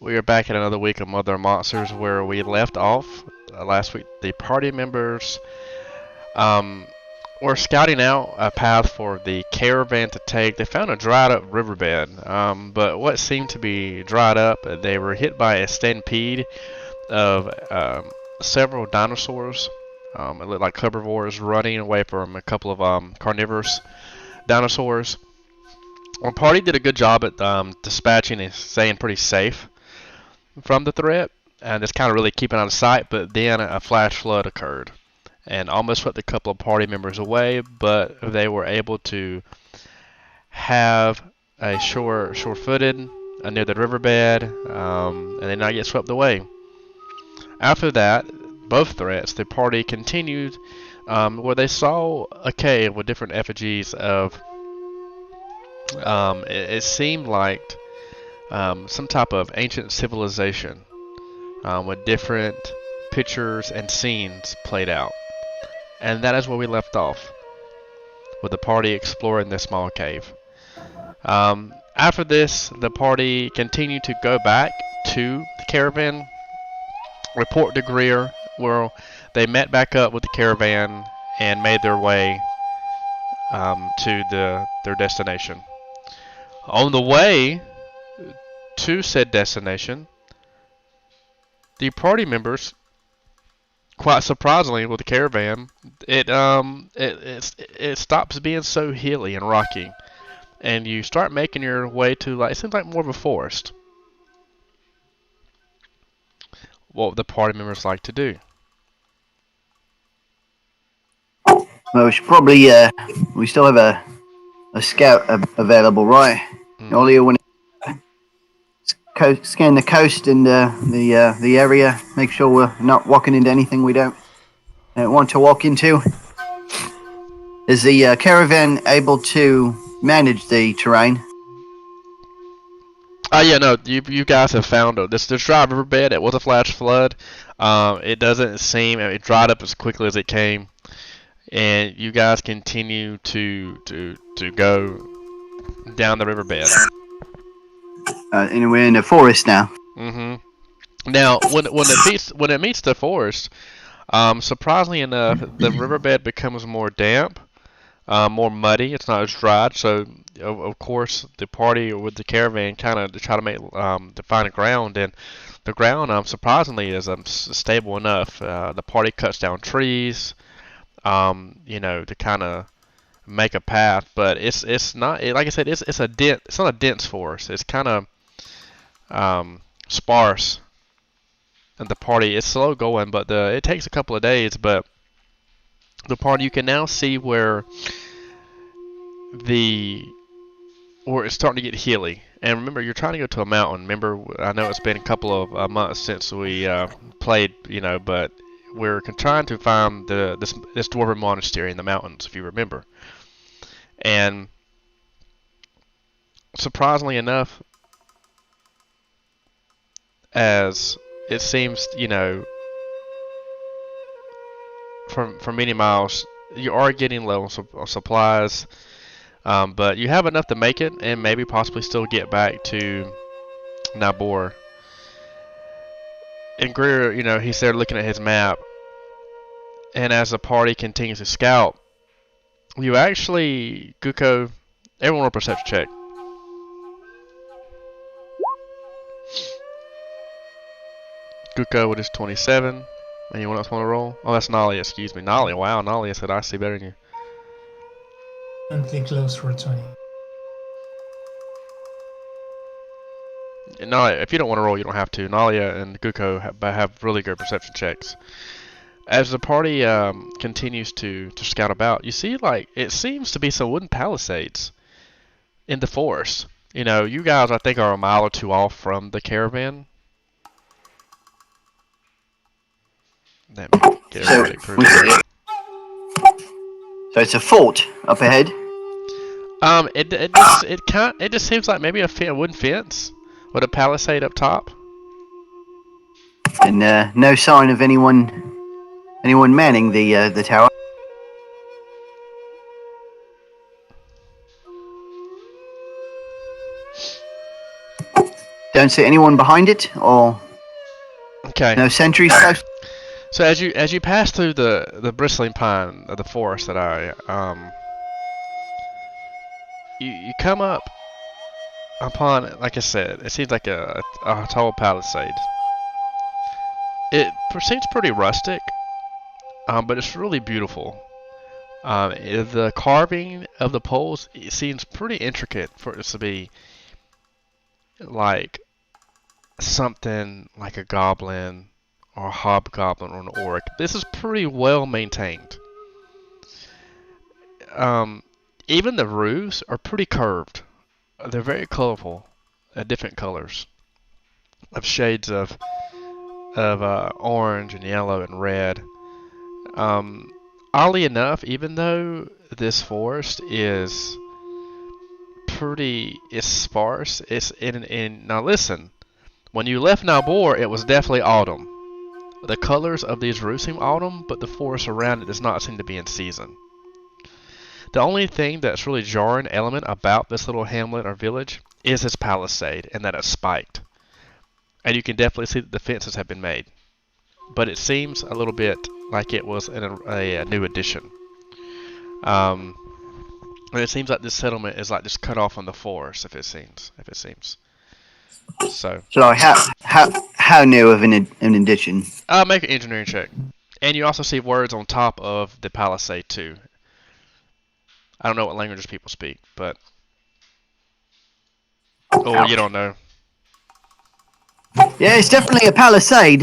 We are back at another week of Mother Monsters where we left off last week. The party members um, were scouting out a path for the caravan to take. They found a dried up riverbed, but what seemed to be dried up, they were hit by a stampede of several dinosaurs. It looked like herbivores running away from a couple of carnivorous dinosaurs. The party did a good job at dispatching and staying pretty safe from the threat, and just kind of really keeping out of sight. But then a flash flood occurred and almost swept a couple of party members away, but they were able to have a sure-footed near the riverbed, and they not get swept away. After that, both threats, the party continued where they saw a cave with different effigies of. It seemed like some type of ancient civilization with different pictures and scenes played out. And that is where we left off, with the party exploring this small cave. After this, the party continued to go back to the caravan, report to Greer, where they met back up with the caravan and made their way to their destination. On the way to said destination, the party members, quite surprisingly, with the caravan, it stops being so hilly and rocky, and you start making your way to, like, it seems like more of a forest. What would the party members like to do? Well, we should probably, we still have a scout available, right? Mm-hmm. All you want to scan the coast and the area, make sure we're not walking into anything we don't want to walk into. Is the caravan able to manage the terrain? Yeah, no, you guys have found this dry riverbed. It was a flash flood. It doesn't seem it dried up as quickly as it came, and you guys continue to go down the riverbed. And we're in the forest now. Hmm. Now, when it meets the forest, surprisingly enough, the riverbed becomes more damp, more muddy. It's not as dried. So, of course, the party with the caravan kind of try to make to find a ground, and the ground, surprisingly, is stable enough. The party cuts down trees, to kind of make a path, but it's not like I said, it's not a dense forest. It's kind of sparse, and the party is slow going, but it takes a couple of days. But the party, you can now see the where it's starting to get hilly. And remember, you're trying to go to a mountain. Remember, I know it's been a couple of months since we played, but we're trying to find this dwarven monastery in the mountains, if you remember. And surprisingly enough, as it seems, for many miles, you are getting low on supplies, but you have enough to make it and maybe possibly still get back to Nabor. And Greer, he's there looking at his map, and as the party continues to scout, you actually, Guko, everyone roll a perception check. Guko with his 27. Anyone else want to roll? Oh, that's Nolly, excuse me. Nolly, wow, Nolly said I see better than you. Something close for 20. No, if you don't want to roll, you don't have to. Nalia and Guko have really good perception checks. As the party continues to scout about, you see, like, it seems to be some wooden palisades in the forest. You guys, I think, are a mile or two off from the caravan. Let me get So, everybody pretty quick. So it's a fort up ahead. It just seems like maybe a wooden fence with a palisade up top. And no sign of anyone manning the tower. Don't see anyone behind it, or Okay. no sentries close. So as you pass through the bristling pine of the forest that you come up upon, like I said, it seems like a tall palisade. It seems pretty rustic, but it's really beautiful. The carving of the poles, it seems pretty intricate for it to be like something like a goblin or a hobgoblin or an orc. This is pretty well maintained. Um, Even the roofs are pretty curved. They're very colorful, different colors of shades of orange and yellow and red. Um, Oddly enough, even though this forest is sparse, it's in now listen. When you left Nalbor, it was definitely autumn. The colors of these roofs seem autumn, but the forest around it does not seem to be in season. The only thing that's really jarring element about this little hamlet or village is its palisade and that it's spiked. And you can definitely see that the fences have been made. But it seems a little bit like it was in a new addition. And it seems like this settlement is like just cut off from the forest, if it seems. So, So how new of an addition? make an engineering check. And you also see words on top of the palisade too. I don't know what languages people speak, but you don't know. Yeah, it's definitely a palisade.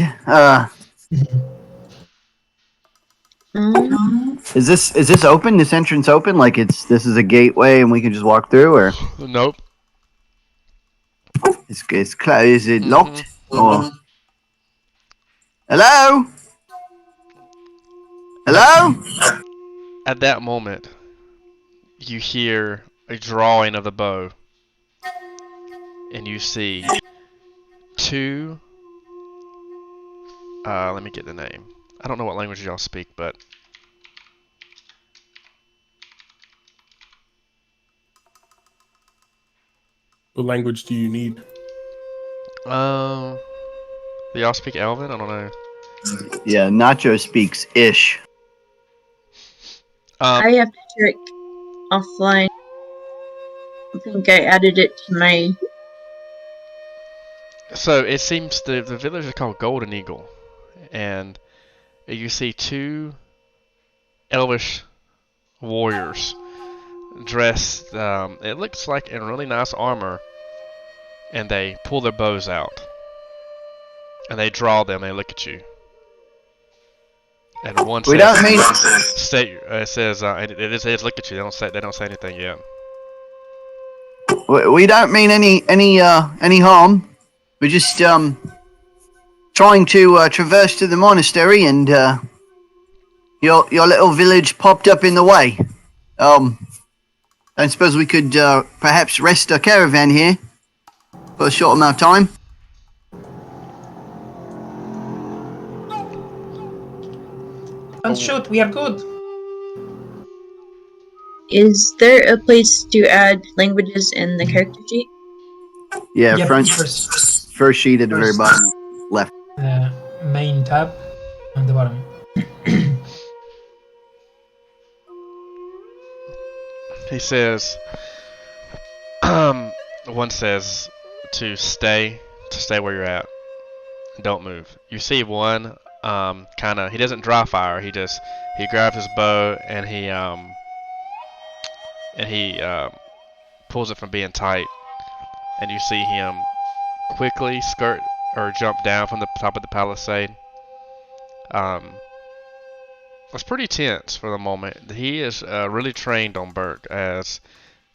Is this open? This entrance open? Like this is a gateway and we can just walk through, or Nope. it's closed? Is it locked? Or hello? Hello? At that moment, you hear a drawing of the bow, and you see two. Let me get the name. I don't know what language y'all speak, but What language do you need? do y'all speak Elven? I don't know. Yeah, Nacho speaks ish. I have to check offline. I think I added it to my. So it seems the village is called Golden Eagle, and you see two elvish warriors dressed. It looks like in really nice armor, and they pull their bows out, and they draw them. And they look at you, and one We says, don't mean "State." It says, "It says look at you." They don't say anything yet. we don't mean any harm. We're just trying to traverse to the monastery, and your little village popped up in the way. I suppose we could perhaps rest our caravan here for a short amount of time. Don't shoot, we are good. Is there a place to add languages in the character sheet? Yeah, Yeah, front first, first sheet at the very bottom left. main tab on the bottom. He says, one says to stay where you're at. Don't move. You see one, he doesn't dry fire. He grabs his bow and he pulls it from being tight, and you see him quickly skirt or jump down from the top of the palisade. It's pretty tense for the moment. He is really trained on Burke as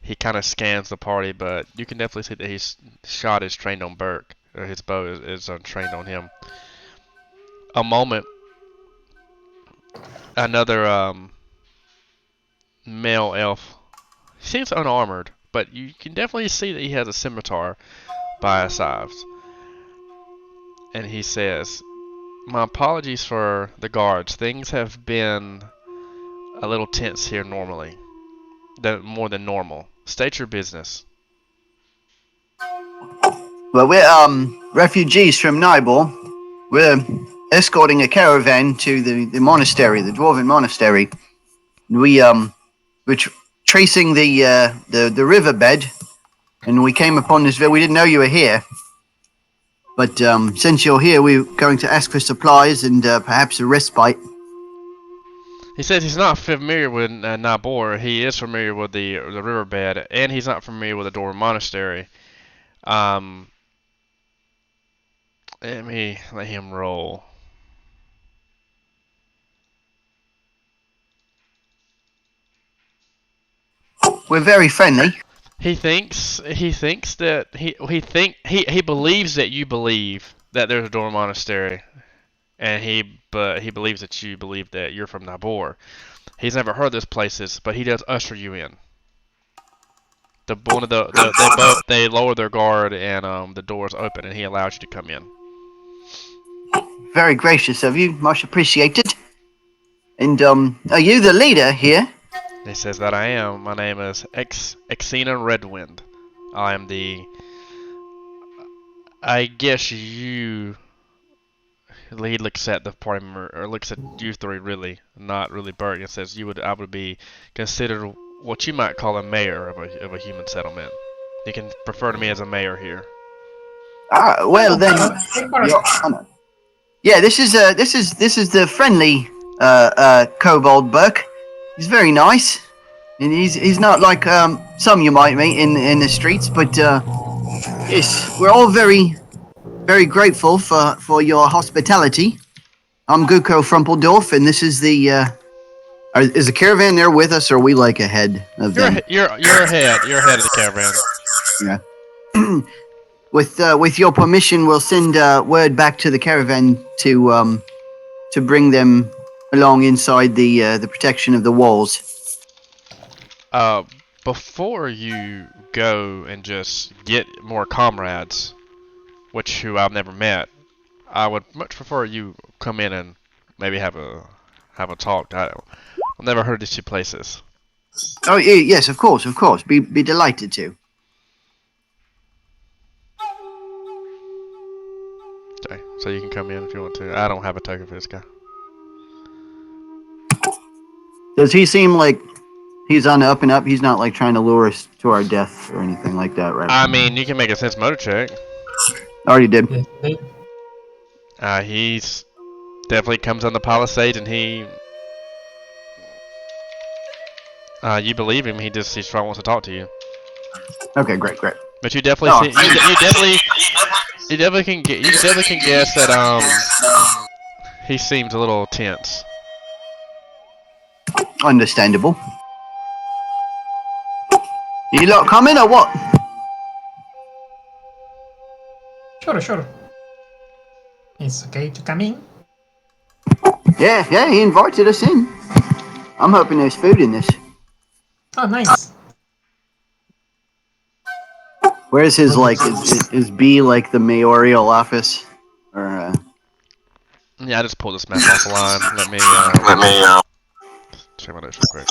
he kind of scans the party, but you can definitely see that his shot is trained on Burke, or his bow is trained on him. A moment, another male elf seems unarmored, but you can definitely see that he has a scimitar by his sides. And he says, "My apologies for the guards. Things have been a little tense here normally. More than normal. State your business." Well, we're refugees from Nibor. We're escorting a caravan to the monastery, the dwarven monastery. We're tracing the riverbed, and we came upon this. We didn't know you were here, but since you're here, we're going to ask for supplies and perhaps a respite. He says he's not familiar with Nabor. He is familiar with the riverbed, and he's not familiar with the Dwarven Monastery. Let me let him roll. We're very friendly. He thinks that he believes that you believe that there's a Dwarven Monastery, and he believes that you believe that you're from Nabor. He's never heard those places, but he does usher you in. They lower their guard, and the doors open, and he allows you to come in. Very gracious of you, much appreciated. And are you the leader here? He says that I am. My name is Exena Redwind. I am the. I guess you. He looks at the party member, or looks at you three really, not really Bert, and says I would be considered what you might call a mayor of a human settlement. You can refer to me as a mayor here. Well then, Your Honor. Yeah, this is the friendly Kobold Burke. He's very nice, and he's not like some you might meet in the streets. But yes, we're all very grateful for your hospitality. I'm Guko Frumpeldorf, and this is the. Is the caravan there with us, or are we like ahead of them? You're ahead. You're ahead of the caravan. Yeah. With your permission, we'll send word back to the caravan to bring them along inside the protection of the walls. Before you go and just get more comrades, who I've never met, I would much prefer you come in and maybe have a talk. I've never heard of these two places. Oh yes, of course. Be delighted to. Okay, so you can come in if you want to. I don't have a token for this guy. Does he seem like he's on the up and up? He's not like trying to lure us to our death or anything like that, right? I mean, you can make a sense motor check. Already did. He's definitely comes on the palisade, and you believe him. He strong wants to talk to you. Okay, great. But you definitely you definitely can guess that he seems a little tense. Understandable. You lot coming or what? Sure. It's okay to come in. Yeah, he invited us in. I'm hoping there's food in this. Oh, nice. Where's his is B like the mayoral office? Or Yeah, I just pulled this map offline. Let me check my notes real quick.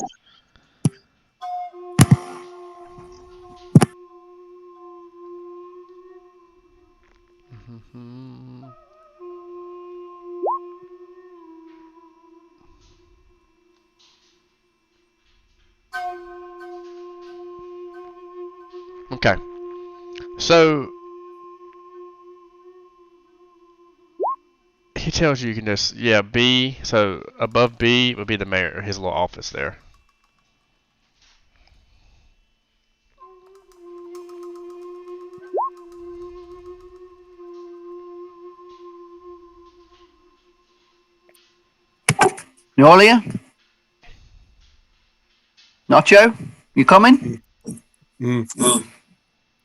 Okay. So he tells you can just B. So above B would be the mayor, his little office there. Nolia? Nacho? You coming?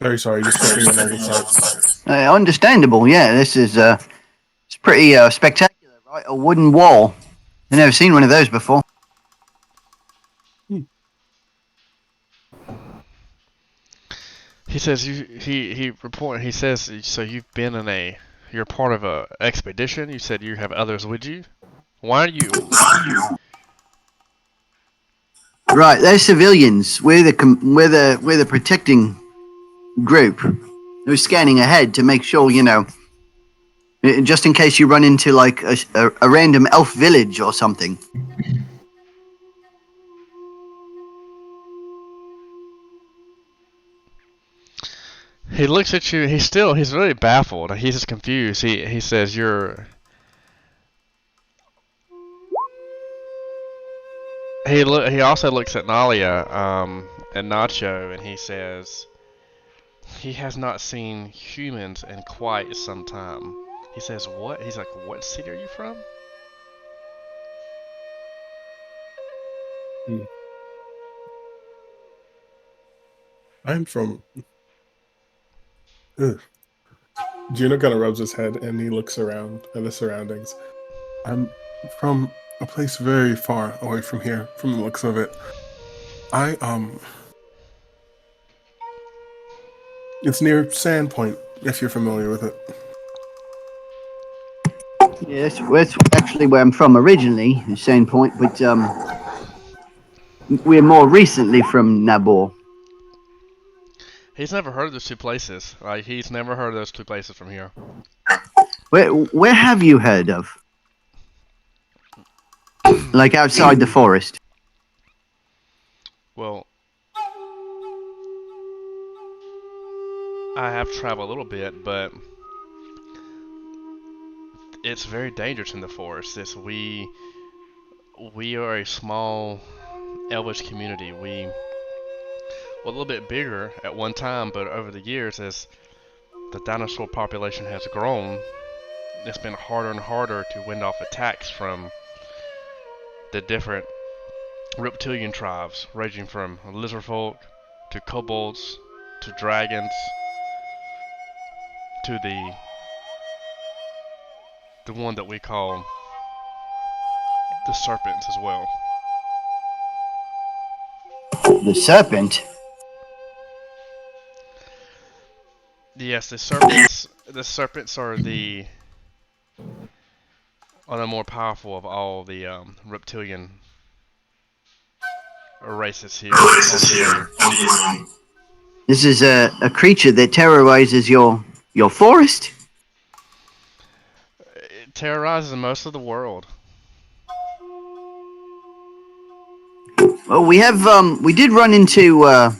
Very sorry, just checking the market sites. Understandable, yeah. This is it's pretty spectacular, right? A wooden wall. I've never seen one of those before. He says he says so you've been you're part of a expedition. You said you have others with you. Why are you? Right, they're civilians. We're the protecting group. was scanning ahead to make sure, just in case you run into like a random elf village or something. He looks at you. He's really baffled. He's just confused. He says you're. He also looks at Nalia and Nacho, and he says he has not seen humans in quite some time. He says, "What?" He's like, "What city are you from?" I'm from. Ugh. Juno kind of rubs his head and he looks around at the surroundings. I'm from a place very far away from here, from the looks of it. It's near Sandpoint, if you're familiar with it. Yes, that's actually where I'm from originally, Sandpoint, but we're more recently from Nabor. He's never heard of those two places. Like he's never heard of those two places from here. Where have you heard of? Like outside the forest? Well, I have traveled a little bit, but it's very dangerous in the forest. We are a small elvish community. We're a little bit bigger at one time, but over the years, as the dinosaur population has grown, it's been harder and harder to ward off attacks from the different reptilian tribes, ranging from lizard folk to kobolds to dragons to the one that we call the serpents as well. The serpent? Yes, the serpents. The serpents are the more powerful of all the reptilian races here. This is a creature that terrorizes your forest? It terrorizes most of the world. Well, we did run into a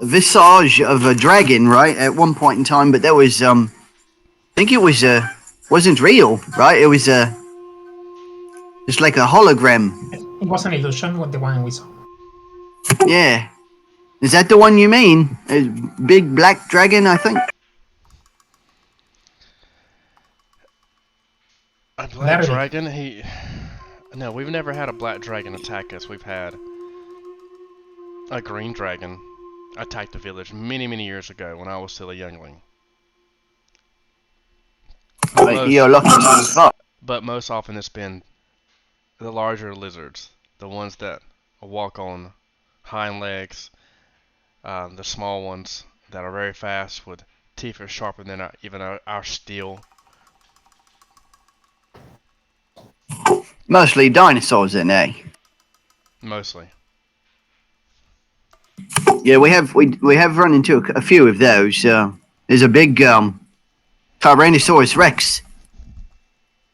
visage of a dragon, right, at one point in time, but that was, I think it was, wasn't real, right? It was, just like a hologram. It was an illusion, the one we saw. Yeah. Is that the one you mean? A big black dragon, I think? A black dragon? No, we've never had a black dragon attack us. We've had a green dragon attack the village many, many years ago when I was still a youngling. You're lucky as fuck. But most often it's been the larger lizards, the ones that walk on hind legs, the small ones that are very fast with teeth are sharper than even our steel. Mostly dinosaurs then, eh? Mostly. Yeah, we have run into a few of those. There's a big Tyrannosaurus Rex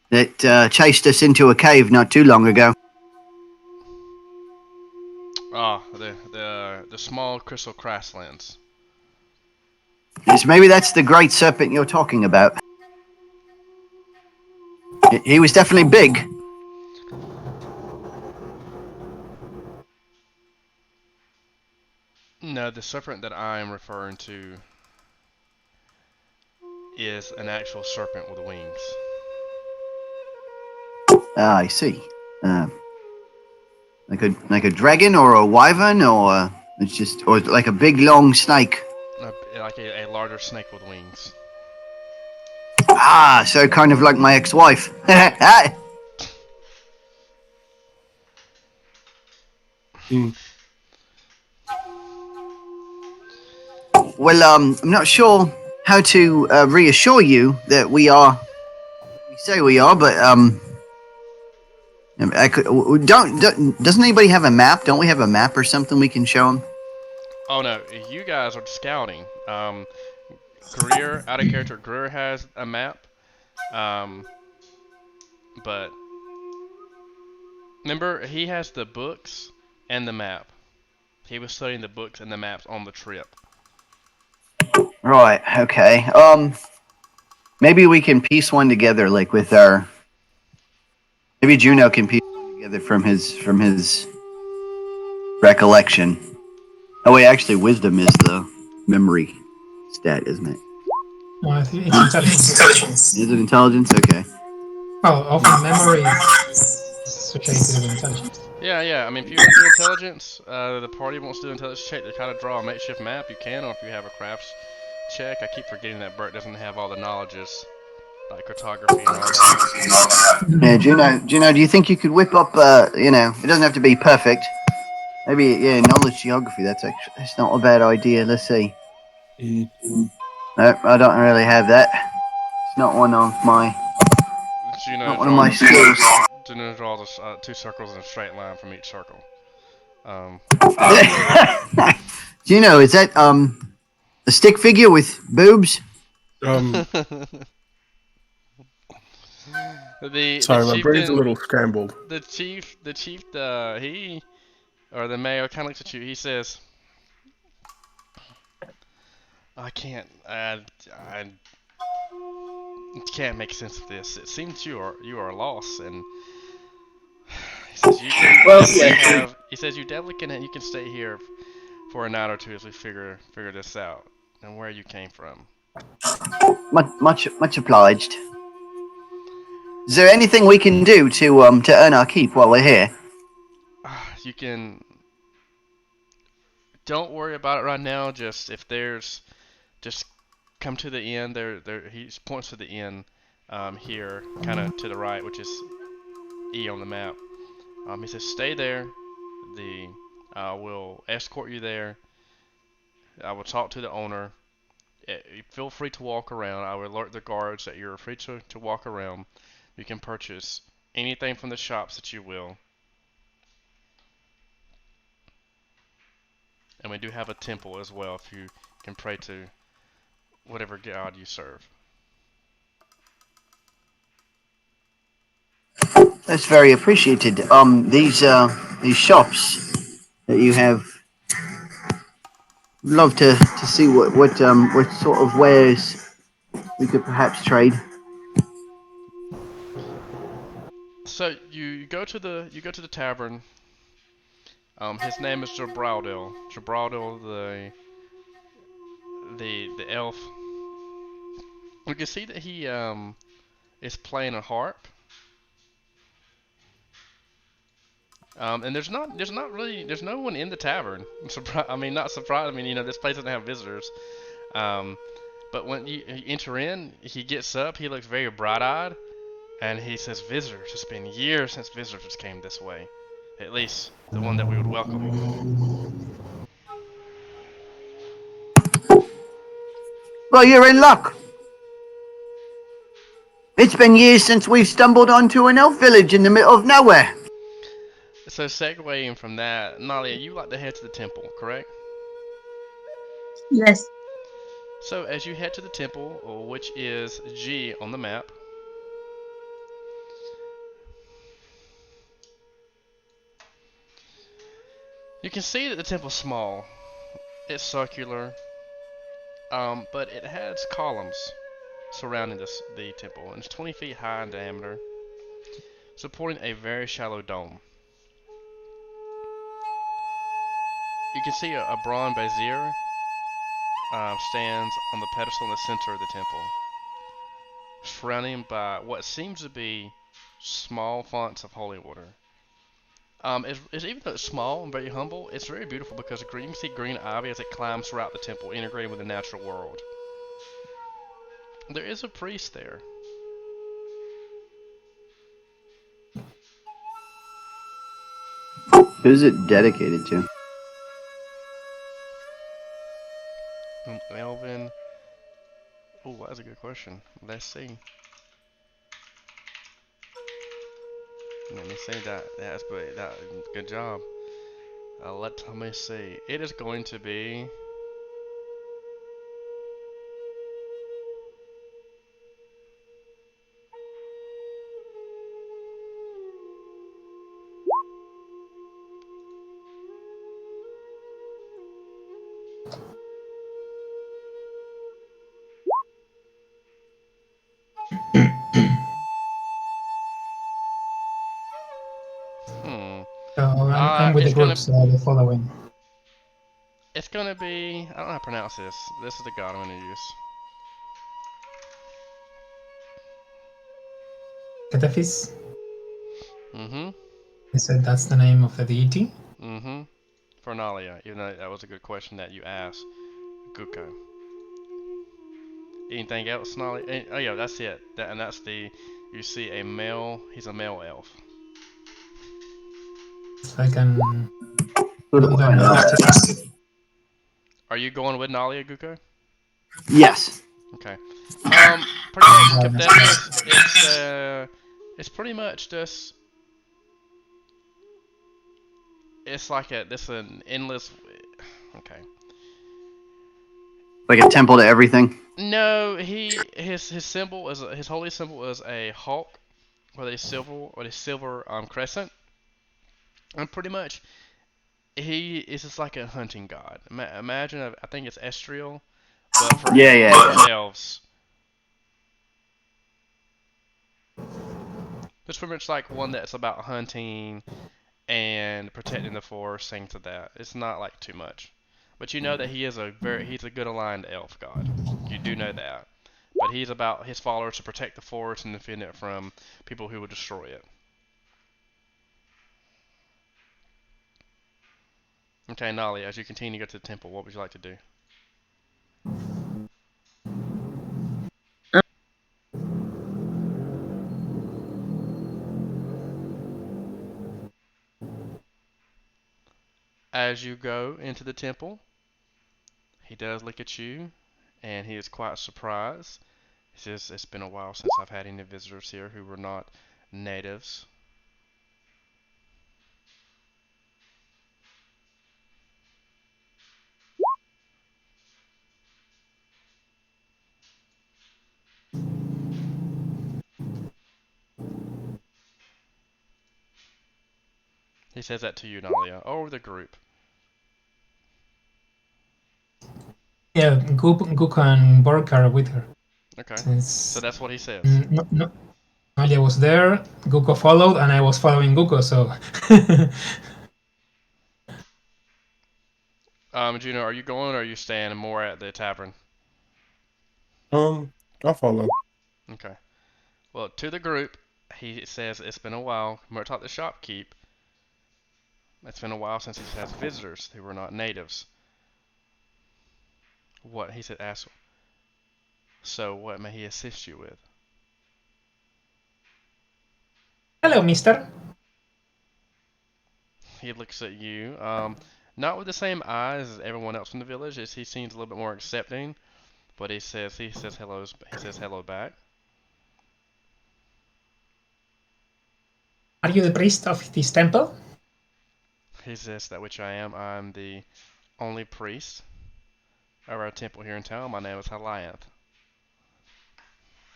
that chased us into a cave not too long ago. Ah, the small crystal grasslands. Yes, maybe that's the great serpent you're talking about. He was definitely big. No, the serpent that I am referring to is an actual serpent with wings. Ah, I see. Like a dragon or a wyvern, or it's just, or like a big long snake. Like a larger snake with wings. Ah, so kind of like my ex-wife. Well, I'm not sure how to reassure you that we say we are, but doesn't anybody have a map? Don't we have a map or something we can show them? Oh no, you guys are scouting. Greer, out of character, Greer has a map. Um, but remember, he has the books and the map. He was studying the books and the maps on the trip. Right. Okay. Maybe we can piece one together, like with our. Maybe Juno can piece one together from his recollection. Oh wait, actually, wisdom is the memory stat, isn't it? Well, I think it's intelligence. Is it intelligence? Okay. Well, often memory is associated with intelligence. Yeah. I mean, if you want to do intelligence, the party wants to do intelligence check to kind of draw a makeshift map, you can, or if you have a crafts check. I keep forgetting that Bert doesn't have all the knowledges, like cartography and all that. Yeah, Juno, do you think you could whip up? It doesn't have to be perfect. Maybe, yeah, knowledge geography. That's not a bad idea. Let's see. E. No, I don't really have that. It's not one of my skills. Juno draws 2 circles in a straight line from each circle. Juno, is that a stick figure with boobs? Sorry, my brain's a little scrambled. The chief, the mayor kind of looks at you. He says, I can't make sense of this. It seems you are lost, and he says he says you definitely you can stay here for a night or two as we figure this out and where you came from. Much obliged. Is there anything we can do to earn our keep while we're here? You can. Don't worry about it right now. Just come to the end. He points to the end here, kind of to the right, which is E on the map. He says, stay there. We'll escort you there. I will talk to the owner. Feel free to walk around. I will alert the guards that you're free to walk around. You can purchase anything from the shops that you will. And we do have a temple as well if you can pray to whatever god you serve. That's very appreciated. These shops that you have. Love to see what sort of wares we could perhaps trade. So you go to the tavern. His name is Gibraldil. Gibraldil, the elf. You can see that he is playing a harp. And there's no one in the tavern. Not surprised. This place doesn't have visitors. But when you enter in, he gets up. He looks very bright-eyed, and he says, "Visitors. It's been years since visitors came this way. At least the one that we would welcome." Well, you're in luck. It's been years since we've stumbled onto an elf village in the middle of nowhere. So segueing from that, Nalia, you like to head to the temple, correct? Yes. So as you head to the temple, which is G on the map, you can see that the temple's small. It's circular, but it has columns surrounding the temple, and it's 20 feet high in diameter, supporting a very shallow dome. You can see a bronze brazier stands on the pedestal in the center of the temple, surrounded by what seems to be small fonts of holy water. Even though it's small and very humble, it's very beautiful because you can see green ivy as it climbs throughout the temple, integrated with the natural world. There is a priest there. Who's it dedicated to? Melvin. Oh, that's a good question. Let's see. Let me say that. That's good job. Let me see. It is going to be. Hmm. So I'm with the It's group, gonna. so I'll be following. It's gonna be. I don't know how to pronounce this. This is the god I'm gonna use. Tethys? Mm-hmm. You said that's the name of the deity? Mm-hmm. For Nalia, even though that was a good question that you asked, Guko. Anything else, Nalia? Oh yeah, that's it. And that's the. You see a male. He's a male elf. So I can Good read on point. investigate. Are you going with Nalia, Guko? Yes. Okay. Pretty much Cathepsis. Investigate. It's pretty much just. It's like this an endless. Okay. Like a temple to everything. No, his symbol is his holy symbol is a hawk with a silver crescent, and pretty much he is just like a hunting god. Imagine I think it's Estriel, but Yeah, yeah. for elves. It's pretty much like one that's about hunting and protecting the forest, things like that. It's not like too much, but you know that he's a good aligned elf god. You do know that. But he's about his followers to protect the forest and defend it from people who would destroy it. Okay, Nali, as you continue to go to the temple, what would you like to do? As you go into the temple, he does look at you, and he is quite surprised. He says, "It's been a while since I've had any visitors here who were not natives." He says that to you, Nalia, or the group. Yeah, Gook and Bork are with her. Okay, Since so that's what he says. no, Alia was there, Guko followed, and I was following Guko, so. Juno, are you going or are you staying more at the tavern? I'll follow. Okay. Well, to the group, he says it's been a while. Murtaugh the shopkeep. It's been a while since he has visitors who were not natives. What? He said, ask. So, what may he assist you with? Hello, mister. He looks at you, not with the same eyes as everyone else in the village. As he seems a little bit more accepting, but he says hello back. Are you the priest of this temple? He says that which I am. I'm the only priest of our temple here in town. My name is Halianth.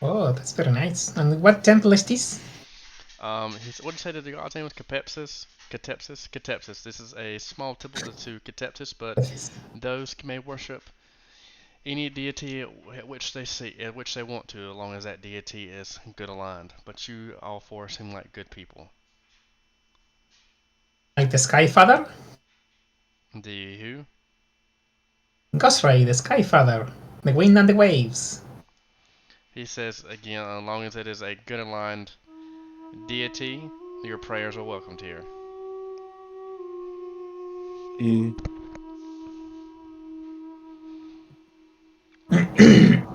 Oh, that's very nice. And what temple is this? What did you say that the god's name was? Capepsis? Catepsis? Catepsis. This is a small temple to Catepsis, but those may worship any deity at which they want to, as long as that deity is good aligned. But you all four seem like good people. Like the Sky Father? The who? Gosray, the Sky Father. The wind and the waves. He says again, as long as it is a good aligned deity, your prayers are welcomed here. Mm.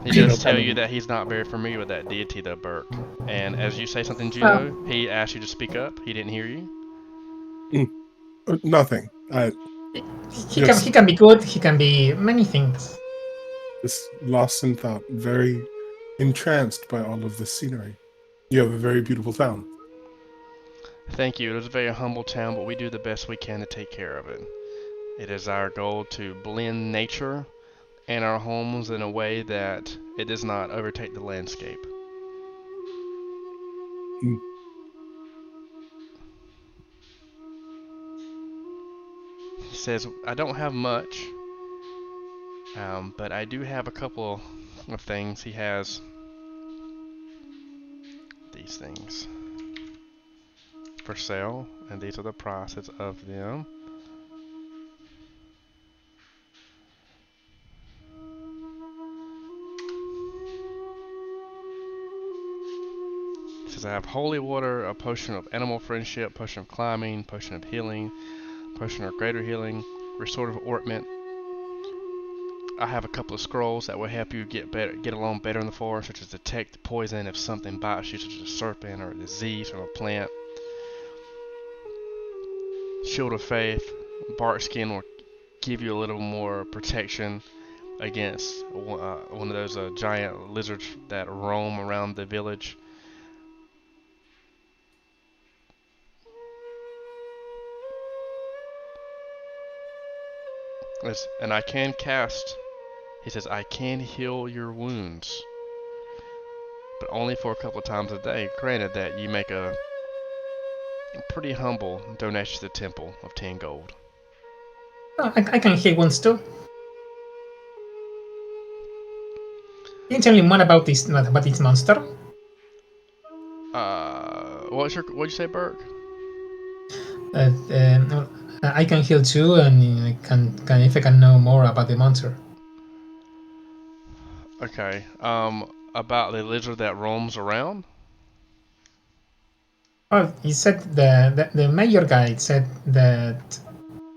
He does tell you that he's not very familiar with that deity, though, Burke. And as you say something, Juno, he asked you to speak up. He didn't hear you. Nothing. He can be good, he can be many things. Just lost in thought, very entranced by all of the scenery. You have a very beautiful town. Thank you. It is a very humble town, but we do the best we can to take care of it. It is our goal to blend nature and our homes in a way that it does not overtake the landscape. Hmm. He says, I don't have much, but I do have a couple of things. He has these things for sale, and these are the prices of them. He says, I have holy water, a potion of animal friendship, potion of climbing, potion of healing, potion of greater healing, restorative ointment. I have a couple of scrolls that will help you get along better in the forest, such as detect poison if something bites you, such as a serpent or a disease from a plant. Shield of Faith, bark skin will give you a little more protection against one of those giant lizards that roam around the village. And I can cast, he says, I can heal your wounds, but only for a couple times a day. Granted that you make a pretty humble donation to the temple of 10 gold. Oh, I can heal wounds too. Can you tell me more about this monster? What'd you say, Burke? I can heal too, and I can if I can know more about the monster. Okay. About the lizard that roams around. Well, he said the mayor guy said that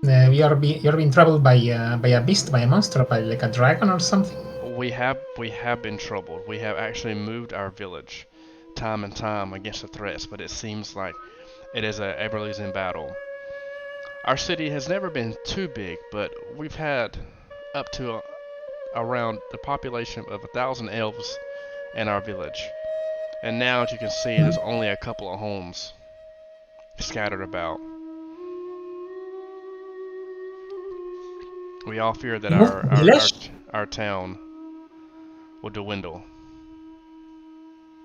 you're being troubled by a beast, by a monster, by like a dragon or something. We have been troubled. We have actually moved our village time and time against the threats, but it seems like it is a ever-losing battle. Our city has never been too big, but we've had up to around the population of 1,000 elves in our village. And now, as you can see, there's only a couple of homes scattered about. We all fear that You moved the village our town will dwindle.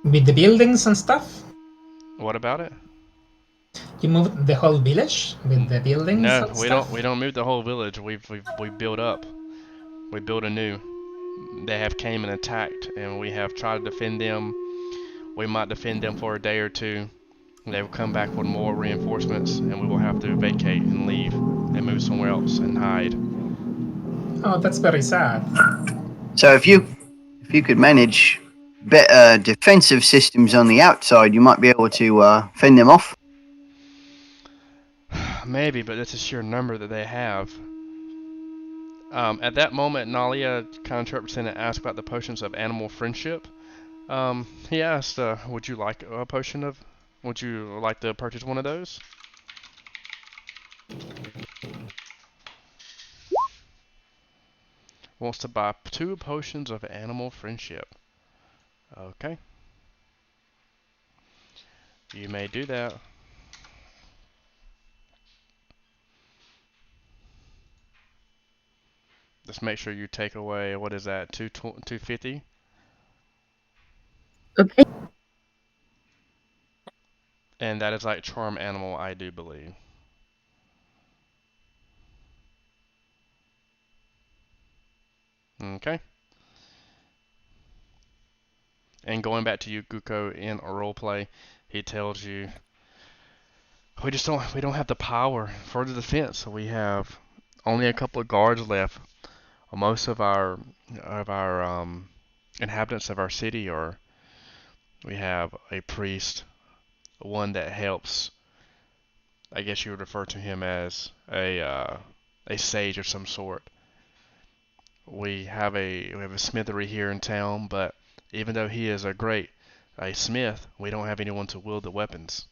with the buildings and stuff. What about it? You moved the whole village with the buildings No, and stuff. we don't move the whole village. We built up. We built anew. They have came and attacked, and we have tried to defend them. We might defend them for a day or two. They will come back with more reinforcements, and we will have to vacate and leave and move somewhere else and hide. Oh, that's very sad. So if you could manage better defensive systems on the outside, you might be able to fend them off. Maybe, but it's a sheer number that they have. At that moment, Nalia kind of interprets in and asks about the potions of animal friendship. He asked, would you like a potion of... Would you like to purchase one of those? Wants to buy 2 potions of animal friendship. Okay. You may do that. Just make sure you take away, what is that, 250? Okay. And that is like charm animal, I do believe. Okay. And going back to Yukuko in a roleplay, he tells you we don't have the power for the defense. We have only a couple of guards left. Most of our inhabitants of our city we have a priest, one that helps. I guess you would refer to him as a sage of some sort. We have a smithery here in town, but even though he is a smith, we don't have anyone to wield the weapons.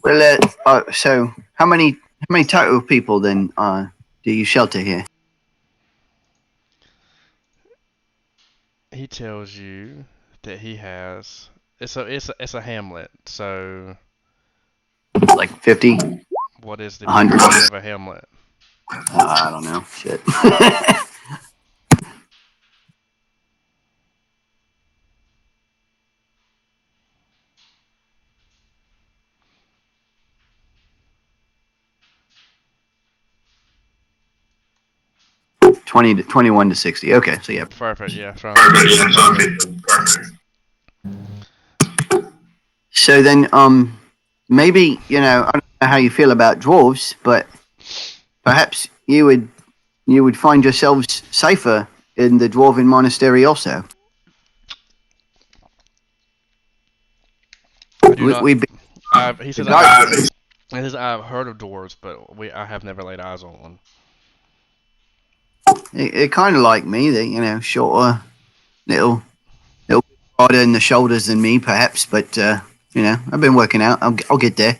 Well, so how many total people then do you shelter here? He tells you that he has it's a hamlet, so Like 50. What is the 100. meaning of a hamlet? I don't know. Shit. 20 to 21 to 60. Okay, so yeah. Perfect. Yeah, that's what I'm thinking. So then, maybe I don't know how you feel about dwarves, but perhaps you would find yourselves safer in the dwarven monastery also. I do We, not. we've been He the says guy. I've heard of dwarves, but I have never laid eyes on one. They're kind of like me. They shorter, little bit harder in the shoulders than me, perhaps. But I've been working out. I'll get there.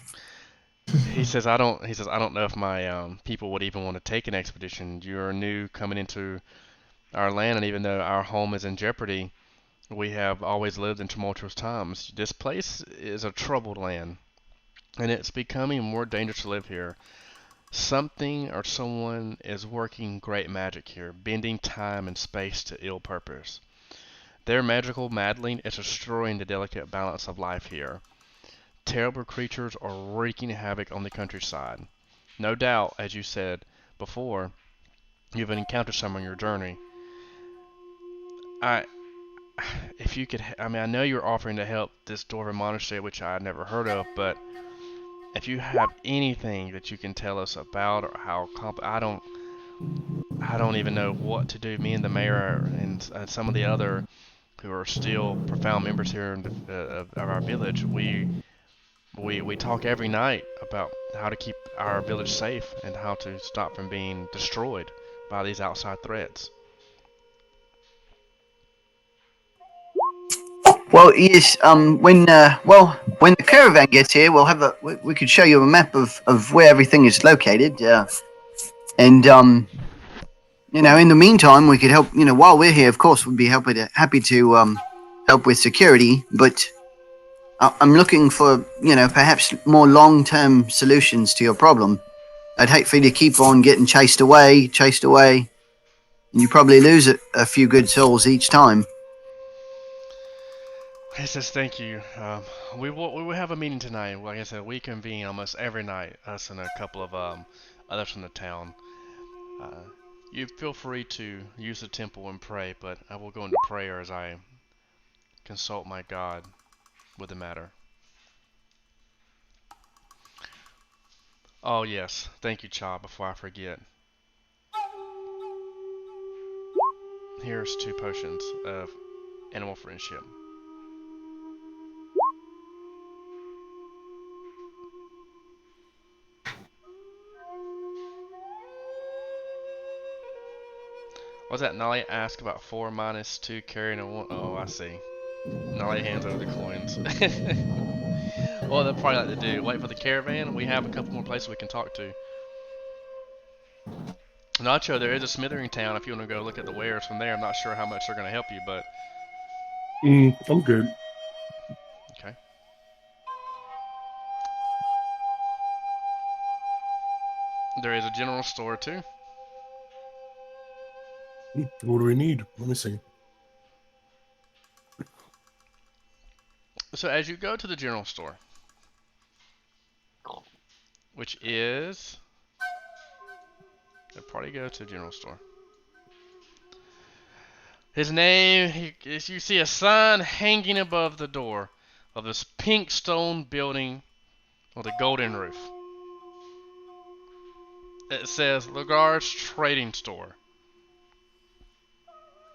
He says I don't. He says I don't know if my people would even want to take an expedition. You're new coming into our land, and even though our home is in jeopardy, we have always lived in tumultuous times. This place is a troubled land, and it's becoming more dangerous to live here. Something or someone is working great magic here, bending time and space to ill purpose. Their magical meddling is destroying the delicate balance of life here. Terrible creatures are wreaking havoc on the countryside. No doubt, as you said before, you've encountered some on your journey. I, if you could, I mean, I know you're offering to help this dwarven monastery, which I had never heard of, but if you have anything that you can tell us about or how I don't even know what to do. Me and the mayor and some of the other who are still profound members here in of our village, we talk every night about how to keep our village safe and how to stop from being destroyed by these outside threats. Well, yes. When the caravan gets here, we'll have we could show you a map of where everything is located. And in the meantime, we could help. While we're here, of course, we'd be happy to help with security. But I'm looking for perhaps more long-term solutions to your problem. I'd hate for you to keep on getting chased away, and you probably lose a few good souls each time. He says, "Thank you. We will have a meeting tonight. Like I said, we convene almost every night. Us and a couple of others from the town. Uh, you feel free to use the temple and pray, but I will go into prayer as I consult my God with the matter." Oh yes, thank you, child. Before I forget, here's 2 potions of animal friendship. Was that Nolly asked about 4 minus 2 carrying a 1? Oh, I see. Nolly hands over the coins. Well, they'll probably like to do, wait for the caravan. We have a couple more places we can talk to. Nacho, there is a smithering town if you want to go look at the wares from there. I'm not sure how much they're going to help you, but I'm good. okay. There is a general store too. What do we need? Let me see. So as you go to the general store, which is, they'll probably go to the general store. His name, you see a sign hanging above the door of this pink stone building with a golden roof. It says Lagarde's Trading Store.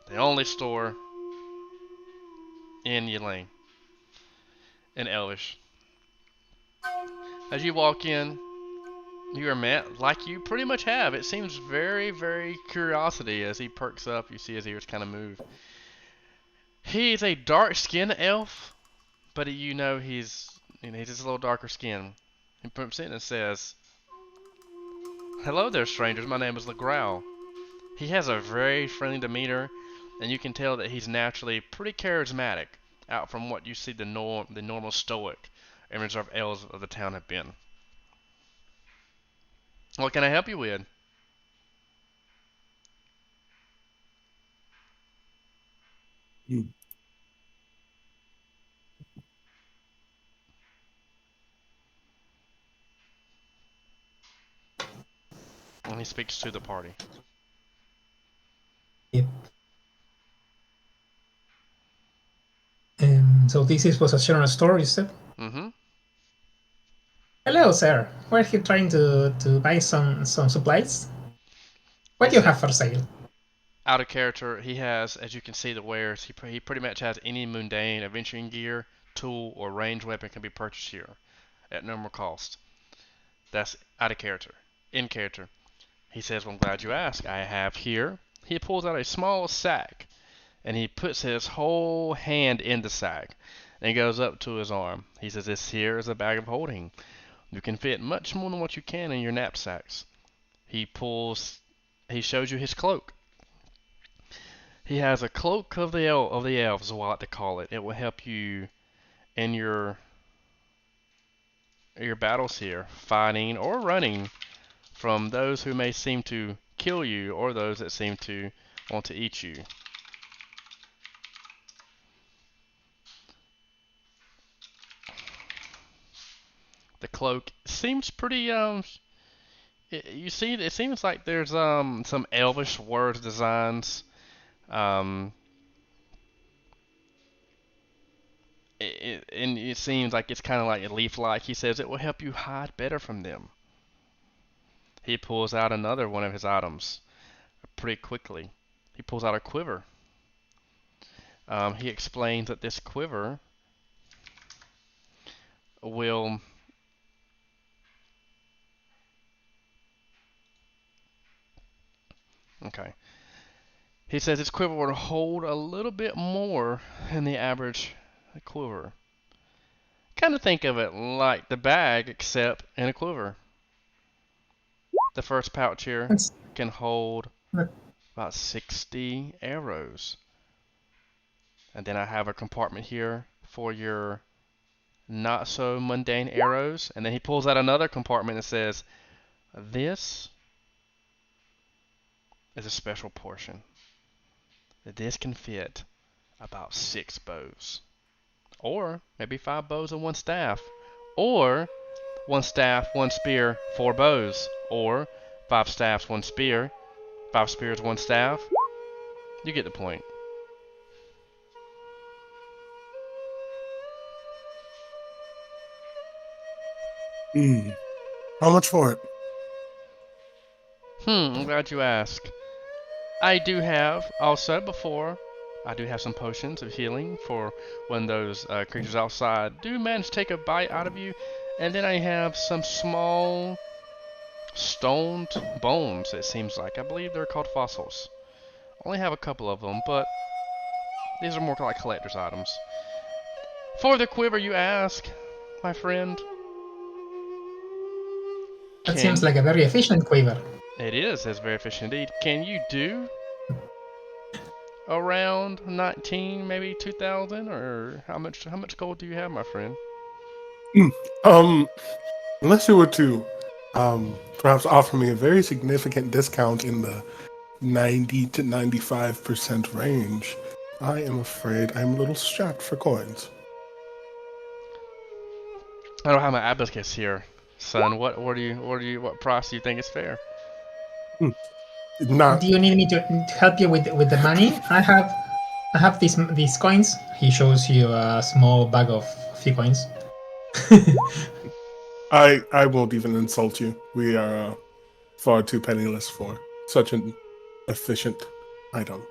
The only store in Yelaine, in Elvish. As you walk in, you are met like you pretty much have. It seems very, very curiosity as he perks up. You see his ears kind of move. He is a dark-skinned elf, but he's just a little darker skin. He pumps in and says, "Hello there, strangers. My name is LeGrow." He has a very friendly demeanor, and you can tell that he's naturally pretty charismatic, out from what you see the normal stoic and reserved elves of the town have been. What can I help you with? Hmm. And he speaks to the party. Yep. So was a general store, you said? Mm-hmm. Hello, sir. We're here trying to buy some supplies. What He do you said, have for sale? out of character, he has, as you can see, the wares. He pretty much has any mundane adventuring gear, tool, or ranged weapon can be purchased here at normal cost. That's out of character. In character, he says, "Well, I'm glad you asked. I have here." He pulls out a small sack and he puts his whole hand in the sack and goes up to his arm. He says, "This here is a bag of holding. You can fit much more than what you can in your knapsacks." He shows you his cloak. He has a cloak of the elves, is what I like to call it. It will help you in your battles here, fighting or running from those who may seem to kill you or those that seem to want to eat you. The cloak seems pretty you see, it seems like there's some elvish words designs. Um, and it seems like it's kind of like a leaf-like. He says it will help you hide better from them. He pulls out another one of his items pretty quickly. He pulls out a quiver. He explains that this quiver will okay. He says this quiver will hold a little bit more than the average quiver. Kind of think of it like the bag, except in a quiver. The first pouch here That's, can hold that- about 60 arrows. And then I have a compartment here for your not so mundane arrows. And then he pulls out another compartment and says, "This is a special portion. This can fit about 6 bows. Or maybe 5 bows and 1 staff. Or 1 staff, 1 spear, 4 bows. Or 5 staffs, 1 spear, 5 spears, 1 staff." You get the point. Hmm. How much for it? I'm glad you asked. I do have, also before, I do have some potions of healing for when those creatures outside do manage to take a bite out of you. And then I have some small stoned bones, it seems like. I believe they're called fossils. Only have a couple of them, but these are more like collector's items. For the quiver, you ask, my friend. that seems like a very efficient quiver. It is, it's very efficient indeed. Can you do around 19, maybe 2,000, or how much gold do you have, my friend? Unless you were to perhaps offer me a very significant discount in the 90 to 95% range, I am afraid I'm a little strapped for coins. I don't have my abacus here, son. What price do you think is fair? Not Do you need me to help you with the money? I have these coins. He shows you a small bag of few coins. I won't even insult you. We are far too penniless for such an efficient item.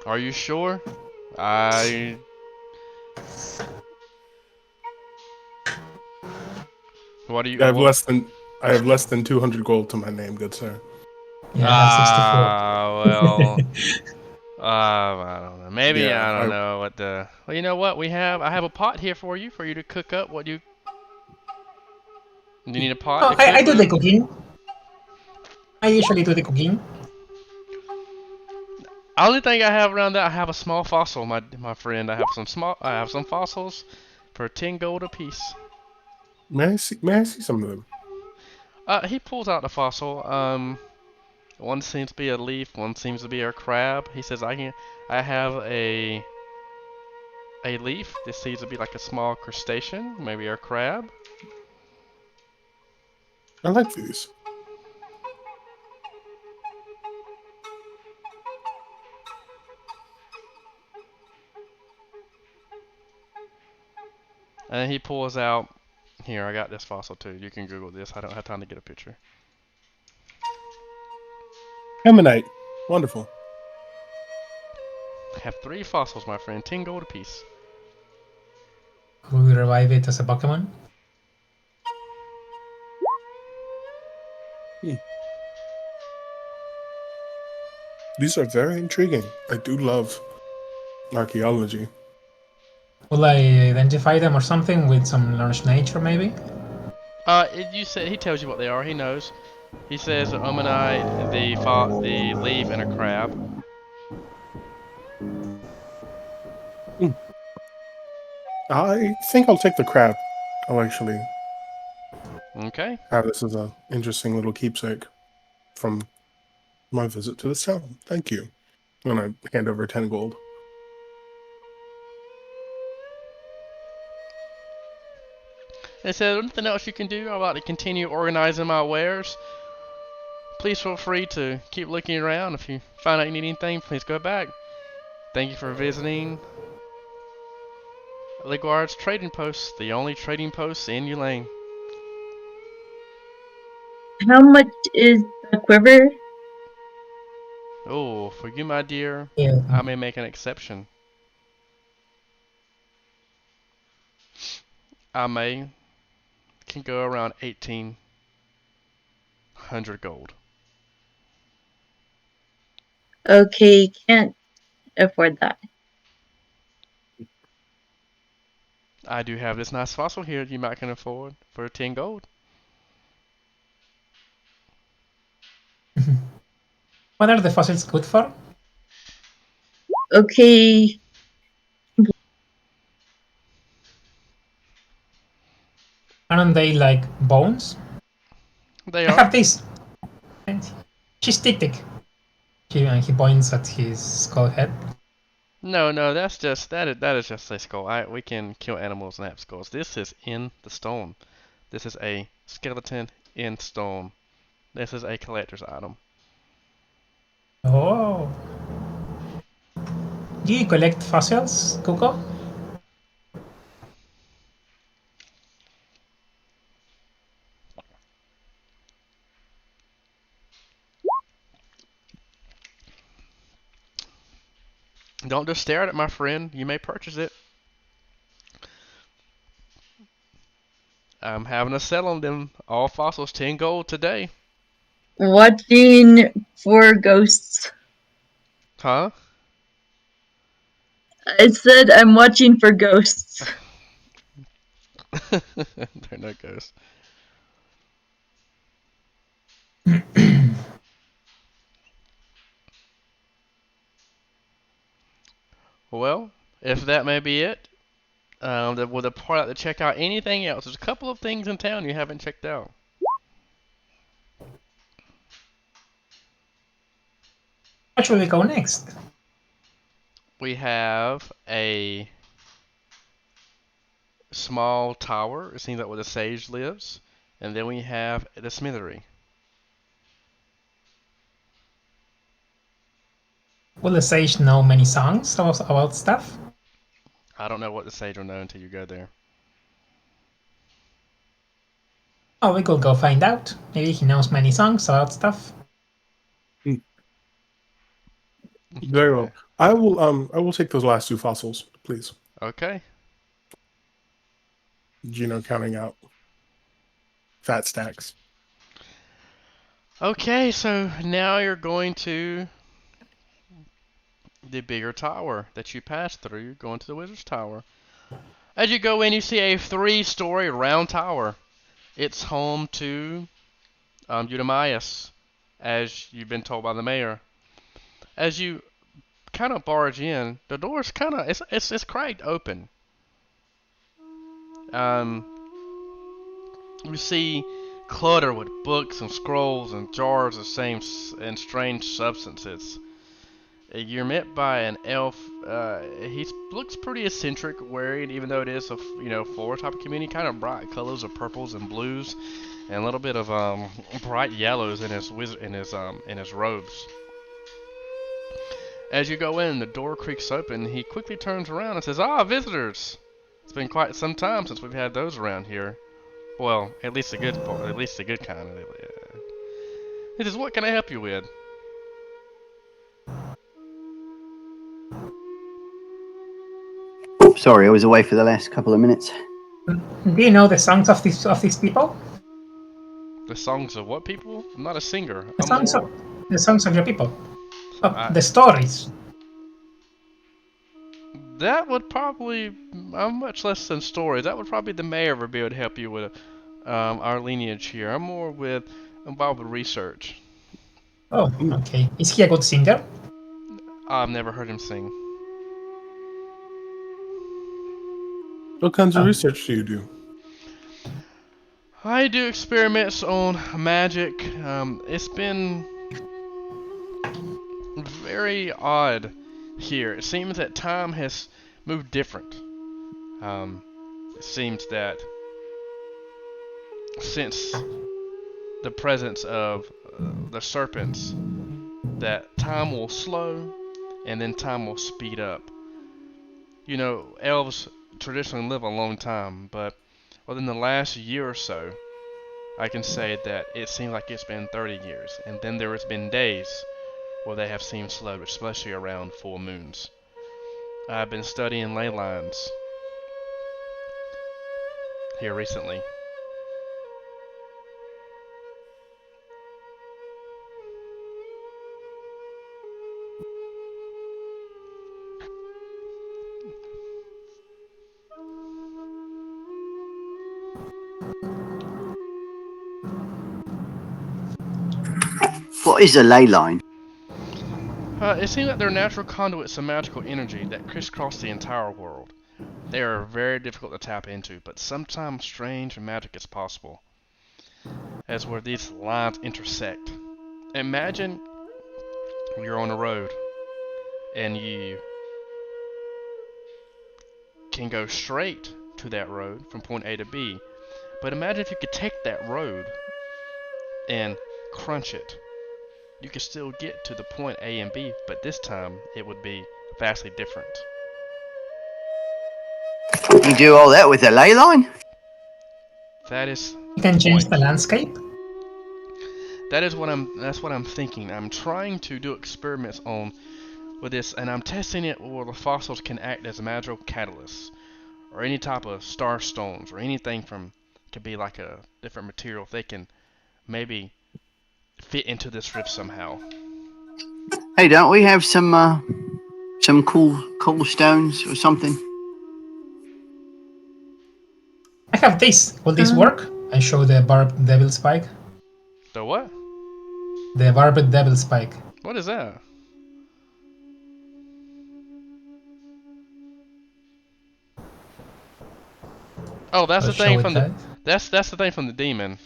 Are you sure? I What do you? I have what- less than 200 gold to my name, good sir. Yeah, I have 64. Well, I don't know. Maybe Yeah, I don't know what the. Well, you know what? I have a pot here for you to cook up. What you? You need a pot? Oh, to cook I do the with? cooking. I usually do the cooking. Only thing I have around that, I have a small fossil, my friend. I have some fossils for 10 gold apiece. May I see some of them? He pulls out the fossil. One seems to be a leaf, one seems to be a crab. He says, I have a leaf. This seems to be like a small crustacean, maybe a crab. I like these. And he pulls out, here, I got this fossil too. You can Google this. I don't have time to get a picture. Ammonite. Wonderful. I have 3 fossils, my friend. 10 gold apiece. Will we revive it as a Pokemon? These are very intriguing. I do love archaeology. Will I identify them or something with some large nature, maybe? You said he tells you what they are. He knows. He says an ammonite, the leaf, and a crab. I think I'll take the crab. I'll actually Okay. have this as a interesting little keepsake from my visit to this town. Thank you. And I hand over 10 gold. They said, anything else you can do? I'd like to continue organizing my wares. Please feel free to keep looking around. If you find out you need anything, please go back. Thank you for visiting Ligward's Trading Post, the only trading post in Ulane. How much is the quiver? Oh, for you, my dear, Yeah. I may make an exception. Can go around 1,800 gold. Okay, can't afford that. I do have this nice fossil here you might can afford for 10 gold. What are the fossils good for? Okay, Aren't they like bones? They I are. have this. And she's Tick Tick. He points at his skull head. No, that's just that is just a skull. We can kill animals and have skulls. This is in the stone. This is a skeleton in stone. This is a collector's item. Oh. Do you collect fossils, Kuko? Don't just stare at it, my friend. You may purchase it. I'm having a sale on them. All fossils, 10 gold today. watching for ghosts. Huh? I said I'm watching for ghosts. There no ghosts. Well, if that may be it, we'll depart out to check out anything else. There's a couple of things in town you haven't checked out. Where should we go next? We have a small tower. It seems like where the sage lives. And then we have the smithery. Will the sage know many songs about stuff? I don't know what the sage will know until you go there. Oh, we could go find out. Maybe he knows many songs about stuff. Very well. I will take those last 2 fossils, please. Okay. Gino counting out fat stacks. Okay, so now you're going to the bigger tower that you passed through. You're going to the Wizard's Tower. As you go in, you see a 3-story round tower. It's home to Eudemias, as you've been told by the mayor. As you kind of barge in, the door's kind of it's cracked open. You see cluttered with books and scrolls and jars of same and strange substances. You're met by an elf. He looks pretty eccentric, wearing, even though it is a floor type of community, kind of bright colors of purples and blues, and a little bit of bright yellows in his robes. As you go in, the door creaks open. He quickly turns around and says, "Ah, visitors! It's been quite some time since we've had those around here. Well, at least the good part, at least the good kind." He says, "What can I help you with?" Sorry, I was away for the last couple of minutes. Do you know the songs of these people? The songs of what people? I'm not a singer. The I'm songs more, of your people. I- The stories. That would probably, I'm much less than stories. That would probably the mayor would be able to help you with our lineage here. I'm more involved with research. Oh, okay. Is he a good singer? I've never heard him sing. What kinds of research do you do? I do experiments on magic. It's been very odd here. It seems that time has moved different. It seems that since the presence of the serpents, that time will slow and then time will speed up. You know, elves traditionally live a long time, but within the last year or so, I can say that it seems like it's been 30 years, and then there has been days where they have seemed slow, especially around full moons. I've been studying ley lines here recently. What is a ley line? It seems like they're natural conduits of magical energy that crisscross the entire world. They are very difficult to tap into, but sometimes strange magic is possible, as where these lines intersect. Imagine you're on a road, and you can go straight to that road from point A to B, but imagine if you could take that road and crunch it. You could still get to the point A and B, but this time it would be vastly different. You do all that with a ley line? That is You can the change point. the landscape. That's what I'm thinking. I'm trying to do experiments on with this, and I'm testing it where the fossils can act as magical catalysts, or any type of star stones, or anything from could be like a different material. If they can maybe fit into this rift somehow. Hey, don't we have some cool stones or something? I have this. Will this work? I show the barbed devil spike. The what? The barbed devil spike. What is that? Oh, that's I'll the thing show from it that's the thing from the demon.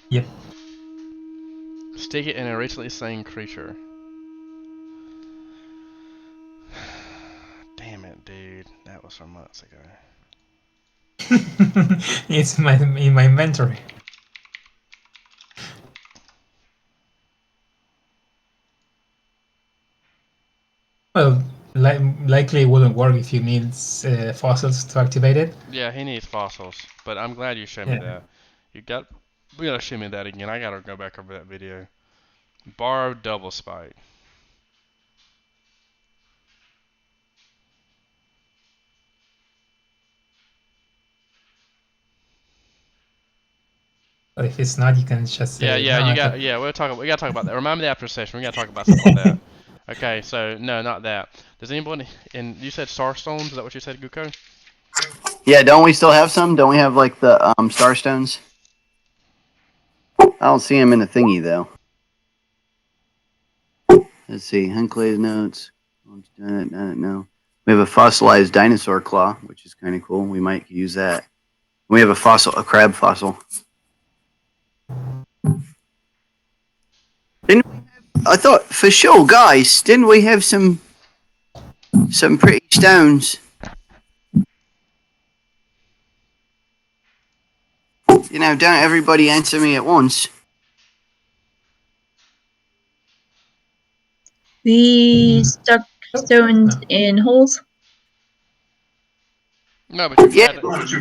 Yep. Stick it in a recently slain creature. Damn it, dude. That was from months ago. It's in my inventory. Well, likely it wouldn't work if you need fossils to activate it. Yeah, he needs fossils, but I'm glad you showed me Yeah. that. We gotta show me that again. I gotta go back over that video. Borrow double spike. But if it's not, you can just say, Yeah, "No, you I got. thought-" Yeah, we gotta talk about that. Remind me after session. We gotta talk about something like that. Okay, so no, not that. Does anybody? And you said starstones? Is that what you said, Guko? Yeah, don't we still have some? Don't we have like the star stones? I don't see them in the thingy though. Let's see. Hunclay's notes. No. We have a fossilized dinosaur claw, which is kind of cool. We might use that. We have a crab fossil. I thought for sure, guys, didn't we have some pretty stones? You know, don't everybody answer me at once. We stuck stones in holes. No, but you Yeah.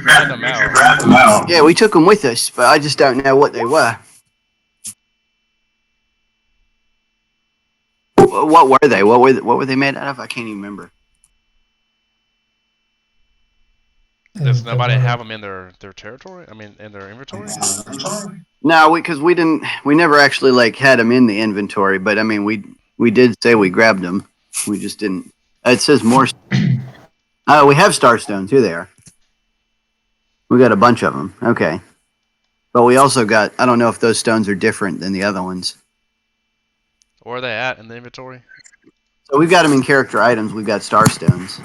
ran them out. Yeah, we took them with us, but I just don't know what they were. What were they? What were they made out of? I can't even remember. Does nobody have them in their territory? I mean, in their inventory? No, because we didn't. We never actually like had them in the inventory. But I mean, we did say we grabbed them. We just didn't. It says more. Oh, we have starstones. Here they are. We got a bunch of them. Okay, but we also got. I don't know if those stones are different than the other ones. Where are they at in the inventory? So we've got them in character items. We've got starstones.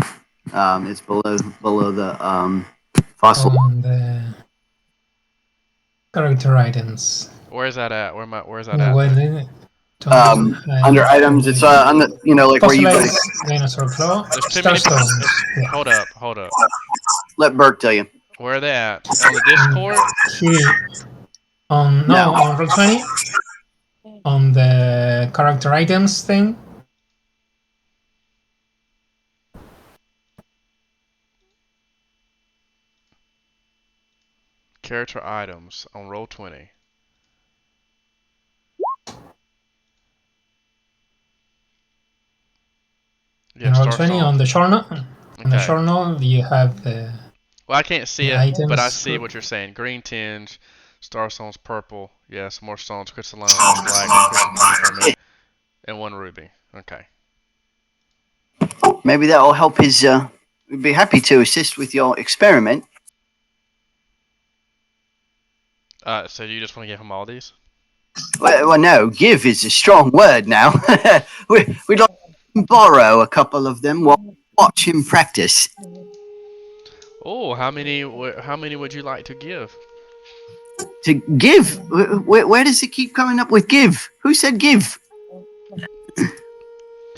It's below the fossil. On the character items. Where's that at? Where's that at? Well, then, Under items, it's on the like where you fossilized dinosaur claw, There's too many. starstones. Yeah. Hold up. let Burke tell you. Where are they at? On the Discord? Here, on Roll20, on the character items thing. Character items on Roll20. In Roll20 on the journal. On the Okay. journal, you have the. Well, I can't see The it, but I items see group. what you're saying. Green tinge, starstones purple. Yes, more stones, crystalline, one black, crystalline, and one ruby. Okay. Maybe that will help his. We'd be happy to assist with your experiment. So you just want to give him all these? Well, no, give is a strong word now. We'd like to borrow a couple of them while watch him practice. Oh, how many would you like to give? To give? Where does it keep coming up with give? Who said give?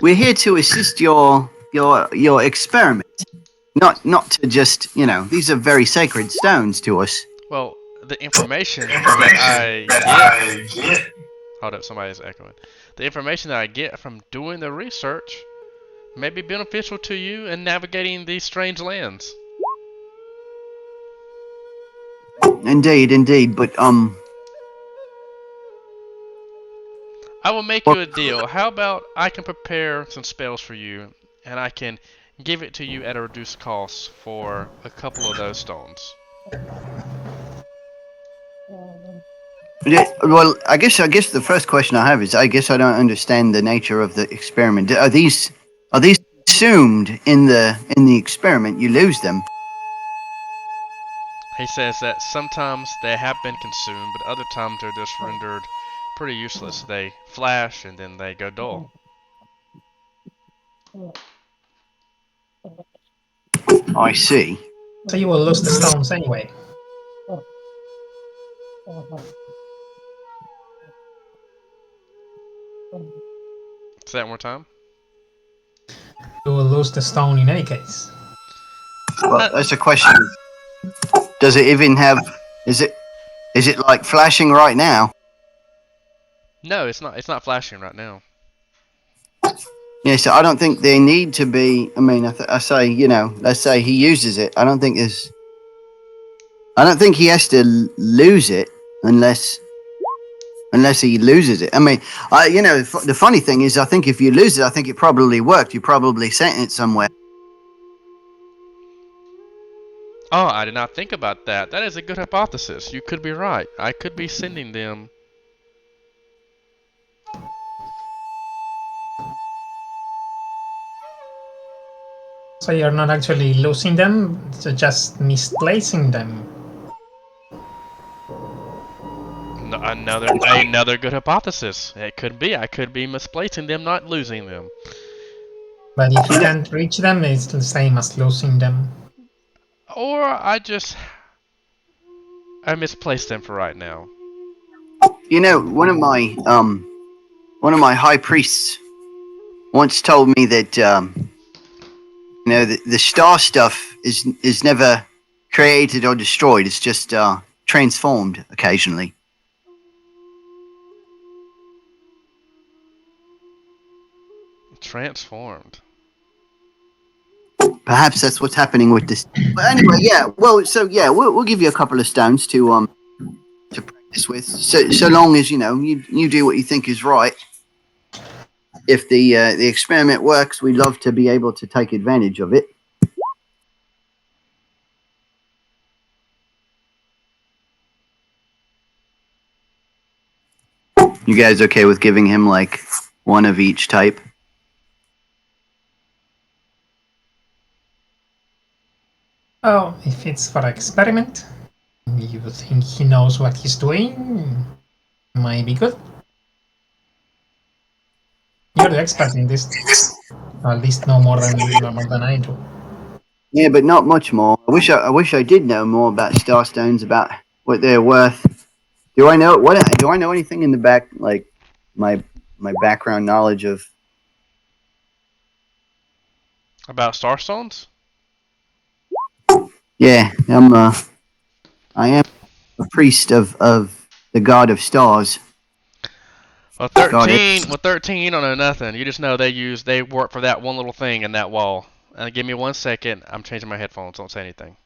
We're here to assist your experiment, not to just these are very sacred stones to us. Well, the information that I get. Hold up, somebody's echoing. The information that I get from doing the research may be beneficial to you in navigating these strange lands. Indeed, but I will make you a deal. How about I can prepare some spells for you, and I can give it to you at a reduced cost for a couple of those stones. yeah, well, I guess the first question I have is I guess I don't understand the nature of the experiment. Are these consumed in the experiment? You lose them. He says that sometimes they have been consumed, but other times they're just rendered pretty useless. They flash and then they go dull. I see. So you will lose the stones anyway. Say that one more time. You will lose the stone in any case. Well, that's a question. Does it even have? Is it like flashing right now? No, it's not. It's not flashing right now. Yeah, so I don't think they need to be. I mean, I say, let's say he uses it. I don't think he has to lose it unless he loses it. I mean, the funny thing is, I think if you lose it, I think it probably worked. You probably sent it somewhere. Oh, I did not think about that. That is a good hypothesis. You could be right. I could be sending them. So you're not actually losing them, so just misplacing them. Another good hypothesis. It could be. I could be misplacing them, not losing them. But if you can't reach them, it's the same as losing them. Or I misplaced them for right now. One of my one of my high priests once told me that the star stuff is never created or destroyed. It's just transformed occasionally. Transformed. Perhaps that's what's happening with this. But anyway, yeah. Well, so yeah, we'll give you a couple of stones to practice with. So long as you do what you think is right. If the experiment works, we'd love to be able to take advantage of it. You guys okay with giving him like one of each type? Oh, if it's for experiment, you think he knows what he's doing? Might be good. You're the expert in this. Or at least know more than I do. Yeah, but not much more. I wish I did know more about starstones, about what they're worth. Do I know anything in the back, like my background knowledge of? About Starstones? Yeah, I am a priest of the god of stars. Well, 13. Well, 13, you don't know nothing. You just know they work for that one little thing in that wall. And give me 1 second. I'm changing my headphones. Don't say anything.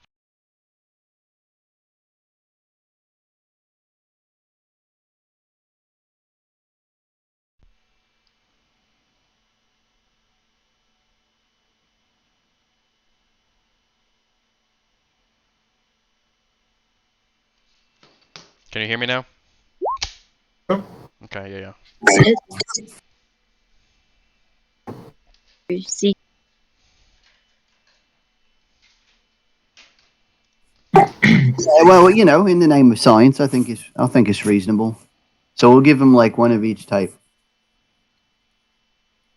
Can you hear me now? Oh. Okay, yeah. You see, Well, in the name of science, I think it's reasonable. So we'll give him like one of each type.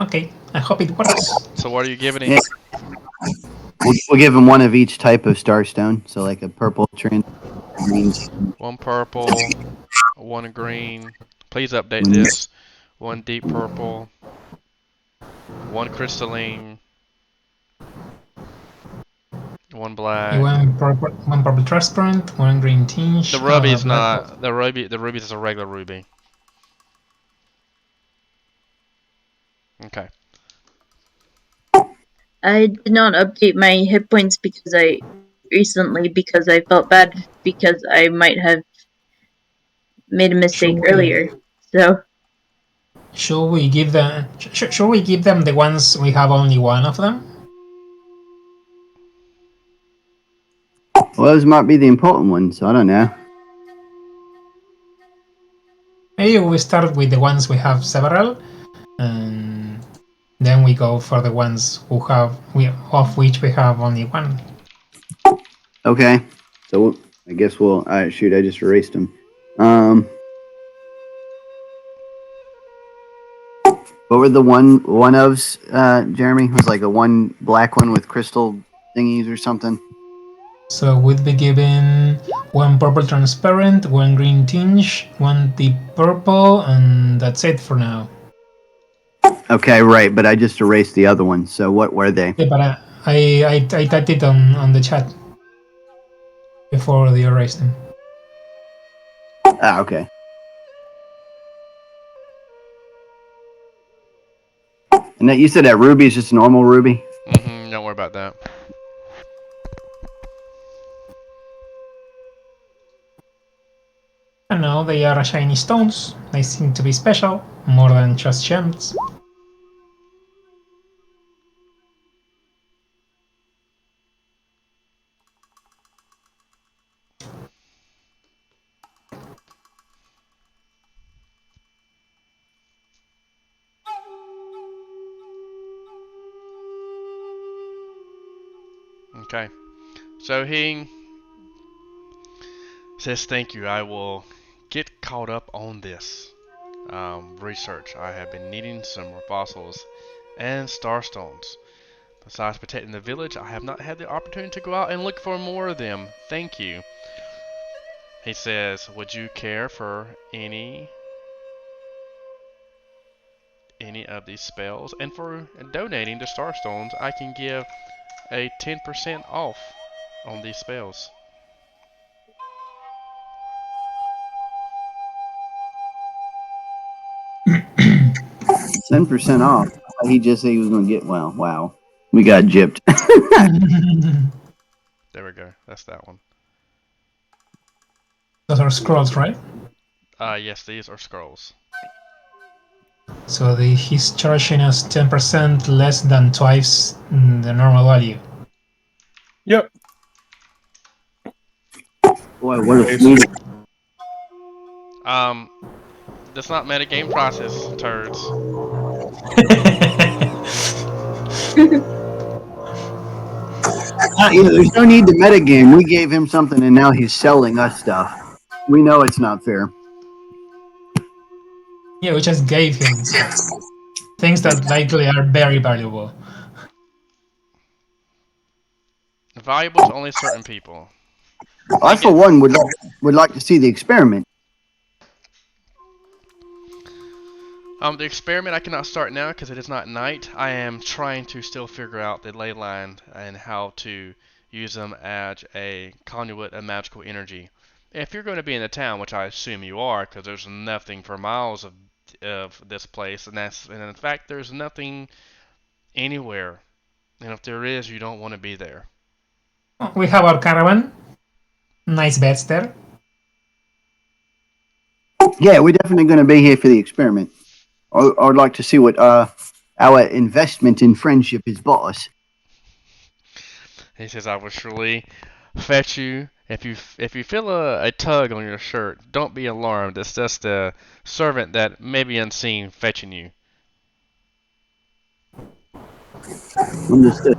Okay, I hope it works. So what are you giving him? Yeah. We'll give him one of each type of starstone. So like a purple, green. One purple, one green. Please update this. One deep purple, one crystalline, one black. One purple transparent, one green tinge. The ruby is black not. The ruby is a regular ruby. Okay. I did not update my hit points because I felt bad because I might have made a mistake earlier. So Should we give them? Should we give them the ones we have only one of them? Well, those might be the important ones. I don't know. Maybe we start with the ones we have several, and then we go for the ones of which we have only one. Okay. So I guess we'll. Shoot! I just erased them. What were the one ofs, Jeremy? It was like a one black one with crystal thingies or something. So we'd be given one purple transparent, one green tinge, one deep purple, and that's it for now. Okay, right. But I just erased the other ones. So what were they? Yeah, but I typed it on the chat before you erased them. Ah, okay. And that you said that ruby is just a normal ruby? Don't worry about that. I know they are shiny stones. They seem to be special, more than just gems. Okay. So he says, "Thank you. I will get caught up on this research. I have been needing some more fossils and starstones. Besides protecting the village, I have not had the opportunity to go out and look for more of them. Thank you." He says, "Would you care for any any of these spells, and for donating to Starstones, I can give a 10% off on these spells. %10 off. He just said he was going to get. Well, wow. We got gypped. There we go. That's that one. Those are scrolls, right? Yes, these are scrolls. So he's charging us 10% less than twice the normal value. Yep. Boy, what a sweet. That's not metagame prices, turds. There's no need to metagame. We gave him something, and now he's selling us stuff. We know it's not fair. Yeah, we just gave him things that likely are very valuable. Valuable to only certain people. I, for one, would like to see the experiment. The experiment I cannot start now because it is not night. I am trying to still figure out the ley line and how to use them as a conduit of magical energy. If you're going to be in the town, which I assume you are, because there's nothing for miles of this place, and in fact there's nothing anywhere. And if there is, you don't want to be there. We have our caravan. Nice beds there. Yeah, we're definitely going to be here for the experiment. I'd like to see what our investment in friendship has bought us. He says, "I will surely fetch you. If you feel a tug on your shirt, don't be alarmed. It's just a servant that may be unseen fetching you." Understood.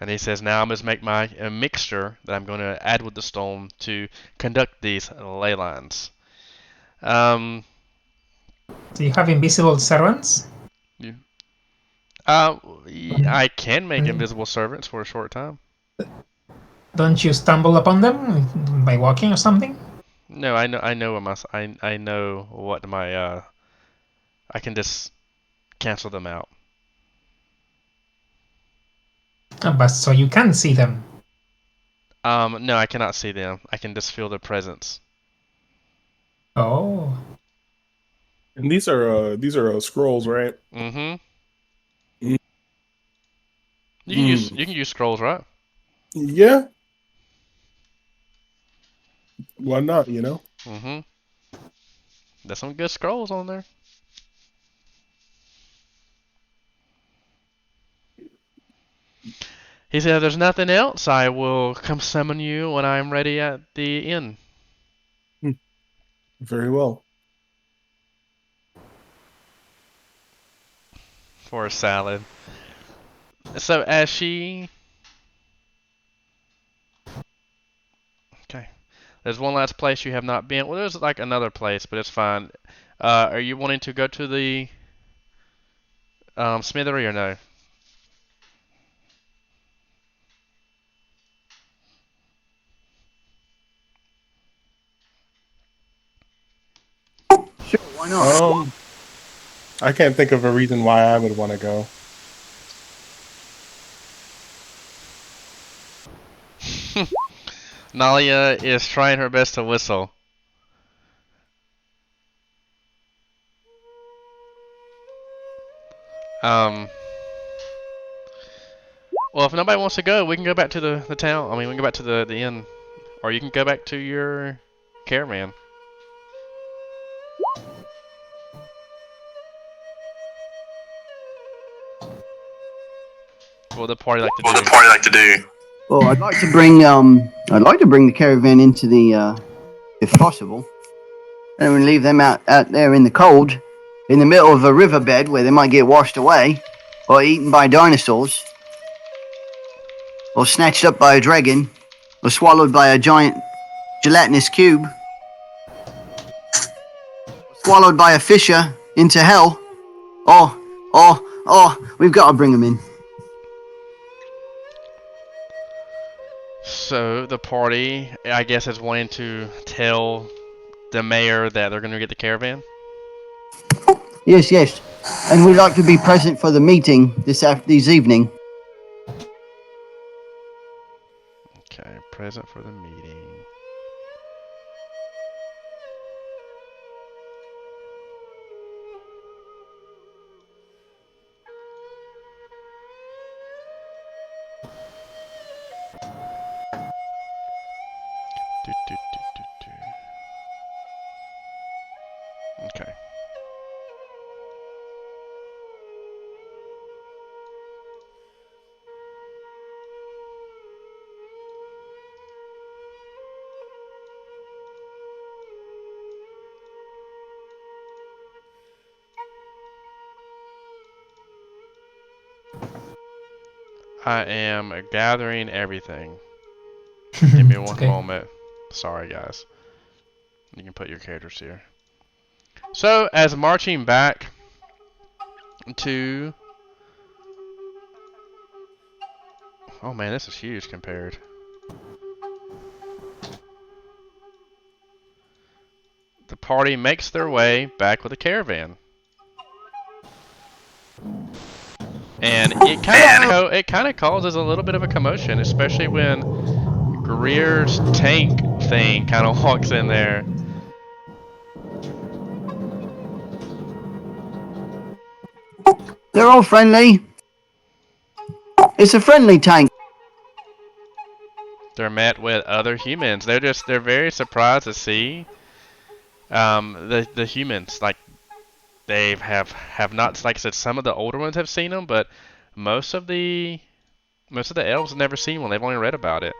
And he says, "Now I must make a mixture that I'm going to add with the stone to conduct these ley lines." Do you have invisible servants? I can make invisible servants for a short time. Don't you stumble upon them by walking or something? No, I know I know what my I can just cancel them out. But so you can see them. No, I cannot see them. I can just feel their presence. Oh. And these are scrolls, right? Mm-hmm. Mm. You can use scrolls, right? Yeah. Why not? You know. Mm-hmm. There's some good scrolls on there. He said, "If there's nothing else, I will come summon you when I'm ready at the inn." Very well. For a salad. So as she... Okay. There's one last place you have not been. Well, there's like another place, but it's fine. Are you wanting to go to the smithery or no? Sure, why not? I can't think of a reason why I would want to go. Nalia is trying her best to whistle. Well, if nobody wants to go, we can go back to the town. I mean, we can go back to the inn. Or you can go back to your caravan. What would the party like to do? Well, I'd like to bring the caravan into the if possible, and we leave them out there in the cold, in the middle of a riverbed where they might get washed away, or eaten by dinosaurs, or snatched up by a dragon, or swallowed by a giant gelatinous cube, swallowed by a fisher into hell, or we've got to bring them in. So the party, I guess, is wanting to tell the mayor that they're going to get the caravan. Yes, yes. And we'd like to be present for the meeting this evening. Okay, present for the meeting. Okay. I am gathering everything. Give me one moment. Sorry, guys. You can put your characters here. So, as marching back to... Oh man, this is huge compared. The party makes their way back with a caravan. And it kind of causes a little bit of a commotion, especially when Greer's tank thing kind of walks in there. They're all friendly. It's a friendly tank. They're met with other humans. They're very surprised to see the humans. Like they have not, like I said, some of the older ones have seen them, but most of the elves have never seen one. They've only read about it.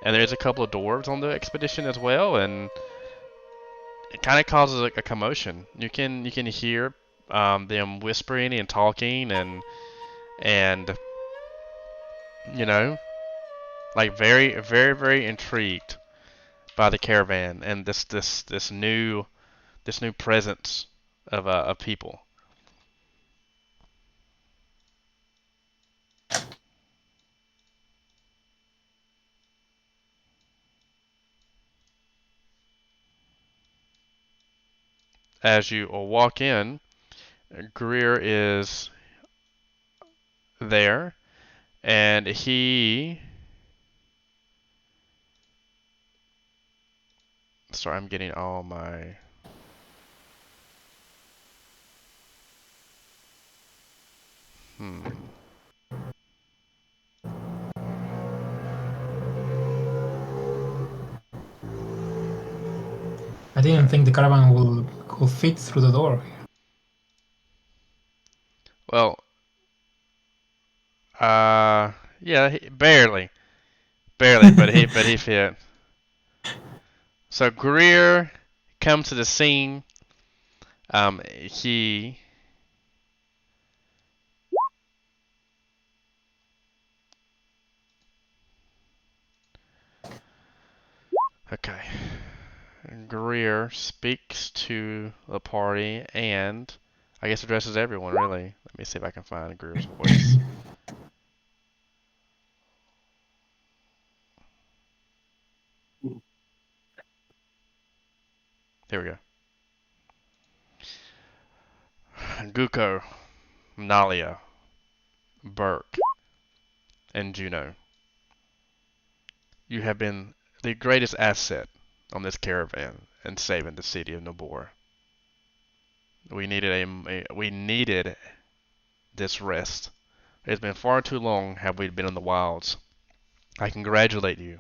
And there's a couple of dwarves on the expedition as well, and it kind of causes a commotion. You can hear them whispering and talking and you know, like very very very intrigued by the caravan and this new presence of people. As you walk in, Greer is there, and he... Sorry, I'm getting all my... I didn't think the caravan could fit through the door. Well, yeah, barely, but he fit. So Greer comes to the scene. He okay. Greer speaks to the party and I guess addresses everyone really. Let me see if I can find Greer's voice. Here we go. Guko, Nalia, Burke, and Juno. You have been the greatest asset on this caravan in saving the city of Nabor. We needed this rest. It's been far too long have we been in the wilds. I congratulate you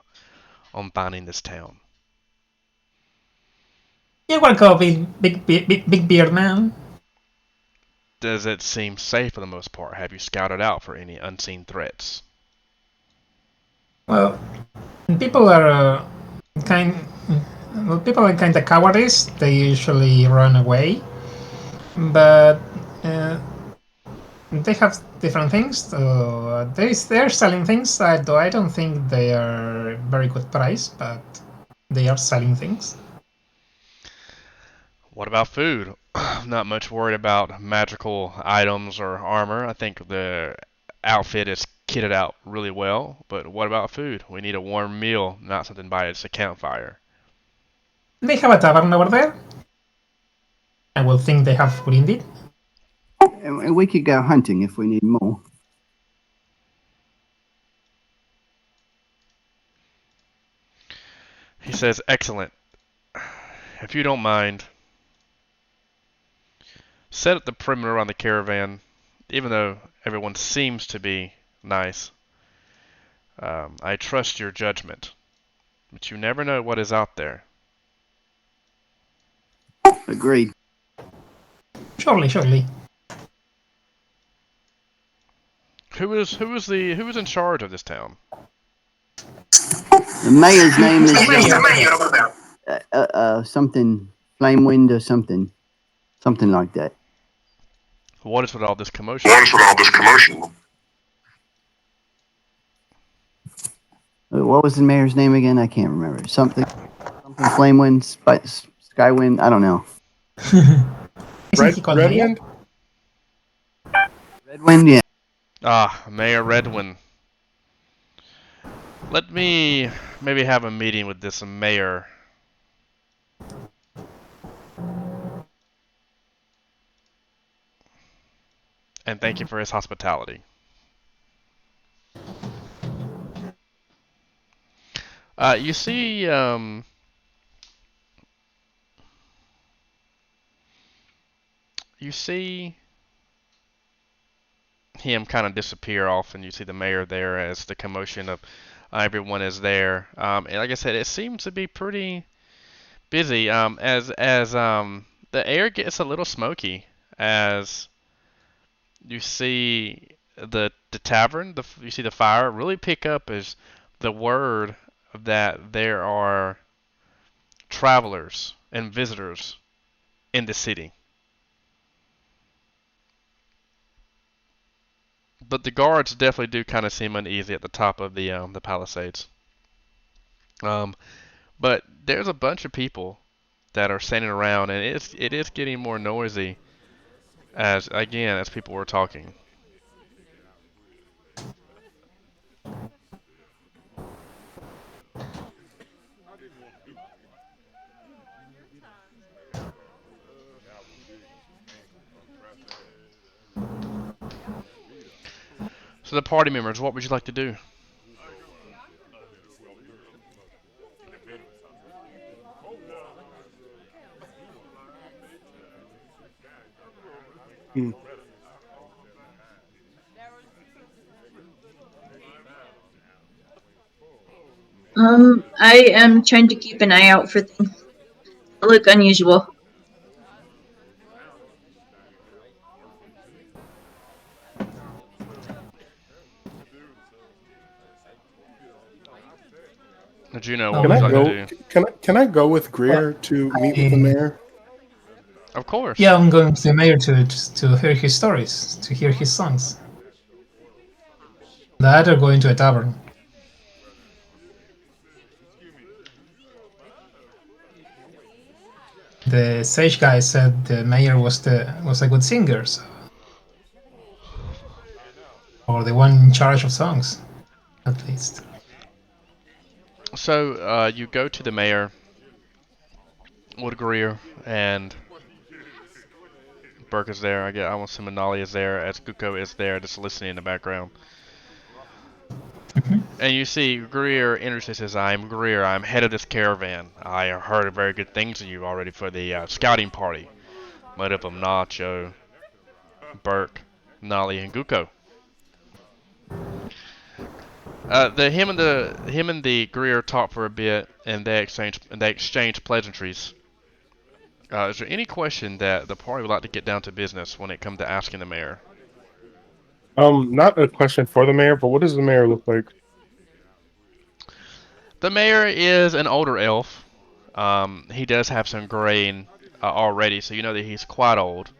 on finding this town. You're welcome, big beard man. Does it seem safe for the most part? Have you scouted out for any unseen threats? Well, people are kind of cowardice. They usually run away, but they have different things. They're selling things. Though I don't think they are very good price, but they are selling things. What about food? I'm not much worried about magical items or armor. I think the outfit is kitted out really well, but what about food? We need a warm meal, not something by just a campfire. They have a tavern over there. I will think they have food indeed. And we could go hunting if we need more. He says, excellent. If you don't mind, set up the perimeter around the caravan, even though everyone seems to be nice. I trust your judgment, but you never know what is out there. Agreed. Surely. Who is in charge of this town? The mayor's name is something Flamewind or something like that. What is with all this commotion? What was the mayor's name again? I can't remember. Something Flamewind, Skywind. I don't know. Isn't he called Mayor? Redwind, yeah. Ah, Mayor Redwin. Let me maybe have a meeting with this mayor. And thank you for his hospitality. You see, him kind of disappear off, and you see the mayor there as the commotion of everyone is there. And like I said, it seems to be pretty busy. As the air gets a little smoky, as you see the tavern, you see the fire really pick up as the word that there are travelers and visitors in the city. But the guards definitely do kind of seem uneasy at the top of the palisades. But there's a bunch of people that are standing around, and it is getting more noisy as people were talking. So the party members, what would you like to do? I am trying to keep an eye out for things that look unusual. Juno, what would you like to do? Can I go with Greer to meet with the mayor? Of course. Yeah, I'm going to the mayor to hear his stories, to hear his songs. That or going to a tavern. The sage guy said the mayor was a good singer, so. Or the one in charge of songs, at least. So you go to the mayor, Wood Greer, and Burke is there. I almost assume Manali is there, as Guko is there, just listening in the background. And you see Greer introduces, says, "I'm Greer. I'm head of this caravan. I heard very good things of you already for the scouting party. Made up of Nacho, Burke, Nali, and Guko." Him and the Greer talk for a bit, and they exchange pleasantries. Is there any question that the party would like to get down to business when it comes to asking the mayor? Not a question for the mayor, but what does the mayor look like? The mayor is an older elf. He does have some graying already, so you know that he's quite old.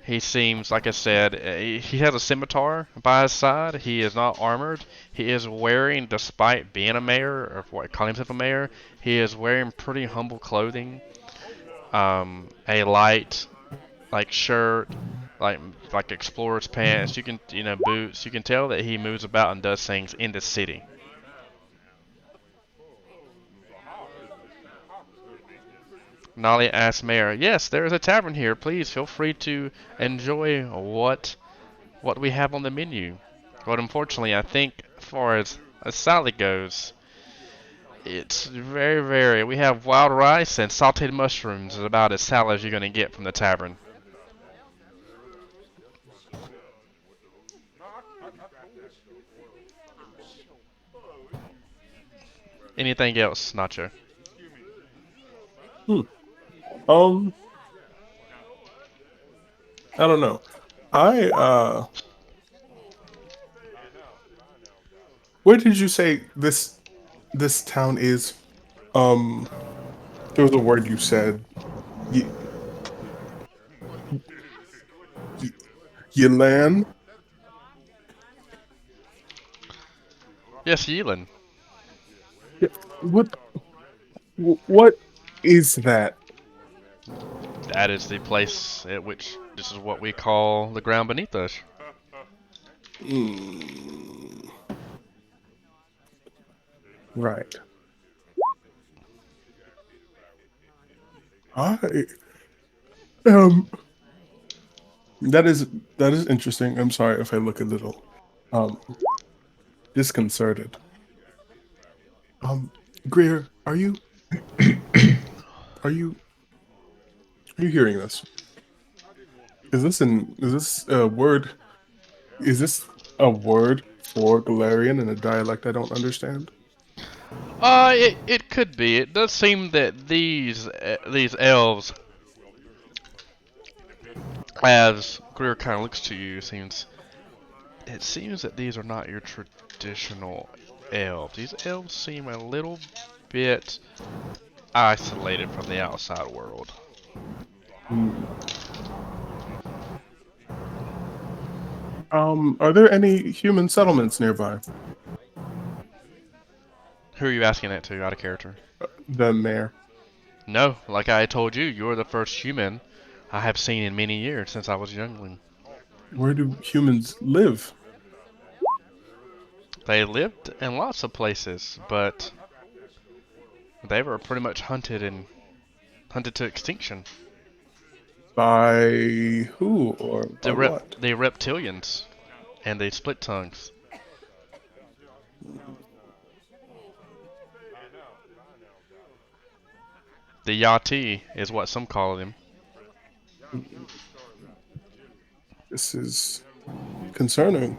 He seems, like I said, he has a scimitar by his side. He is not armored. He is wearing, despite being a mayor, or calling himself a mayor, he is wearing pretty humble clothing. A light, shirt, like explorer's pants. You can, boots. You can tell that he moves about and does things in the city. Nolly asks Mayor, "Yes, there is a tavern here. Please feel free to enjoy what we have on the menu." But unfortunately, I think as far as a salad goes, it's very, very. We have wild rice and sauteed mushrooms. Is about as salad as you're gonna get from the tavern. Anything else, Nacho? Um, I don't know. Where did you say this town is? There was a word you said. Y- y- Yilan? Yes, Yelin. Yeah, what is that? That is the place at which this is what we call the ground beneath us. Mm, right. I um that is interesting. I'm sorry if I look a little um disconcerted. Greer, are you are you hearing this? Is this a word for Galarian in a dialect I don't understand? It could be. It does seem that these elves, as Greer kind of looks to you, it seems that these are not your traditional elves. These elves seem a little bit isolated from the outside world. Hmm. Are there any human settlements nearby? Who are you asking that to, out of character? The mayor. No, like I told you, you're the first human I have seen in many years since I was a youngling. Where do humans live? They lived in lots of places, but they were pretty much hunted to extinction. By who or by what? The reptilians and the split tongues. The Yati is what some call them. This is concerning.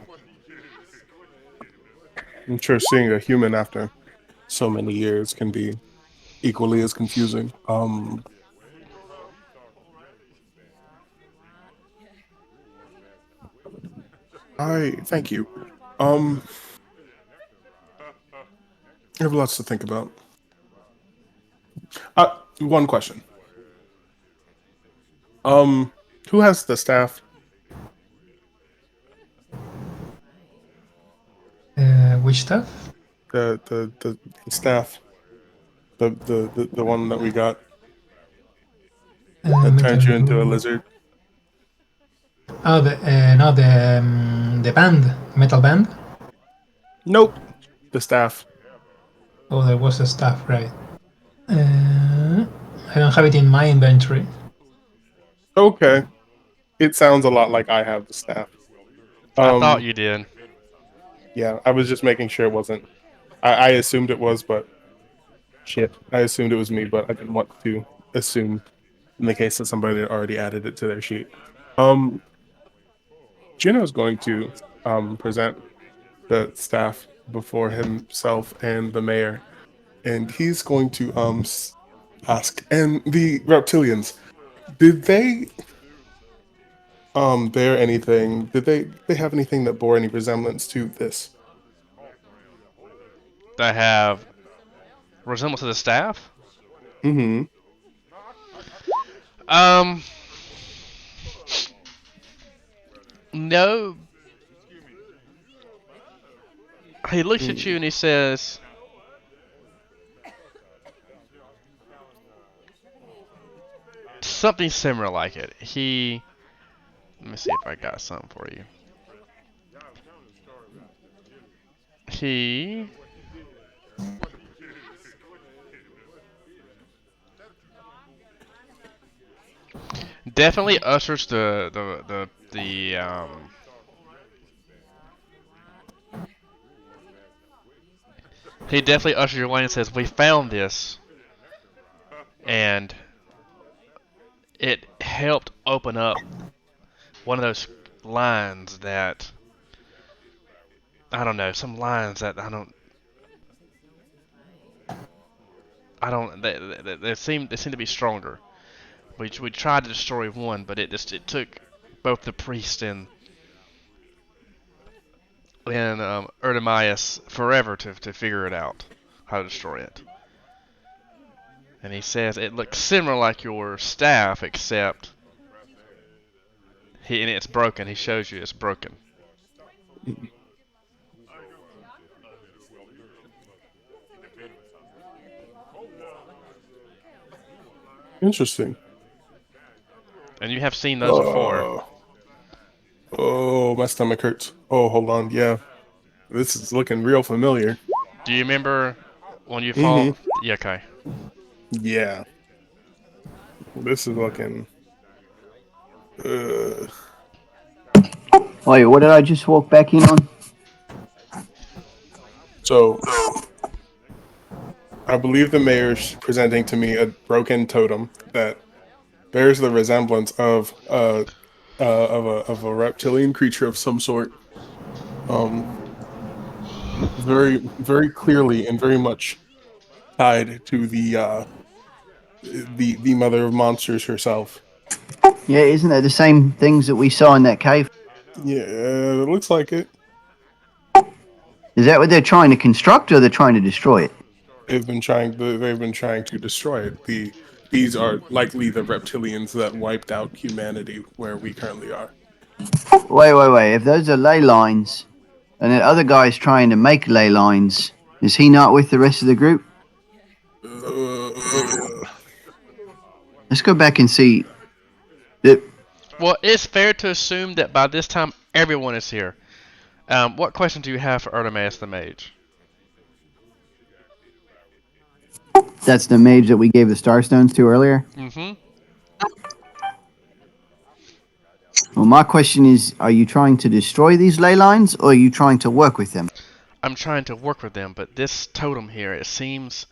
I'm sure seeing a human after so many years can be equally as confusing. I thank you. I have lots to think about. One question. Who has the staff? Which stuff? The staff. The one that we got that turned you into a lizard. Oh, no, the band, metal band. Nope. The staff. Oh, there was a staff, right? I don't have it in my inventory. Okay. It sounds a lot like I have the staff. I thought you did. Yeah, I was just making sure it wasn't. I assumed it was, but shit. I assumed it was me, but I didn't want to assume in the case that somebody had already added it to their sheet. Gino's going to present the staff before himself and the mayor, and he's going to ask. And the reptilians, did they bear anything? Did they have anything that bore any resemblance to this? They have resemblance to the staff. Mm-hmm. No. He looks at you and he says, something similar like it. He Let me see if I got something for you. He definitely ushers he definitely ushers your way and says, "We found this," and it helped open up one of those lines that I don't know, some lines that they seem to be stronger. We tried to destroy one, but it took both the priest and Erdemias forever to figure it out how to destroy it. And he says it looks similar like your staff, except and it's broken. He shows you it's broken. Interesting. And you have seen those before. Oh, my stomach hurts. Oh, hold on. Yeah, this is looking real familiar. Do you remember when you fought? Yeah, okay. Yeah. This is looking. Wait, what did I just walk back in on? So, I believe the mayor's presenting to me a broken totem that bears the resemblance of a reptilian creature of some sort. Very, very clearly and very much tied to the mother of monsters herself. Yeah, isn't that the same things that we saw in that cave? Yeah, it looks like it. Is that what they're trying to construct, or they're trying to destroy it? They've been trying to destroy it. These are likely the reptilians that wiped out humanity where we currently are. Wait. If those are ley lines, and that other guy's trying to make ley lines, is he not with the rest of the group? Let's go back and see. Well, it's fair to assume that by this time everyone is here. What question do you have for Erdemias the Mage? That's the mage that we gave the Starstones to earlier? Mm-hmm. Well, my question is, are you trying to destroy these ley lines, or are you trying to work with them? I'm trying to work with them, but this totem here, it seems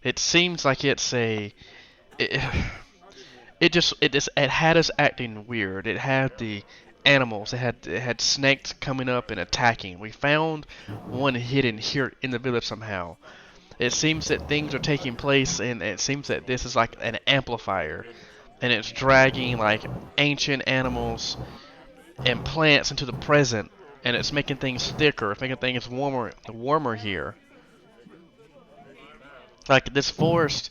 like it's it had us acting weird. It had the animals. It had snakes coming up and attacking. We found one hidden here in the village somehow. It seems that things are taking place, and it seems that this is like an amplifier, and it's dragging like ancient animals and plants into the present, and it's making things thicker. It's making things warmer here. Like this forest,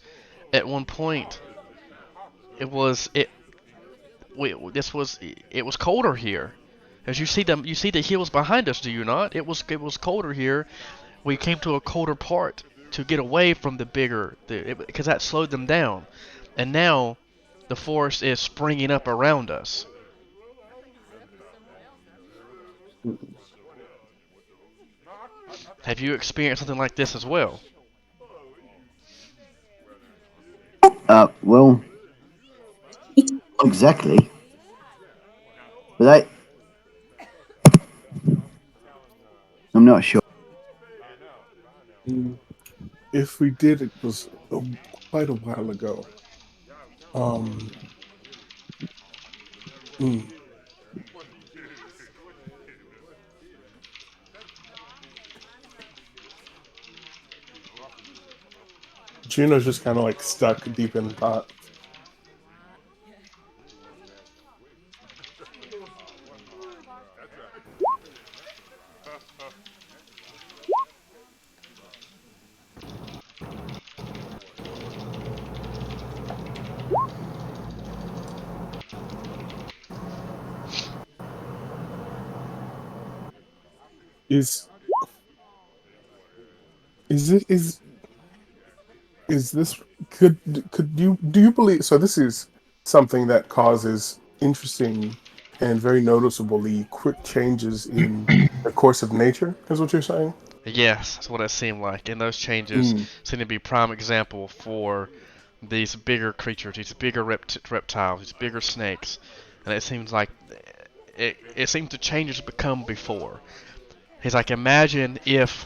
at one point, it was colder here. As you see the hills behind us, do you not? It was colder here. We came to a colder part to get away from the bigger, because that slowed them down. And now, the forest is springing up around us. Have you experienced something like this as well? Well, exactly. But I'm not sure. If we did, it was quite a while ago. Juno's just kind of like stuck deep in thought. Is this could you do you believe so this is something that causes interesting and very noticeably quick changes in the course of nature, is what you're saying? Yes, that's what it seemed like. And those changes Mm. seem to be prime example for these bigger creatures, these bigger reptiles, these bigger snakes. And it seems like it seems to change as become before. He's like, imagine if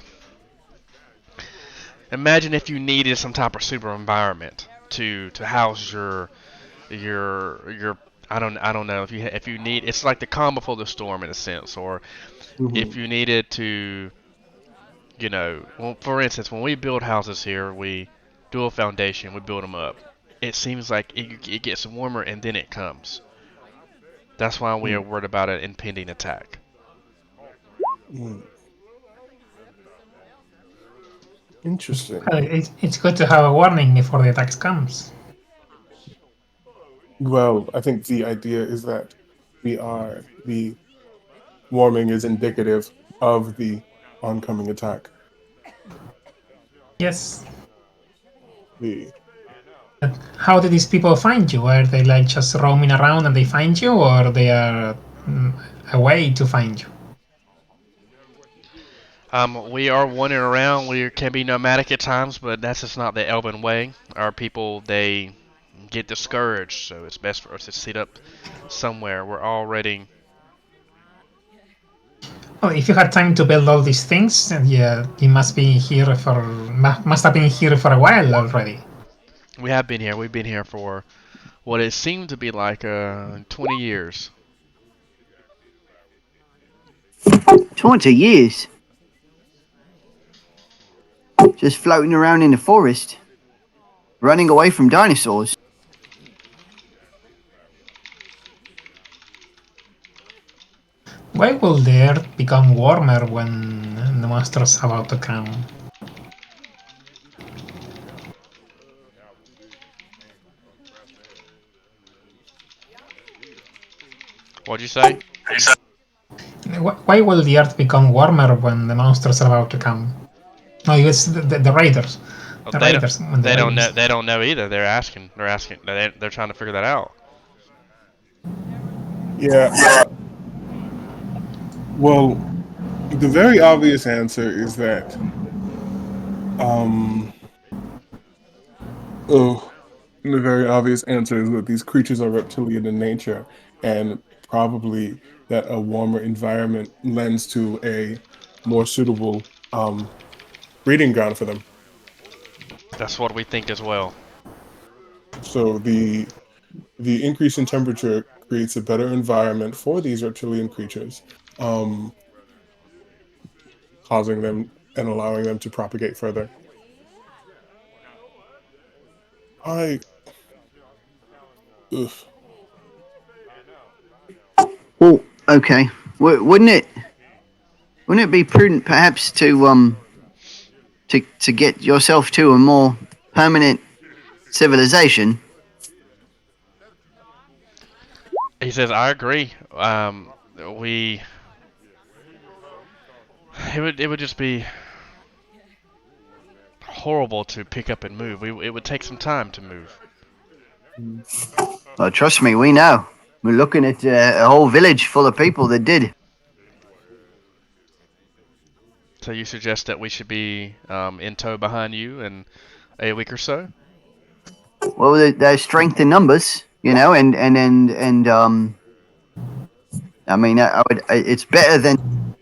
you needed some type of super environment to house your I don't know if you need, it's like the calm before the storm in a sense, or Hmm. if you needed to, you know, well, for instance, when we build houses here, we do a foundation, we build them up. It seems like it gets warmer and then it comes. That's why we are Mm. worried about an impending attack. Mm. Interesting. It's good to have a warning before the attack comes. Well, I think the idea is that the warming is indicative of the oncoming attack. Yes. The But how do these people find you? Are they like just roaming around and they find you, or they are a way to find you? We are wandering around. We can be nomadic at times, but that's just not the Elven way. Our people, they get discouraged, so it's best for us to sit up somewhere. We're already. Well, if you had time to build all these things, then yeah, you must must have been here for a while already. We have been here. We've been here for what it seemed to be like 20 years. 20 years. Just floating around in the forest. Running away from dinosaurs. Why will the earth become warmer when the monsters are about to come? What'd you say? Why will the earth become warmer when the monsters are about to come? No, it's the raiders. Well, The raiders. When the they don't raiders. know. They don't know either. They're asking. They're asking. They're trying to figure that out. Yeah. Well, the very obvious answer is that oh, the very obvious answer is that these creatures are reptilian in nature, and probably that a warmer environment lends to a more suitable breeding ground for them. That's what we think as well. So the increase in temperature creates a better environment for these reptilian creatures, um, causing them and allowing them to propagate further. I, ugh. Well, okay. Wouldn't it be prudent perhaps to get yourself to a more permanent civilization? He says, "I agree. We. It would just be horrible to pick up and move. It would take some time to move. Well, trust me, we know. We're looking at a whole village full of people that did. So you suggest that we should be in tow behind you in a week or so? Well, there's strength in numbers, you know, and I mean, it's better than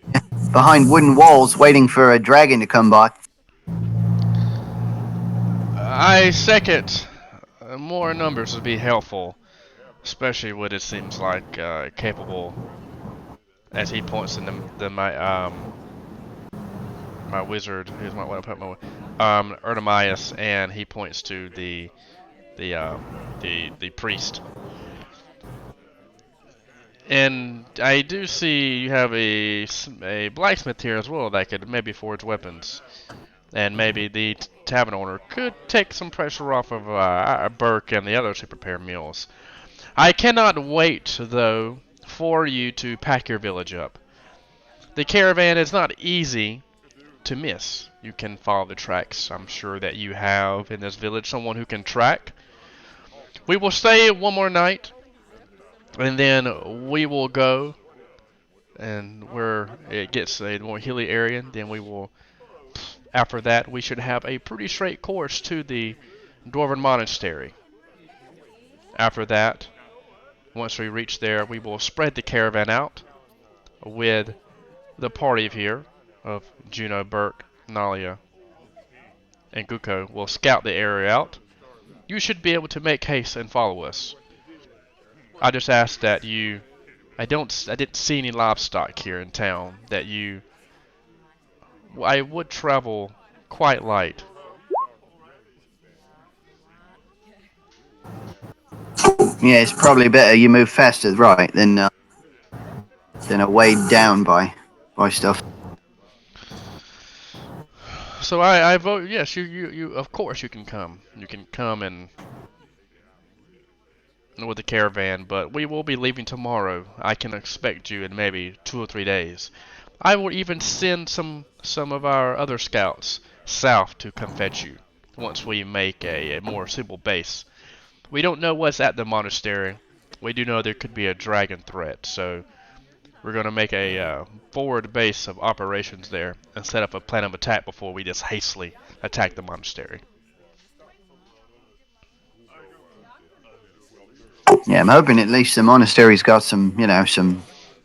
behind wooden walls waiting for a dragon to come by. I second. More numbers would be helpful, especially when it seems like capable. As he points to my wizard, who's my what I put my Ertemias, and he points to the priest. And I do see you have a blacksmith here as well that could maybe forge weapons. And maybe the tavern owner could take some pressure off of Burke and the others who prepare meals. I cannot wait, though, for you to pack your village up. The caravan is not easy to miss. You can follow the tracks. I'm sure that you have in this village someone who can track. We will stay one more night. And then we will go, and where it gets a more hilly area, then we will. After that, we should have a pretty straight course to the Dwarven Monastery. After that, once we reach there, we will spread the caravan out with the party of here, of Juno, Bert, Nalia, and Guko. Will scout the area out. You should be able to make haste and follow us. I just ask that you. I didn't see any livestock here in town. That you. I would travel quite light. Yeah, it's probably better you move faster, right, than are weighed down by stuff. So I vote yes. You of course you can come. You can come and with the caravan, but we will be leaving tomorrow. I can expect you in maybe 2 or 3 days. I will even send some of our other scouts south to come fetch you once we make a more suitable base. We don't know what's at the monastery. We do know there could be a dragon threat, so we're going to make a forward base of operations there and set up a plan of attack before we just hastily attack the monastery. Yeah, I'm hoping at least the monastery's got some,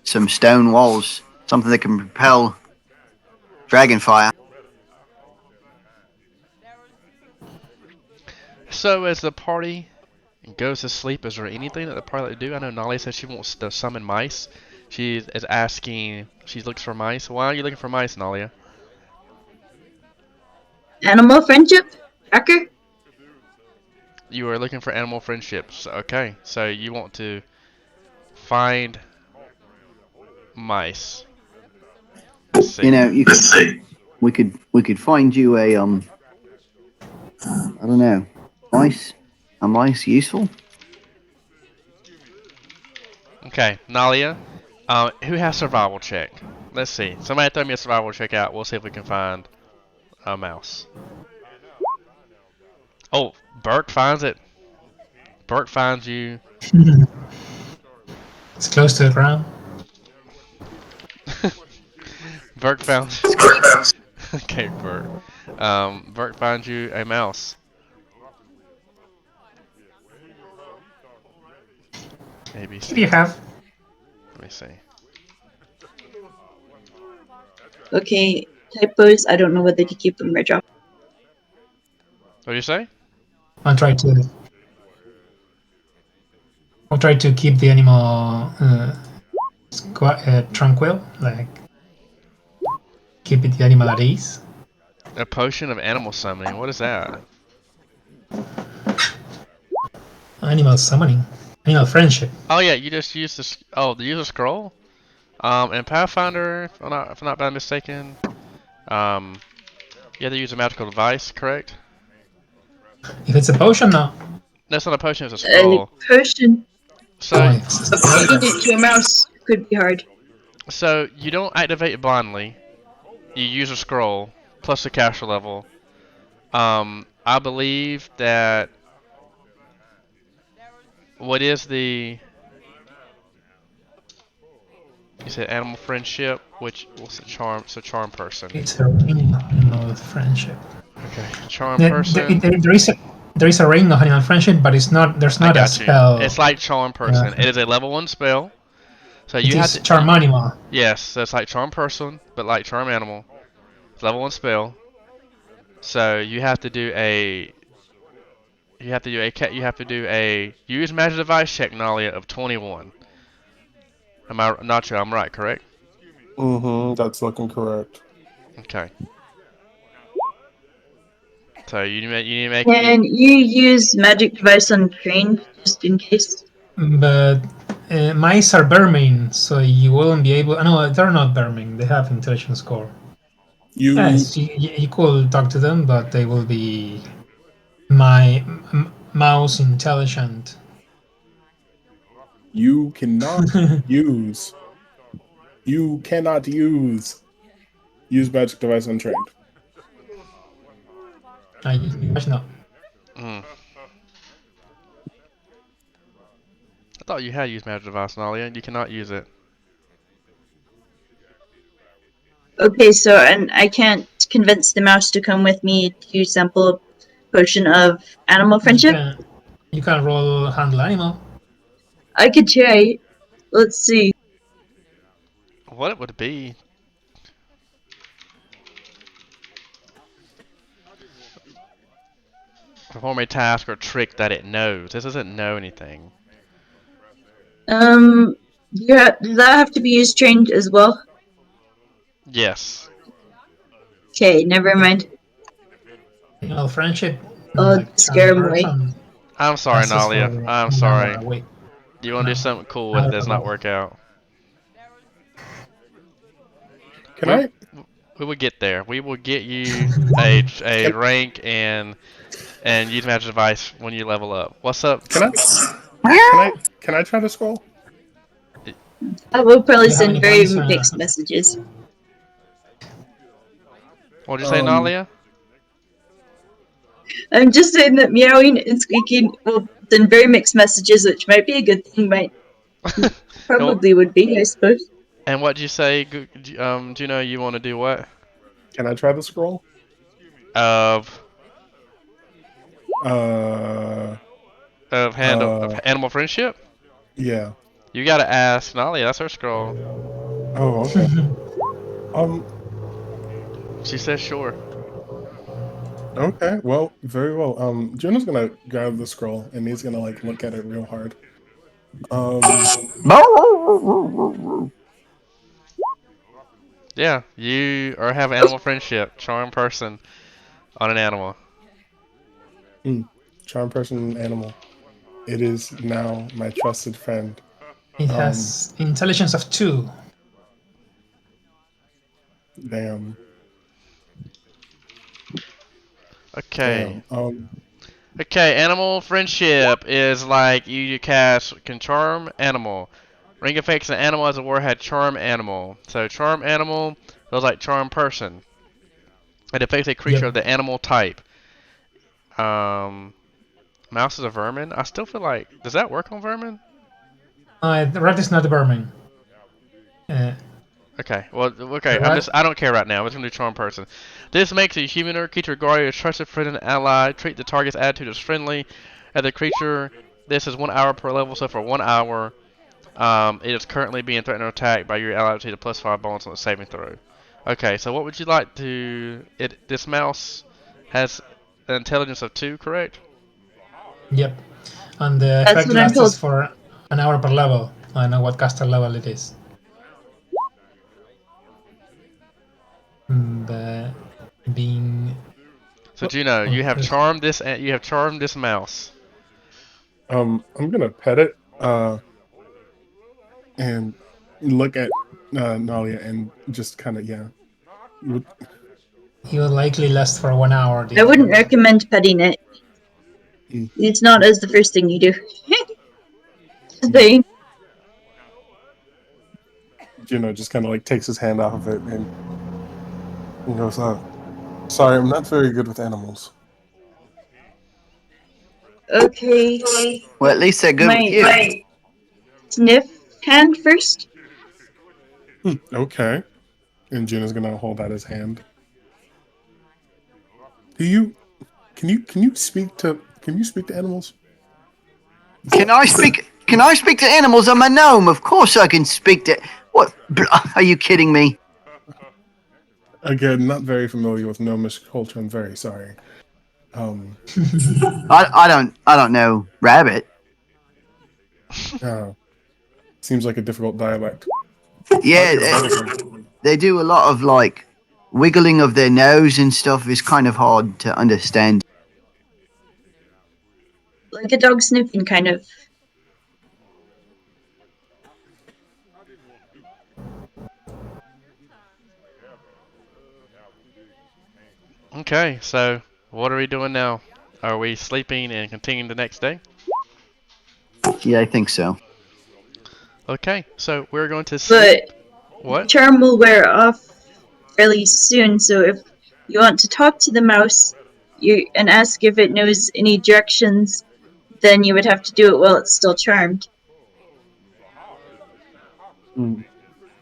some stone walls, something that can propel dragon fire. So as the party goes to sleep, is there anything that the party like to do? I know Nolly says she wants to summon mice. She is asking, she looks for mice. Why are you looking for mice, Nalia? Animal friendship? Tracker? You are looking for animal friendships. Okay, so you want to find mice. Let's see. You know, we could find you a I don't know, mice. Are mice useful? Okay, Nalia. Who has survival check? Let's see. Somebody throw me a survival check out. We'll see if we can find a mouse. Oh, Bert finds it. Bert finds you. It's close to the ground. Bert found. Okay, Bert. Bert finds you a mouse. Maybe. What do you have? Let me see. Okay, typos. I don't know whether to keep them or drop. What do you say? I'll try to. I'll try to keep the animal tranquil, like keep the animal at ease. A potion of animal summoning. What is that? Animal summoning, animal friendship. Oh yeah, you just use this. Oh, the user scroll. And Pathfinder, if I'm not bad mistaken, you have to use a magical device, correct? If it's a potion, no. That's not a potion, it's a scroll. Potion. So, Applying it to a mouse could be hard. so you don't activate it blindly. You use a scroll plus the caster level. I believe that. What is the? You said animal friendship, which what's the charm? It's a charm person. It's a ring of animal friendship. Okay, charm person. There is a ring of animal friendship, but it's not. There's not a spell. It's like charm person. Yeah. It is a level 1 spell. So It you have is to charm animal. Yes, so it's like charm person, but like charm animal. It's level 1 spell. So you have to do a. You have to do a use magic device check, Nalia, of 21. Am I not sure? I'm right, correct? Mm-hmm. That's looking correct. Okay. So you need to make. Can you use magic device on train just in case? But mice are vermin, so you won't be able. No, they're not vermin. They have intelligence score. Yes, you could talk to them, but they will be mouse intelligent. You cannot use. You cannot use magic device untrained. No. I thought you had used magic device, Nalia. You cannot use it. Okay, so and I can't convince the mouse to come with me to sample a potion of animal friendship. You can roll handle animal. I could try. Let's see. What it would be? Perform a task or trick that it knows. This doesn't know anything. Yeah, does that have to be used trained as well? Yes. Okay, never mind. Animal friendship. I'll scare him away. I'm sorry, Nalia. I'm sorry. You want to do something cool when it does not work out. We will get there. We will get you a rank and use magic device when you level up. What's up? Can I try to scroll? I will probably send very mixed messages. What did you say, Nalia? I'm just saying that meowing and squeaking will send very mixed messages, which might be a good thing. Probably would be, I suppose. And what did you say, Juno? You want to do what? Can I try the scroll? Of animal friendship? Yeah. You gotta ask Nalia. That's her scroll. Oh, okay. She says sure. Okay. Well, very well. Juno's gonna grab the scroll and he's gonna like look at it real hard. Yeah, you have animal friendship, charm person on an animal. Charm person, animal. It is now my trusted friend. It has intelligence of 2. Damn. Okay. Damn. Okay, animal friendship is like you can charm animal. Ring affects an animal as a warhead charm animal. So charm animal feels like charm person. It affects a creature of the animal type. Mouse is a vermin. I still feel like, does that work on vermin? The rat is not a vermin. Okay, well, okay, I don't care right now. I'm just gonna do charm person. This makes a human or creature regarded as trusted friend and ally. Treat the target's attitude as friendly. As the creature, this is 1 hour per level, so for 1 hour, it is currently being threatened or attacked by your ally to the +5 bonus on the saving throw. Okay, so what would you like to... This mouse has an intelligence of 2, correct? Yep. And the effect lasts for 1 hour per level. I know what caster level it is. So Juno, you have charmed this mouse. I'm gonna pet it and look at Nalia and just kind of He will likely last for 1 hour. I wouldn't recommend petting it. It's not as the first thing you do. Juno just kind of like takes his hand off of it and goes, sorry, I'm not very good with animals. Okay. Well, at least they're good with you. Sniff hand first. Okay. And Juno's gonna hold out his hand. Can you speak to animals? Can I speak to animals? I'm a gnome. Of course I can speak to... What? Are you kidding me? Again, not very familiar with gnomish culture. I'm very sorry. I don't know rabbit. Seems like a difficult dialect. Yeah, they do a lot of like wiggling of their nose and stuff. Is kind of hard to understand. Like a dog sniffing, kind of. Okay, so what are we doing now? Are we sleeping and continuing the next day? Yeah, I think so. Okay, so we're going to sleep. But what? Charm will wear off fairly soon, so if you want to talk to the mouse and ask if it knows any directions, then you would have to do it while it's still charmed. Mm.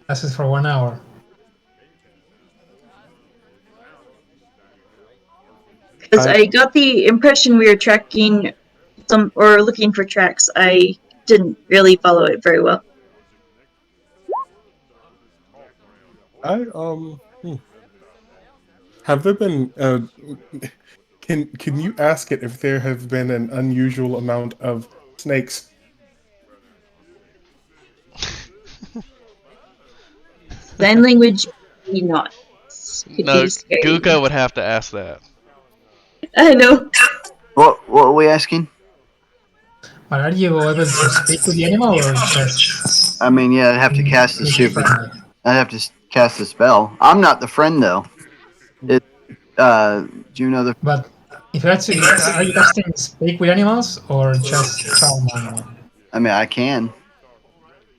This is for 1 hour. Because I got the impression we were tracking some or looking for tracks. I didn't really follow it very well. Have there been can you ask it if there have been an unusual amount of snakes? Sign language, not. Could No, be scary. Guko would have to ask that. I know. What are we asking? But are you able to speak with the animal or just? I mean, yeah, I'd have to cast the make it super. friendly? I'd have to cast the spell. I'm not the friend though. It. Do you know the? But if you actually, are you casting speak with animals or just charm animal? I mean, I can.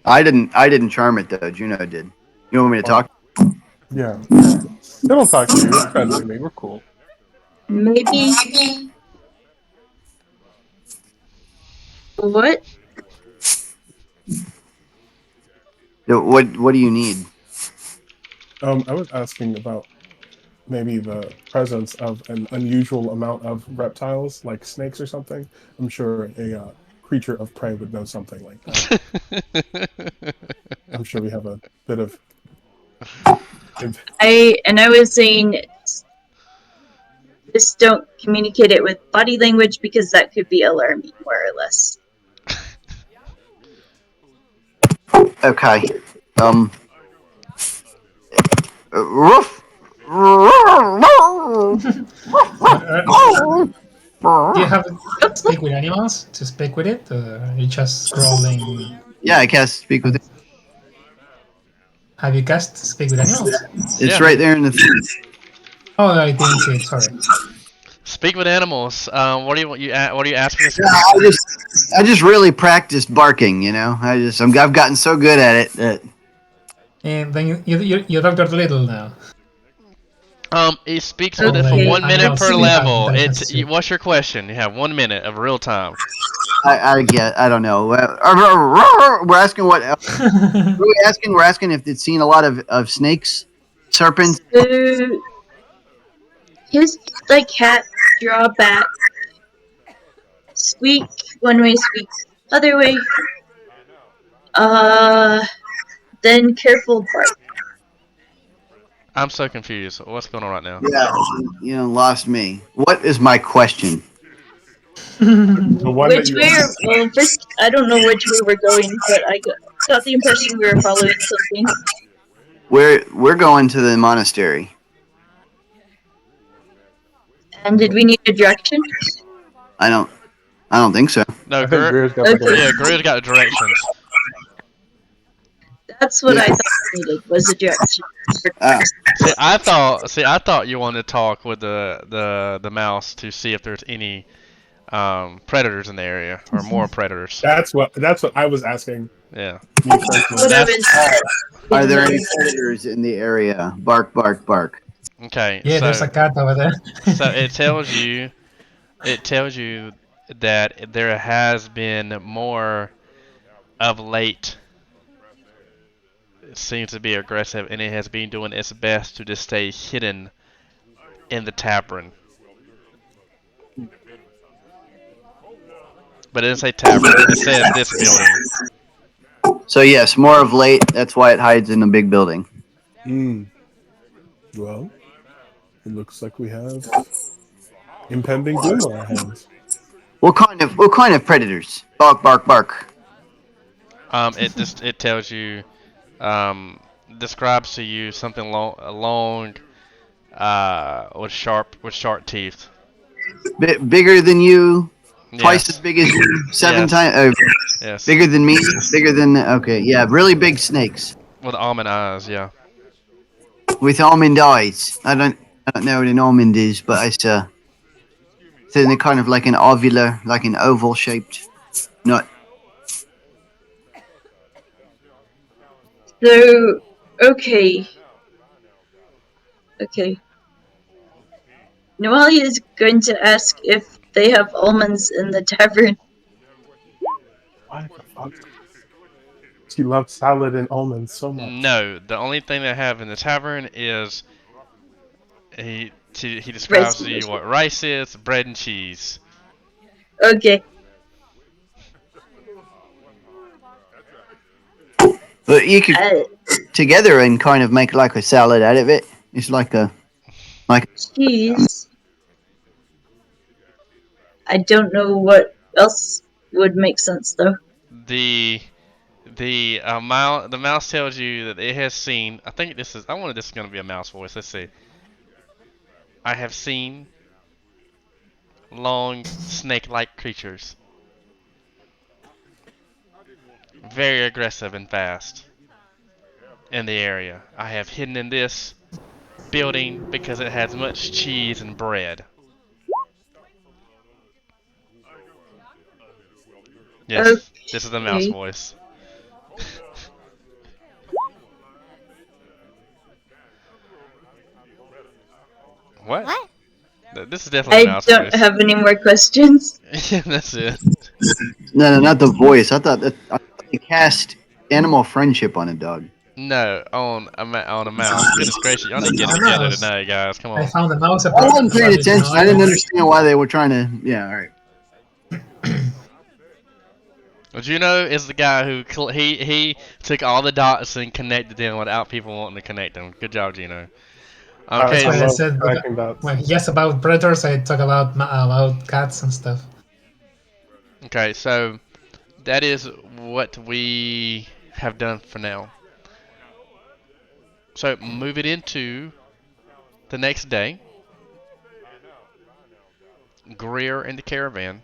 I didn't charm it though. Juno did. You want me to talk? Yeah. They don't talk to you. It's friendly. They were cool. Maybe. What? What do you need? I was asking about maybe the presence of an unusual amount of reptiles, like snakes or something. I'm sure a creature of prey would know something like that. I'm sure we have a bit of. I was saying just don't communicate it with body language because that could be alarming, more or less. Okay. Roof. Do you have speak with animals to speak with it, or are you just scrolling? Yeah, I cast speak with it. Have you cast speak with animals? It's Yeah. right there in the thing. Oh, I didn't see it. Sorry. Speak with animals. What do you asking us? I just really practiced barking. You know, I've gotten so good at it that. And then you're Dr. Little now. It speaks with it for Okay. 1 minute per I level. have It's intelligence too. what's your question? You have 1 minute of real time. I don't know. We're asking what? We're asking if it's seen a lot of snakes, serpents. His cat draw back, squeak one way, squeak other way. Then careful bark. I'm so confused. What's going on right now? Yeah, you know, lost me. What is my question? The one Which that way? you Well, first, I don't know which way we're going, but I got the impression we were following something. We're going to the monastery. And did we need a direction? I don't think so. No, I think Greer's got Okay. yeah, Gru's got directions. That's what I thought we needed, was a direction. See, I thought you wanted to talk with the mouse to see if there's any predators in the area or more predators. That's what I was asking. Yeah. Me personally. What I was Are there any predators in the area? Bark, bark, bark. Okay. Yeah, so, there's a cat over there. so it tells you that there has been more of late. It seems to be aggressive, and it has been doing its best to just stay hidden in the tavern. But it doesn't say tavern. It says this building. So yes, more of late. That's why it hides in the big building. Well, it looks like we have impending doom on our hands. What kind of predators? Bark, bark, bark. It tells you, describes to you something long, with sharp teeth. Bigger than you. Twice Yes. as big as you. Seven Yes. times. Yes. Bigger than me. Bigger than. Okay, yeah, really big snakes With almond eyes, yeah. with almond eyes. I don't know what an almond is, but it's they're kind of like an ovular, like an oval shaped nut. So, okay. Noelle is going to ask if they have almonds in the tavern. What the fuck? She loves salad and almonds so much. No, the only thing they have in the tavern is he describes to you what rice is, bread and cheese. Okay. But you could together and kind of make like a salad out of it. It's like cheese. I don't know what else would make sense though. The mouse tells you that it has seen. I think this is. I wonder if this is going to be a mouse voice. Let's see. I have seen long snake-like creatures, very aggressive and fast, in the area. I have hidden in this building because it has much cheese and bread. Yes, Okay. this is the mouse voice. What? This is definitely a mouse voice. I don't have any more questions. That's it. No, not the voice. I thought you cast animal friendship on a dog. No, on a mouse. Goodness gracious, y'all need to get it together tonight, guys. Come on. I found the mouse. I wasn't paying attention. I didn't understand why they were trying to. Yeah, all right. Well, Juno is the guy who he took all the dots and connected them without people wanting to connect them. Good job, Juno. Okay. That's why I said when he asked about predators, I talk about cats and stuff. Okay, so that is what we have done for now. So move it into the next day. Greer and the caravan.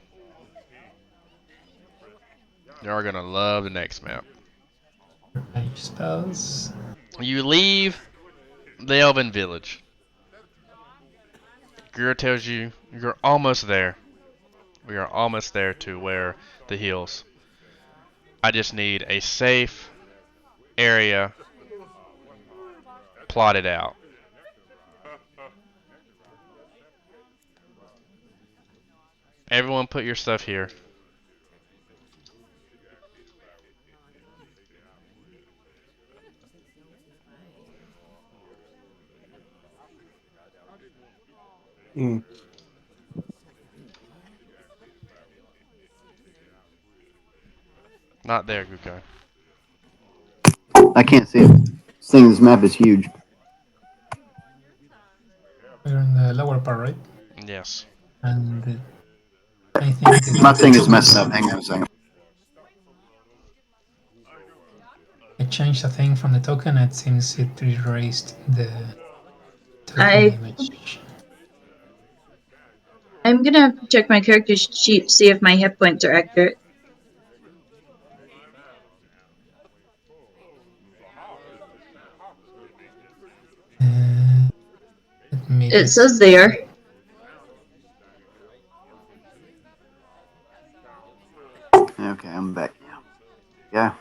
You are gonna love the next map. Spells. You leave the Elven village. Greer tells you you're almost there. We are almost there to where the hills. I just need a safe area plotted out. Everyone put your stuff here. Not there, Guko. I can't see it. This map is huge. We're in the lower part, right? Yes. And I think My thing is messed up. Hang on a second. I changed a thing from the token. It seems it erased the token image. I'm gonna have to check my character sheet, see if my hit points are accurate. It says they are. Okay, I'm back now. Yeah.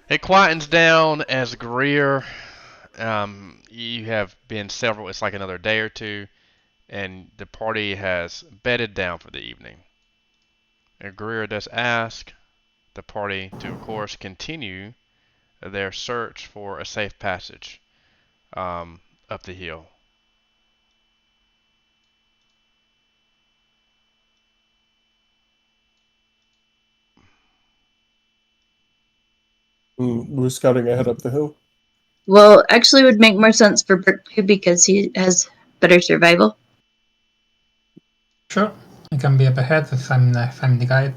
It quietens down as Greer. You have been several. It's like another day or two, and the party has bedded down for the evening. And Greer does ask the party to, of course, continue their search for a safe passage up the hill. We're scouting ahead up the hill. Well, actually, it would make more sense for Berkeley because he has better survival. Sure, I can be up ahead if I'm the guide.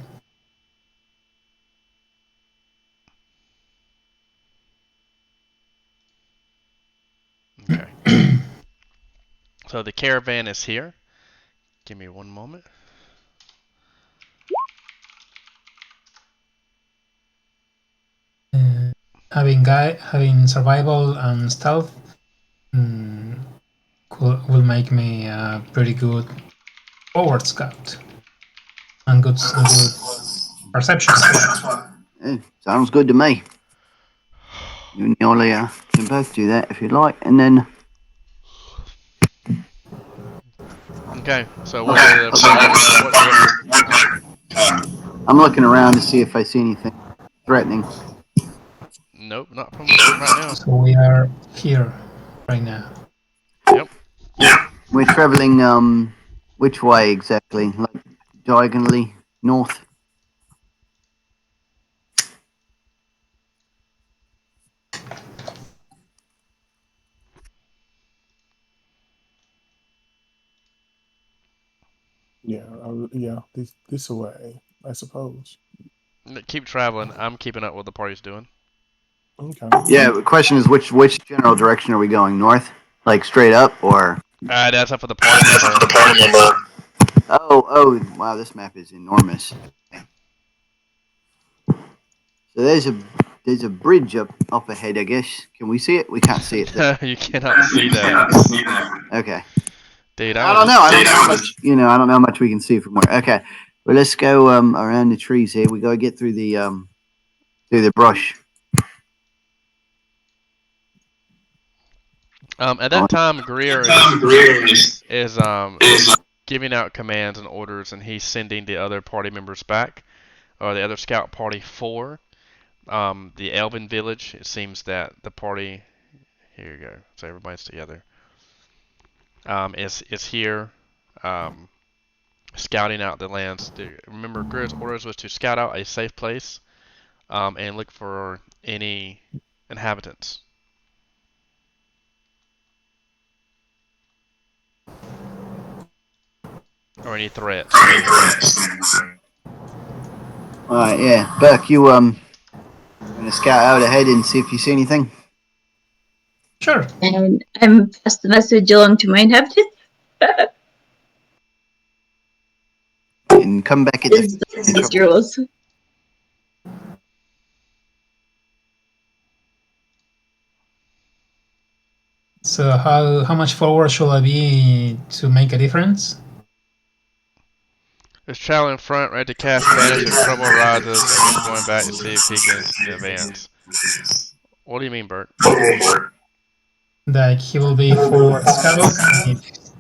Okay. So the caravan is here. Give me one moment. Having survival and stealth will make me a pretty good forward scout and good perception. Sounds good to me. You and Yolia can both do that if you'd like, and then. Okay, so what are the plan? What direction? I'm looking around to see if I see anything threatening. Nope, not from right now. So we are here right now. Yep. We're traveling, which way exactly? Like diagonally north? Yeah, yeah, this way, I suppose. Keep traveling. I'm keeping up with what the party's doing. Okay. Yeah, the question is which general direction are we going? North? Like straight up or? That's up for the party member. Oh, wow, this map is enormous. So there's a bridge up ahead, I guess. Can we see it? We can't see it. No, you cannot see that. Okay. Dude, I don't know. I don't know how much. I don't know how much we can see from where. Okay. Well, let's go around the trees here. We gotta get through the brush. At that time, Greer is giving out commands and orders, and he's sending the other party members back, or the other scout party for the Elven village. It seems that the party, here you go, so everybody's together, is here, scouting out the lands. Remember, Greer's orders was to scout out a safe place, and look for any inhabitants. Or any threats. Alright, yeah. Burke, you gonna scout out ahead and see if you see anything? Sure. And I'm pass the message along to my inhabitants. And come back at These rules. So how much forward should I be to make a difference? There's Chow in front, ready to cast Banish if trouble arises, and he's going back to see if he can advance. What do you mean, Bert? Like he will be forward scout, and if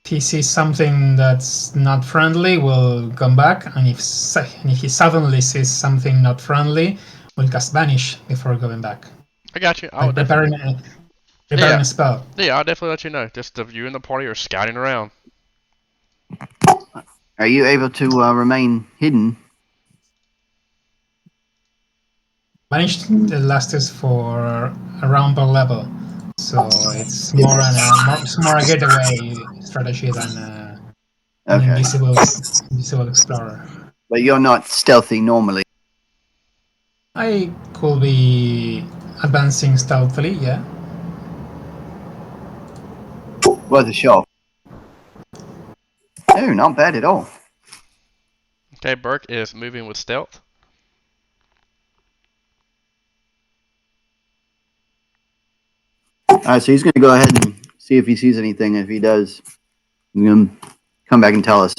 he sees something that's not friendly, will come back, and if he suddenly sees something not friendly, will cast Banish before going back. I got you. Like preparing a spell. Yeah, I'll definitely let you know. Just if you and the party are scouting around. Are you able to remain hidden? Banish lasts for a round per level, so it's more a getaway strategy than an invisible explorer. But you're not stealthy normally. I could be advancing stealthily, yeah. Worth a shot. No, not bad at all. Okay, Burke is moving with stealth. Alright, so he's going to go ahead and see if he sees anything. If he does, he's going to come back and tell us.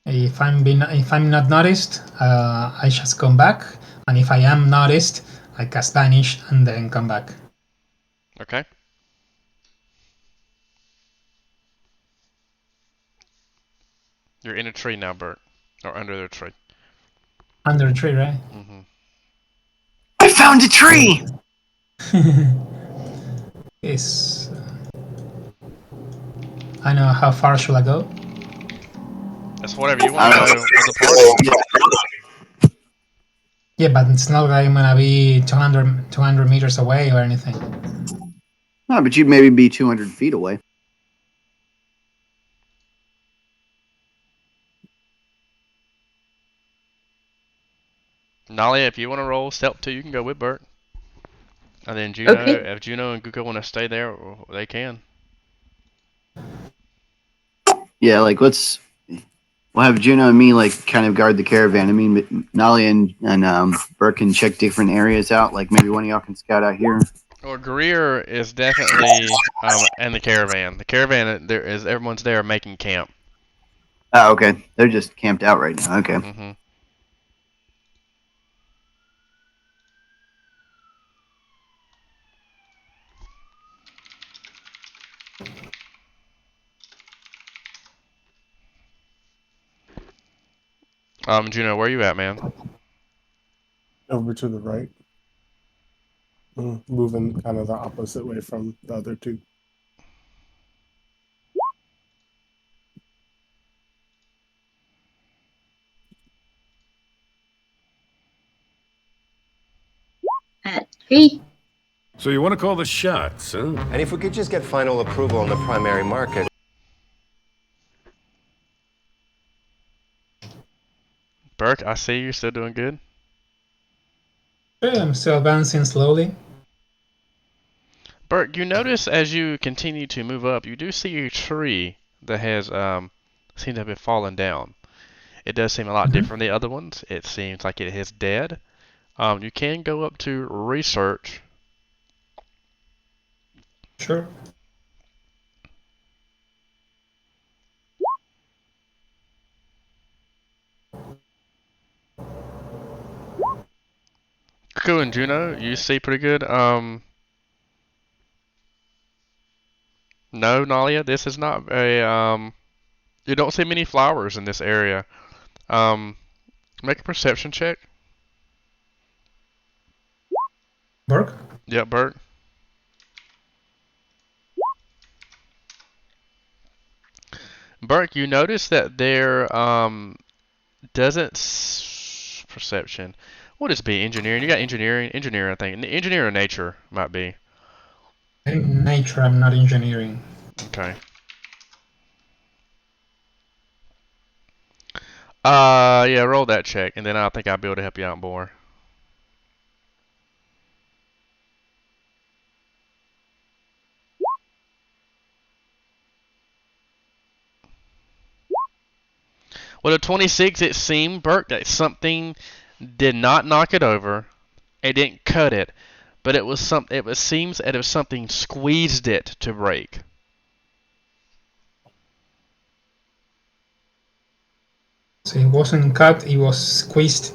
If I'm not noticed, I just come back, and if I am noticed, I cast Banish and then come back. Okay. You're in a tree now, Bert. Or under the tree. Under a tree, right? Mm-hmm. I found a tree! Yes. I know how far should I go? That's whatever you want to go with the party. Yeah, but it's not like I'm gonna be 200 meters away or anything. No, but you'd maybe be 200 feet away. Nolly, if you want to roll stealth 2, you can go with Bert. And then Juno, if Juno and Guka want to stay there, they can. Yeah, like we'll have Juno and me like kind of guard the caravan. I mean, Nolly and Burke can check different areas out. Like maybe one of y'all can scout out here. Well, Greer is definitely in the caravan. The caravan, everyone's there making camp. Oh, okay. They're just camped out right now. Okay. Mm-hmm. Juno, where you at, man? Over to the right. Moving kind of the opposite way from the other two. At 3. So you want to call the shots, huh? And if we could just get final approval on the primary market. Burke, I see you're still doing good. Okay, I'm still advancing slowly. Burke, you notice as you continue to move up, you do see a tree that has seemed to have been fallen down. It does seem a lot different than the other ones. It seems like it is dead. You can go up to research. Sure. Kuku and Juno, you see pretty good. No, Nalia, this is not a you don't see many flowers in this area. Make a perception check. Burke? Yep, Bert. Burke, you notice that there doesn't perception. What is be engineering? You got engineering, I think. Engineering or nature might be. In nature, I'm not engineering. Okay. Yeah, roll that check, and then I think I'll be able to help you out more. Well, at 26, it seemed, Burke, that something did not knock it over. It didn't cut it, but it was some. It was seems as if something squeezed it to break. So it wasn't cut, it was squeezed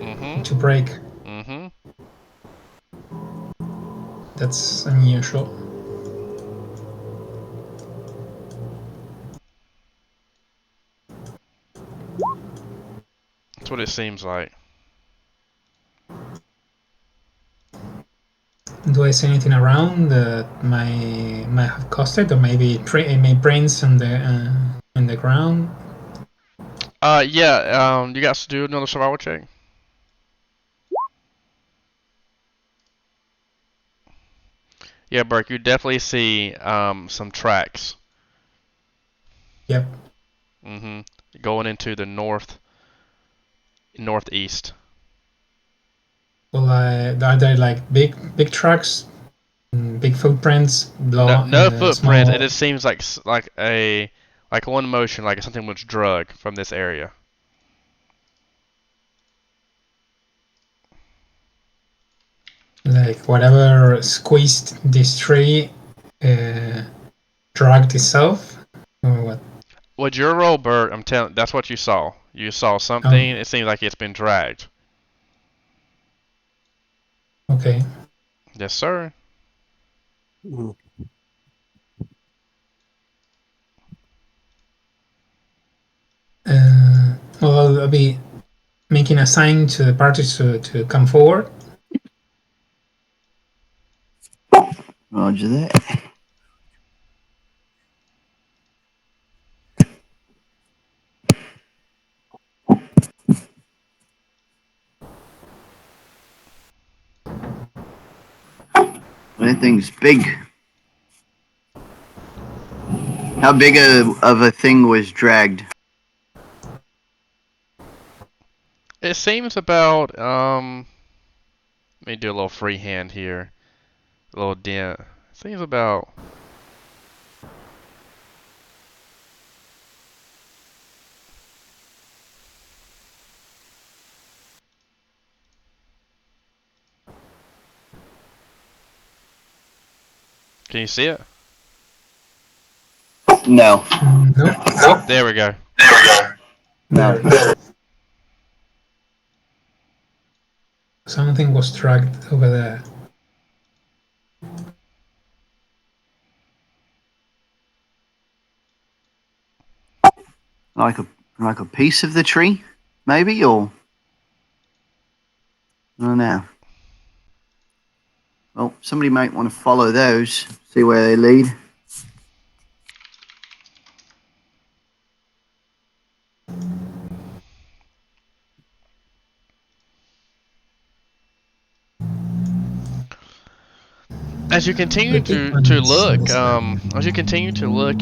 to break. Mm-hmm. That's unusual. That's what it seems like. Do I see anything around that might have caused it, or maybe brains in the ground? Yeah. You guys do another survival check. Yeah, Burke, you definitely see some tracks. Yep. Mm-hmm. Going into the northeast. Well, are there like big tracks, big footprints, No footprints. small... It just seems like one motion, like something was drug from this area. Like whatever squeezed this tree dragged itself, or what? With your roll, Bert, I'm telling. That's what you saw. You saw something. It seems like it's been dragged. Okay. Yes, sir. Mm. Well, I'll be making a sign to the parties to come forward. Roger that. That thing's big. How big of a thing was dragged? It seems about Let me do a little freehand here. A little dent. It seems about. Can you see it? No. Nope. There we go. No. Something was dragged over there. Like a piece of the tree? maybe, or I don't know. Well, somebody might want to follow those, see where they lead. As you continue to look,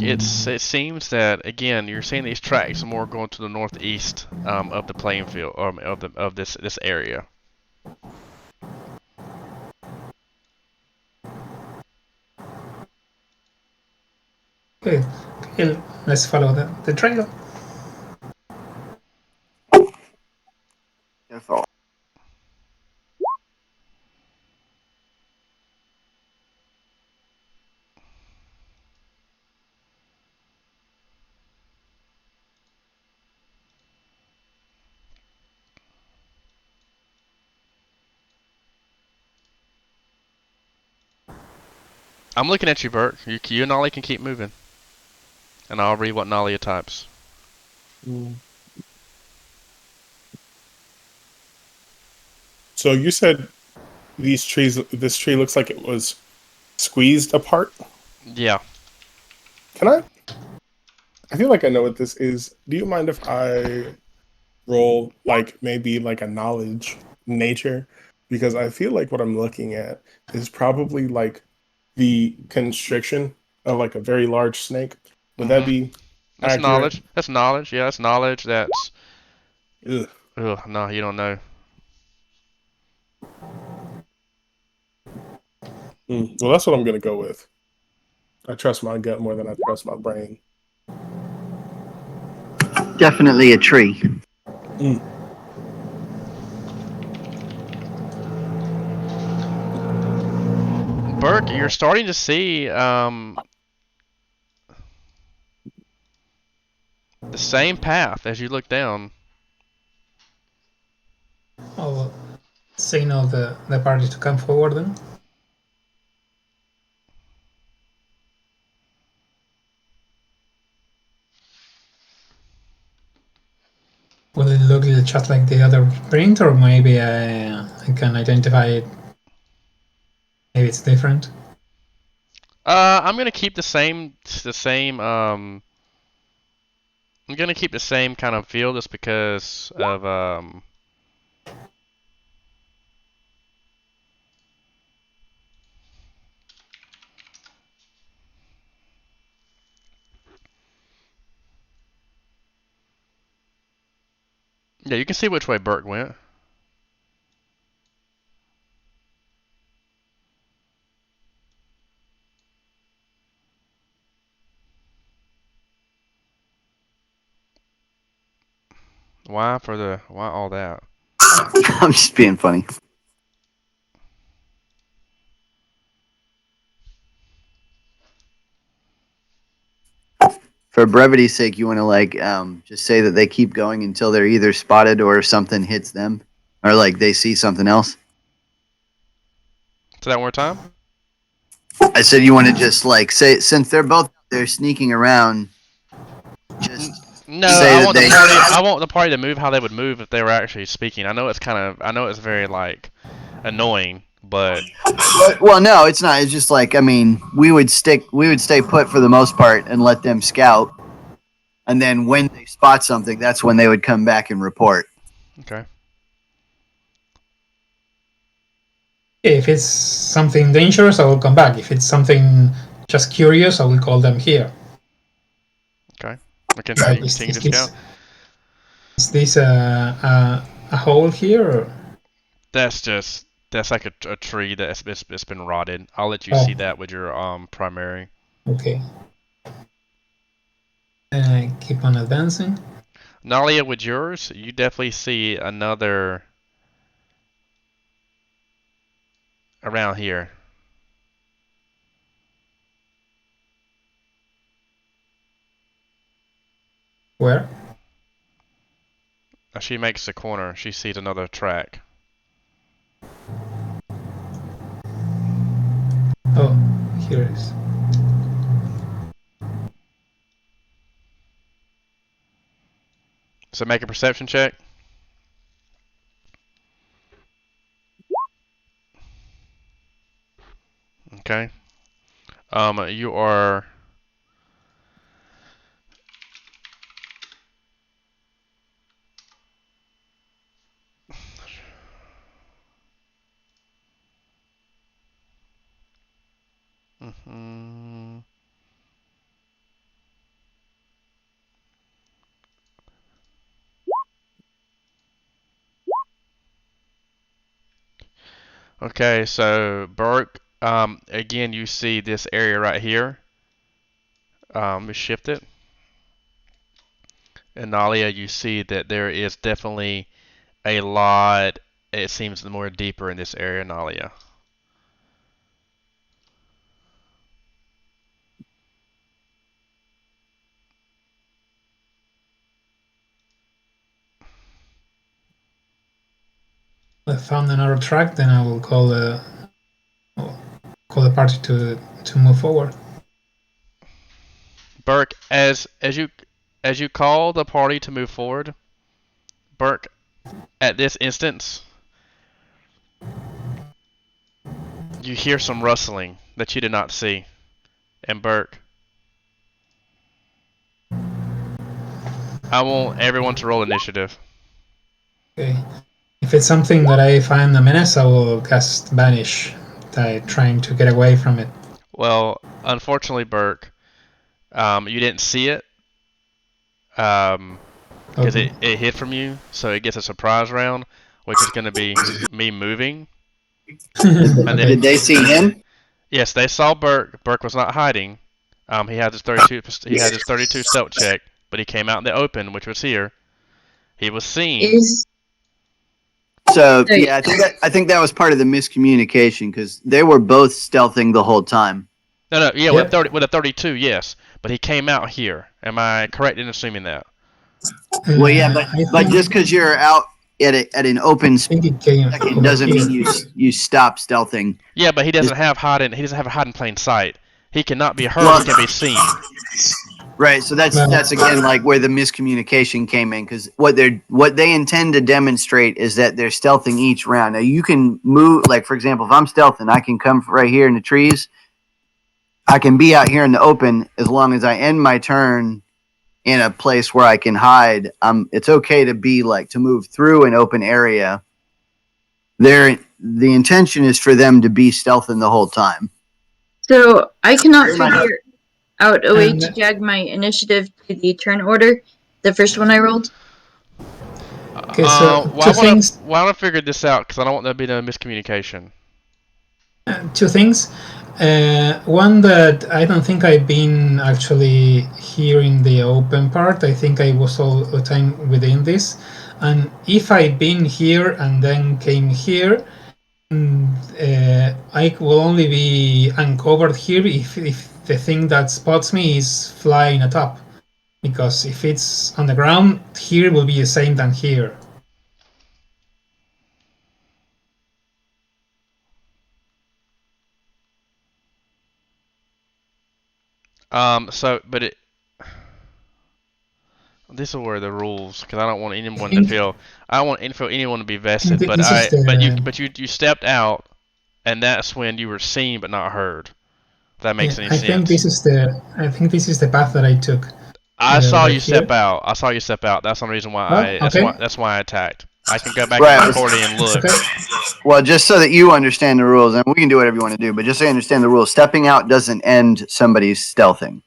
it seems that again you're seeing these tracks more going to the northeast of the playing field, or of this area. Okay, okay, let's follow the trail. Go follow. I'm looking at you, Bert. You and Ollie can keep moving, and I'll read what Nalia types. So you said this tree looks like it was squeezed apart. Yeah. Can I feel like I know what this is. Do you mind if I roll maybe a knowledge nature? Because I feel like what I'm looking at is probably the constriction of a very large snake. Would that be That's accurate? knowledge. That's knowledge. Yeah, that's knowledge. That's. Ugh. Ugh, no, you don't know. Well, that's what I'm gonna go with. I trust my gut more than I trust my brain. Definitely a tree. Burke, you're starting to see the same path as you look down. I'll signal the party to come forward then. Will it look just like the other print, or maybe I can identify it? Maybe it's different. I'm gonna keep the same. I'm gonna keep the same kind of feel just because of Yeah, you can see which way Burke went. Why all that? I'm just being funny. For brevity's sake, you want to just say that they keep going until they're either spotted or something hits them, or they see something else. So that one more time? I said you want to just say, since they're both they're sneaking around, just No, say I want that I want the party to move how they would move if they were actually speaking. I know it's very annoying, but well, no, it's not. It's just we would stay put for the most part and let them scout, and then when they spot something, that's when they would come back and report. Okay. If it's something dangerous, I will come back. If it's something just curious, I will call them here. Okay. Continue to scout. Is this a hole here? Or? That's like a tree that's it's been rotted. I'll let you see that with your primary. Okay. And I keep on advancing. Nalia, with yours, you definitely see another around here. Where? As she makes the corner, she sees another track. Oh, here it is. So make a perception check. Okay. You are. Mhm. Okay, so Burke, again, you see this area right here. We shift it. And Nalia, you see that there is definitely a lot. It seems more deeper in this area, Nalia. I found another track, then I will call the party to move forward. Burke, as you call the party to move forward, Burke, at this instance, you hear some rustling that you did not see. And Burke, I want everyone to roll initiative. Okay. If it's something that I find a menace, I will cast Banish, trying to get away from it. Well, unfortunately, Burke, you didn't see it because Okay. it hid from you, so it gets a surprise round, which is going to be me moving. And then, Did they see him? yes, they saw Burke. Burke was not hiding. He had his 32. He had his 32 stealth check, but he came out in the open, which was here. He was seen. Is So Hey. yeah, I think that was part of the miscommunication because they were both stealthing the whole time. No, yeah, Yep. with a 32, yes, but he came out here. Am I correct in assuming that? Well, yeah, I but think, just because you're out at an open I think it came second over doesn't here. mean you stop stealthing. Yeah, but he doesn't have hide. He doesn't have a hide in plain sight. He cannot be heard. Well- He can be seen. Right. So that's Well- again like where the miscommunication came in because what they intend to demonstrate is that they're stealthing each round. Now you can move, like for example, if I'm stealthing, I can come right here in the trees. I can be out here in the open as long as I end my turn in a place where I can hide. It's okay to be like to move through an open area. The intention is for them to be stealthing the whole time. so I cannot figure out a way And- to jag my initiative to the turn order. The first one I rolled. Okay, so two things. Well, I want to figure this out because I don't want there to be no miscommunication. Two things. One, that I don't think I've been actually here in the open part. I think I was all the time within this. And if I've been here and then came here, I will only be uncovered here if the thing that spots me is flying atop. Because if it's on the ground, here will be the same than here. But this is where the rules, because I don't want anyone to feel, I don't want anyone to be vested. But This is the- you stepped out, and that's when you were seen but not heard. If that makes any I sense. think this is the path that I took. I saw right you step here. out. I saw you step out. That's the reason why Oh, okay. that's why I attacked. I can go back Right. to the recording and look. Okay. Well, just so that you understand the rules, and we can do whatever you want to do, but just so you understand the rules, stepping out doesn't end somebody's stealthing.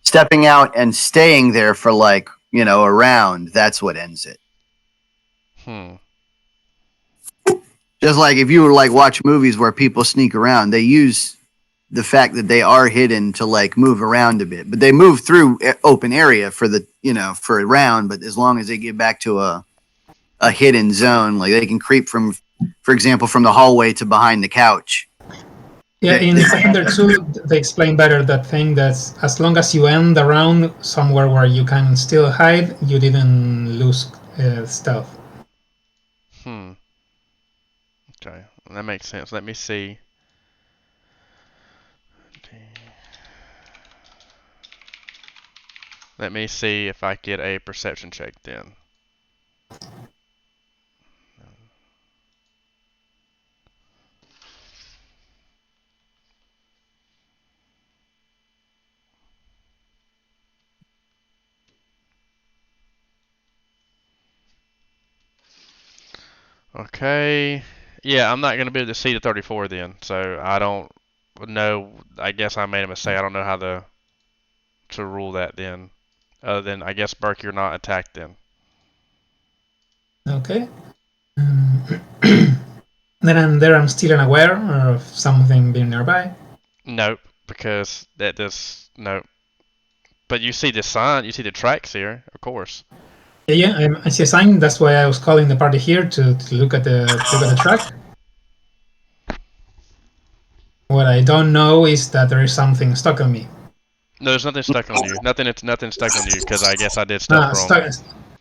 Stepping out and staying there for like, a round, that's what ends it. Just like if you were like watch movies where people sneak around, they use the fact that they are hidden to like move around a bit, but they move through open area for the, for a round, but as long as they get back to a hidden zone, like they can creep from, for example, from the hallway to behind the couch. Yeah, in Pathfinder 2, they explain better that thing that as long as you end the round somewhere where you can still hide, you didn't lose stealth. Okay, that makes sense. Let me see. Let me see if I get a perception check then. Okay. Yeah, I'm not going to be able to see the 34 then, so I don't know. I guess I made a mistake. I don't know how to rule that then. Other than, I guess, Burke, you're not attacked then. Okay. Then I'm still unaware of something being nearby. Nope, because that does nope. But you see the sign, you see the tracks here, of course. Yeah, I see a sign. That's why I was calling the party here to look at the track. What I don't know is that there is something stuck on me. No, there's nothing stuck on you. Nothing stuck on you because I guess I did stealth wrong.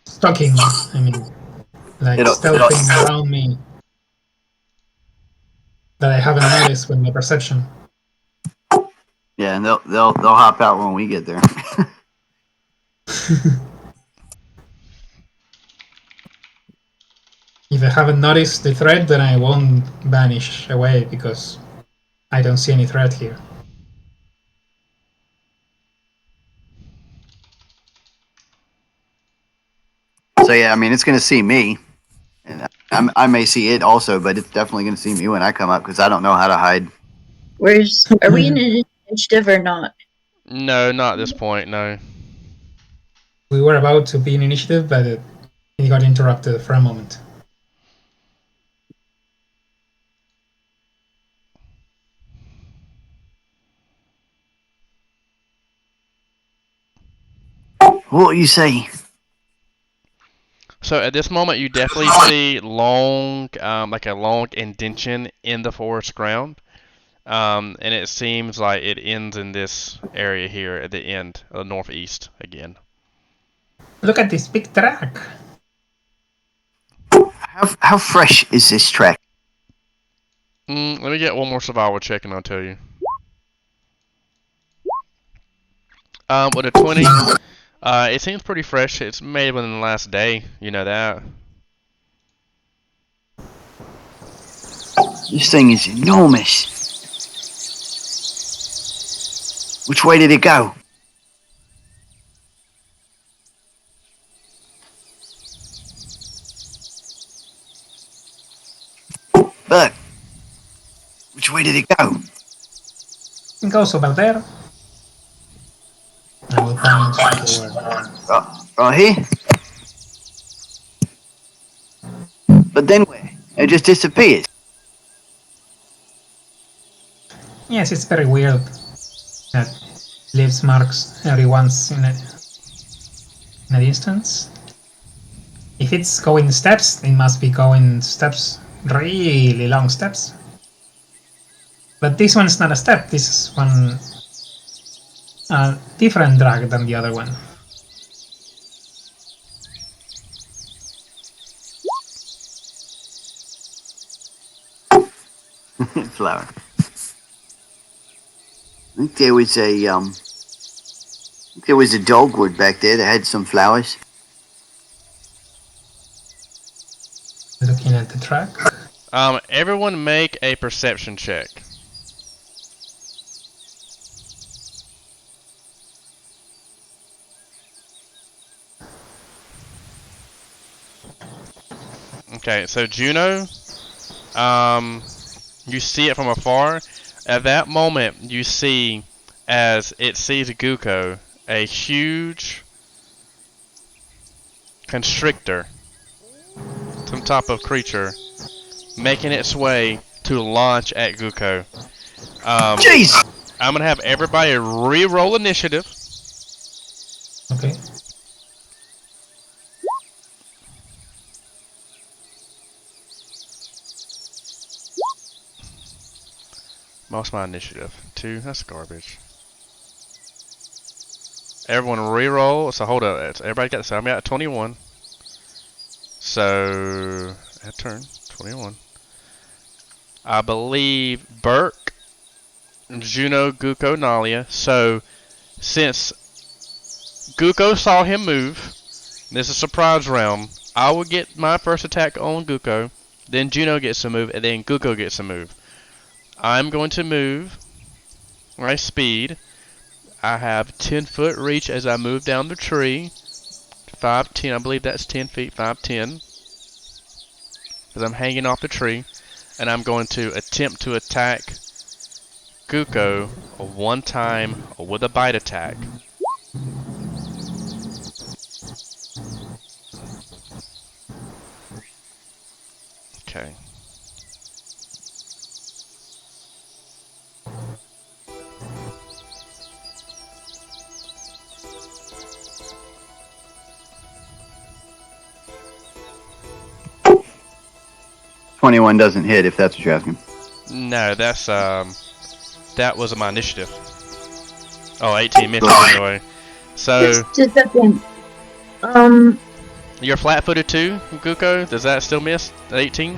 Stalking. I mean, like stealthing around me that I haven't noticed with my perception. Yeah, and they'll hop out when we get there. If I haven't noticed the threat, then I won't vanish away because I don't see any threat here. So yeah, I mean, it's going to see me, and I may see it also, but it's definitely going to see me when I come up because I don't know how to hide. Are we in initiative or not? No, not at this point. No. We were about to be in initiative, but it got interrupted for a moment. What you say? So at this moment, you definitely see long, like a long indentation in the forest ground, and it seems like it ends in this area here at the end, northeast again. Look at this big track. How fresh is this track? Let me get one more survival check and I'll tell you. With a 20, it seems pretty fresh. It's made within the last day. You know that. This thing is enormous. Which way did it go? Look. Which way did it go? It goes over there. I will point forward. Right here? But then where? It just disappears. Yes, it's very weird that leaves marks every once in a distance. If it's going steps, it must be going steps, really long steps. But this one's not a step, this is one a different drag than the other one. Flower. I think there was a dogwood back there that had some flowers. Looking at the track. Everyone make a perception check. Okay, so Juno, you see it from afar. At that moment, you see, as it sees Guko, a huge constrictor, some type of creature, making its way to launch at Guko. Jeez! I'm gonna have everybody re-roll initiative. Okay. Most my initiative. 2, that's garbage. Everyone re-roll. So hold up. Everybody got this. I'm at 21. So, at turn. 21. I believe Burke, Juno, Guko, Nalia. So, since Guko saw him move, this is a surprise round, I will get my first attack on Guko. Then Juno gets a move, and then Guko gets a move. I'm going to move my speed. I have 10-foot reach as I move down the tree. 5, 10, I believe that's 10 feet, 5, 10. because I'm hanging off the tree, and I'm going to attempt to attack Guko one time with a bite attack. Okay. $21 doesn't hit, if that's what you're asking. No, that's that was my initiative. Oh, 18 misses anyway. So Just a second. you're flat-footed too, Guko? Does that still miss 18?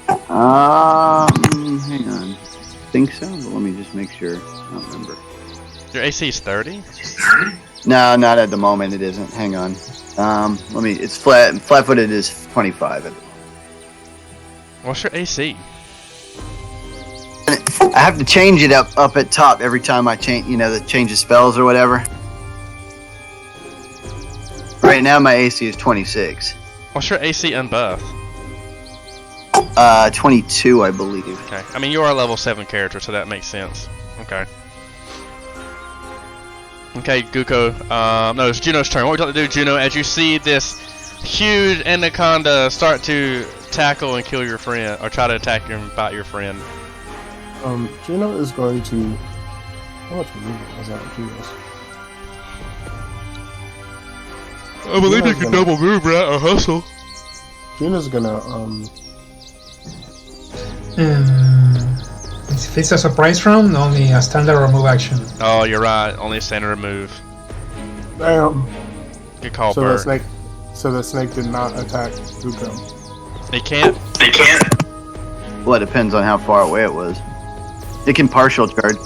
Hang on. I think so, but let me just make sure. I don't remember. Your AC is 30? No, not at the moment. It isn't. Hang on. Let me. It's flat. Flat-footed is 25. What's your AC? I have to change it up at top every time I change. You know, the change of spells or whatever. Right now, my AC is 26. What's your AC unbuffed? 22, I believe. Okay. I mean, you are a level 7 character, so that makes sense. Okay. Okay, Guko. No, it's Juno's turn. What are we going to do, Juno, as you see this huge anaconda start to tackle and kill your friend, or try to attack and bite your friend? Juno is going to. How much movement was that? Juno's? I believe you can double move, right? Or hustle. Juno's gonna If it's a surprise round, only a standard remove action. Oh, you're right. Only a standard move. Damn. Good call, So Bert. the snake did not attack Zuko. They can't? Well, it depends on how far away it was. It can partial charge.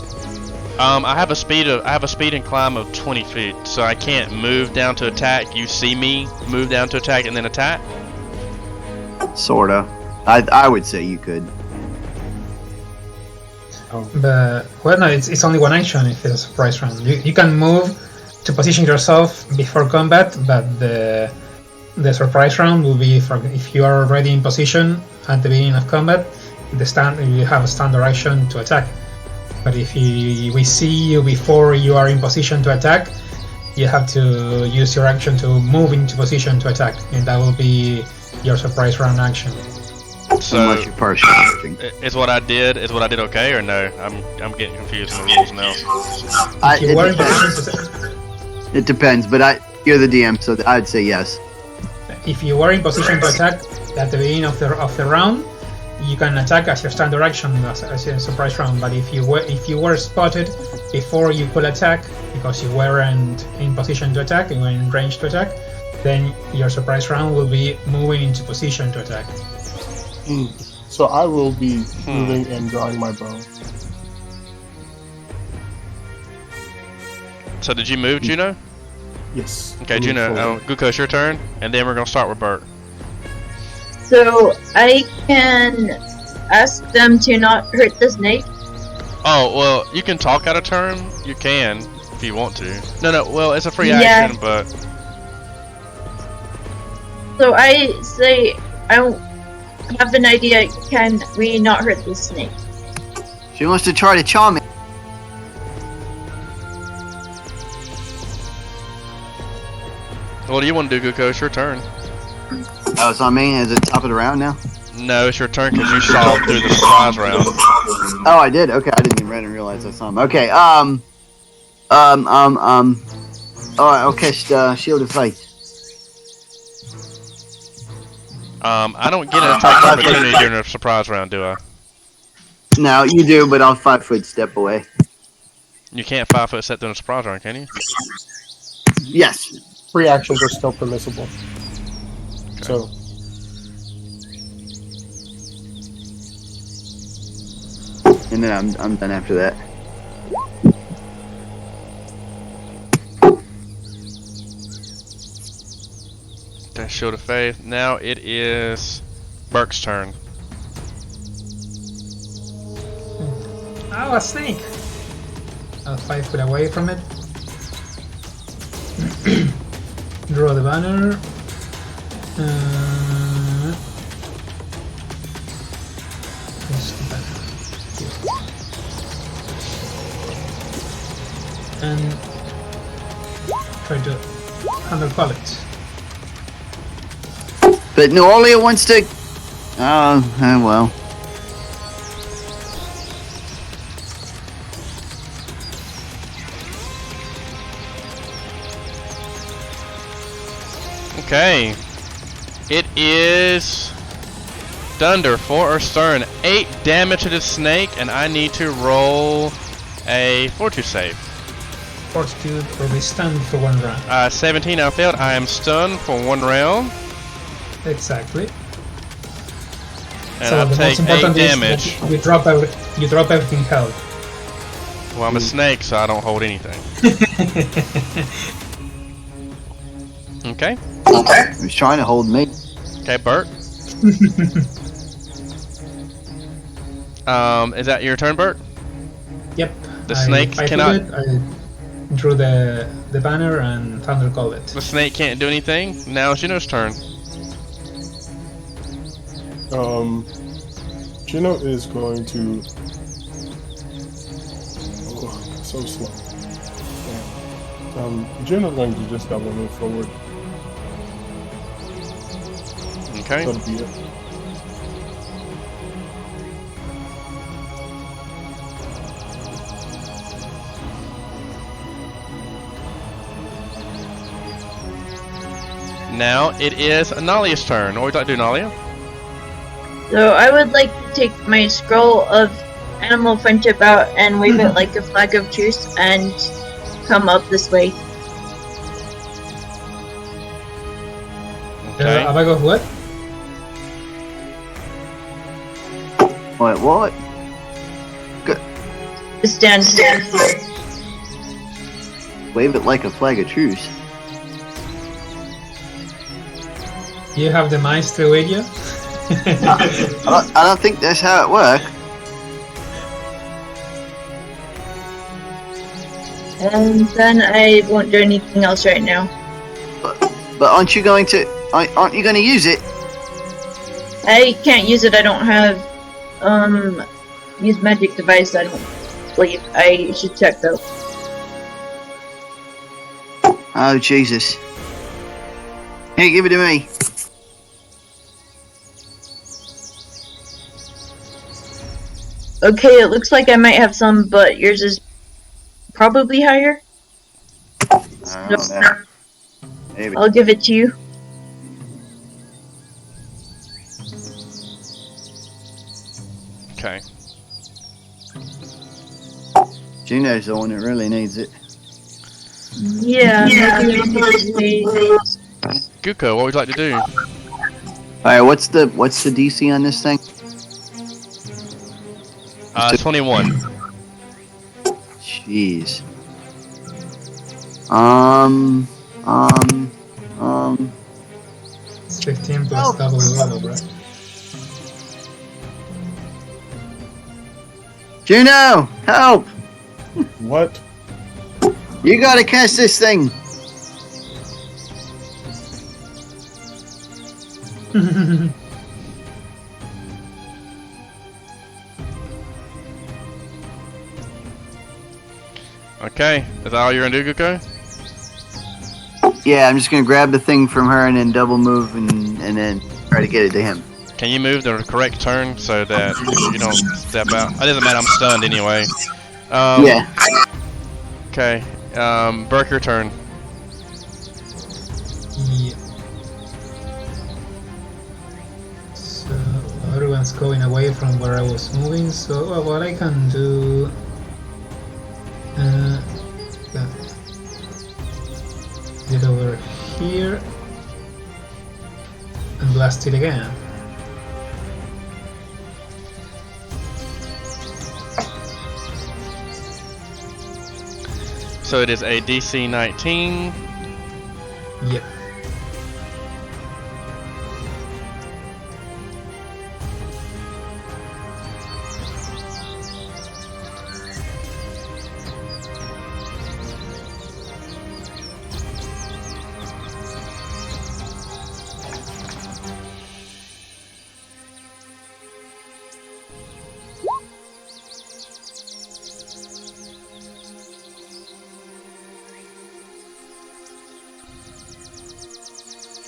I have a speed and climb of 20 feet, so I can't move down to attack. You see me move down to attack and then attack? Sorta. I would say you could. But well, no, it's only one action if it's a surprise round. You can move to position yourself before combat, but the surprise round will be if you are already in position at the beginning of combat. You have a standard action to attack. But if we see you before you are in position to attack, you have to use your action to move into position to attack, and that will be your surprise round action. So, Unless you partial charging. is what I did okay or no? I'm getting confused in the rules now. If you were in position to It depends, but you're the DM, so I'd say yes. If you were in position to attack at the beginning of the round, you can attack as your standard action as a surprise round. But if you were spotted before you could attack because you weren't in position to attack, you were in range to attack, then your surprise round will be moving into position to attack. So I will be moving and drawing my bow. So did you move, Juno? Yes. Okay, Juno, Guko, it's your turn, and then we're gonna start with Bert. So I can ask them to not hurt the snake. Oh, well, you can talk out of turn. You can, if you want to. No, well, it's a free Yeah. action, but... So I say, I have an idea. Can we not hurt the snake? She wants to try to charm me. What do you want to do, Guko? It's your turn. Oh, it's on me? Is it top of the round now? No, it's your turn because you saw him through the surprise round. Oh, I did? Okay, I didn't even realize I saw him. Okay, okay, shield of faith. I don't get an attack opportunity during a surprise round, do I? No, you do, but I'll 5-foot step away. You can't 5-foot step during a surprise round, can you? Yes. Free actions are still permissible. So. And then I'm done after that. That shield of faith. Now it is Burke's turn. Oh, a snake! I'll 5 foot away from it. Draw the banner. And try to undercall it. But Noelia wants to. Oh, well. Okay. It is Dunder for or Stern. 8 damage to the snake, and I need to roll a fortitude save. Fortitude or be stunned for 1 round. 17 I failed. I am stunned for 1 round. Exactly. And So I'll the take most 8 important is damage. that you drop everything held. Well, I'm a snake, so I don't hold anything. Okay. He was trying to hold me. Okay, Bert. Is that your turn, Bert? Yep. The snake fighted cannot- it, I drew the banner and thunder called it. The snake can't do anything. Now it's Juno's turn. Juno is going to. Oh, so slow. Yeah. Juno's going to just double move forward. Okay. That'll be it. Now it is Nalia's turn. What would you like to do, Nalia? So I would like to take my scroll of animal friendship out and wave it like a flag of truce and come up this way. Okay. A bag of what? Wait, what? Stand. Wave it like a flag of truce. You have the maestro with you? I don't think that's how it works. And then I won't do anything else right now. But aren't you going to? Aren't you going to use it? I can't use it. I don't have use magic device. I don't believe. I should check though. Oh Jesus! Hey, give it to me. Okay, it looks like I might have some, but yours is probably higher. I don't know. Maybe. I'll give it to you. Okay. Juno's the one that really needs it. Yeah. Guko, what would you like to do? All right, what's the DC on this thing? 21. Jeez. 15 plus double the level, right? Juno, help! What? You gotta cast this thing. Okay. Is that all you're gonna do, Guko? Yeah, I'm just gonna grab the thing from her and then double move and then try to get it to him. Can you move the correct turn so that you don't step out? It doesn't matter, I'm stunned anyway. Yeah. Okay. Burke, your turn. Yeah. So everyone's going away from where I was moving, so what I can do... get over here and blast it again. So it is a DC 19. Yep.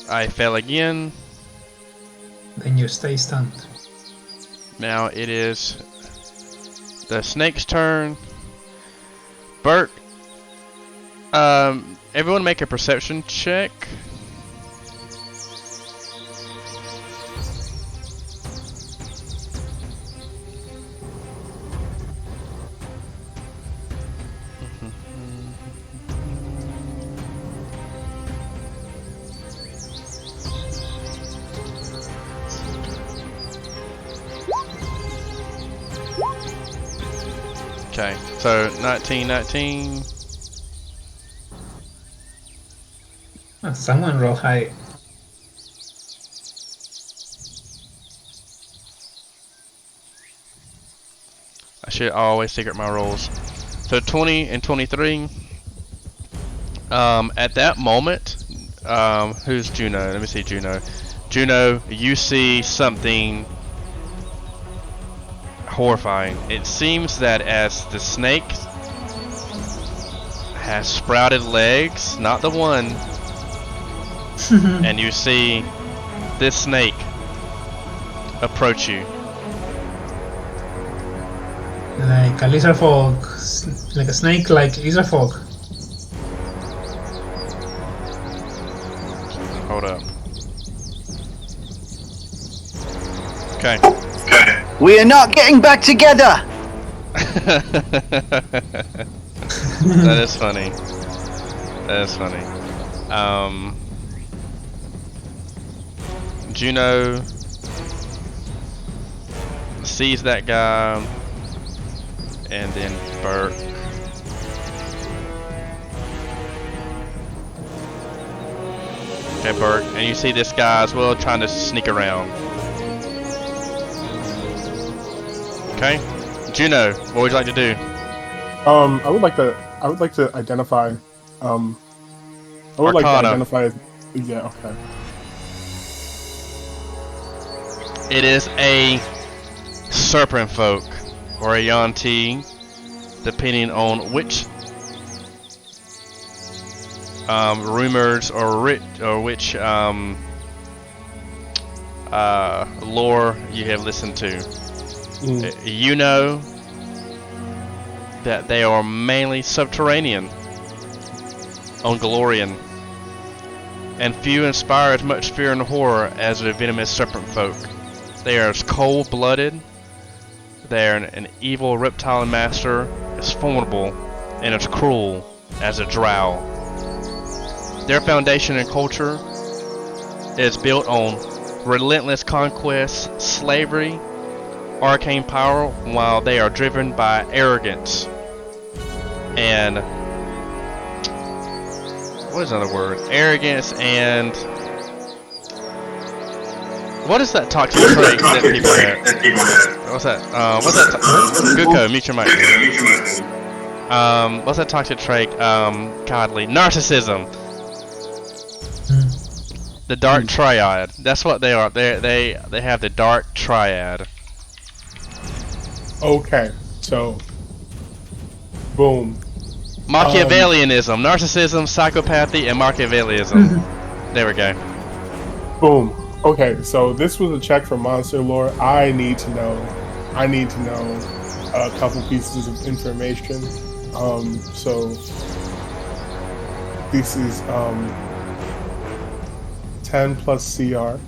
I fail again. Then you stay stunned. Now it is the snake's turn. Bert, everyone make a perception check. Okay, so 19. Oh, someone roll high. I should always secret my rolls. So 20 and 23. At that moment, who's Juno? Let me see Juno. Juno, you see something horrifying. It seems that as the snake has sprouted legs, not the one, and you see this snake approach you. Like a lizard folk, like a snake, like lizard folk. Hold up. Okay. We are not getting back together. That is funny. That is funny. Juno sees that guy, and then Bert. Okay, Bert, and you see this guy as well trying to sneak around. Okay, Juno, what would you like to do? I would like to identify. I would like to Arcana. identify. Yeah. Okay. It is a serpent folk or a Yuan-Ti, depending on which rumors or which lore you have listened to. You know that they are mainly subterranean on Galorian, and few inspire as much fear and horror as the venomous serpent folk. They are as cold-blooded, they are an evil reptile master, as formidable and as cruel as a drow. Their foundation and culture is built on relentless conquest, slavery, arcane power, while they are driven by arrogance and what is another word? Arrogance and what is that toxic trait that people have? What's that? Guko, mute your mic. What's that toxic trait? Godly narcissism. The dark triad. That's what they are. They have the dark triad. Okay. So. Boom. Machiavellianism, narcissism, psychopathy, and Machiavellianism. There we go. Boom. Okay, so this was a check for monster lore. I need to know a couple pieces of information. So this is 10 plus CR,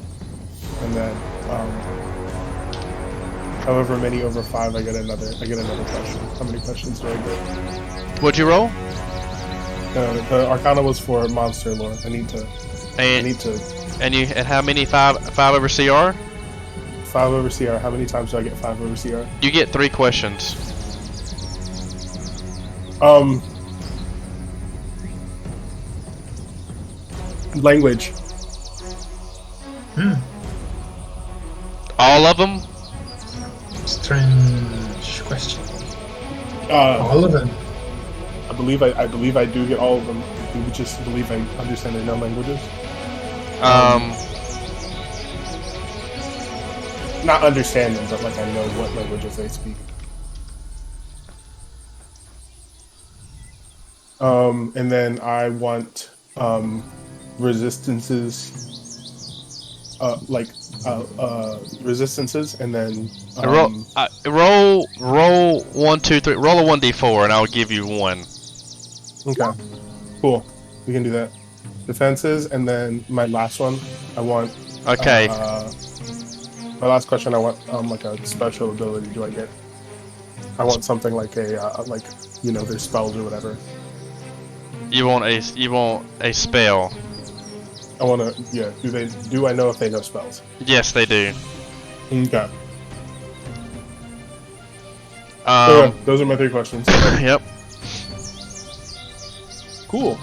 and then however many over 5, I get another question. How many questions do I get? What'd you roll? The Arcana was for monster lore. I need to. And how many 5 over CR? 5 over CR. How many times do I get 5 over CR? You get 3 questions. Language. All of them? Strange question. All of them. I believe I do get all of them. You just believe I understand their known languages. Not understand them, but like I know what languages they speak. And then I want resistances resistances, and then roll 1, 2, 3. Roll a 1d4, and I'll give you 1. Okay, cool. We can do that. Defenses, and then my last one, I want. Okay. My last question, I want like a special ability. Do I get? I want something like a their spells or whatever. You want a spell? I want to. Yeah. Do I know if they know spells? Yes, they do. Okay. Those are my 3 questions. Yep. Cool.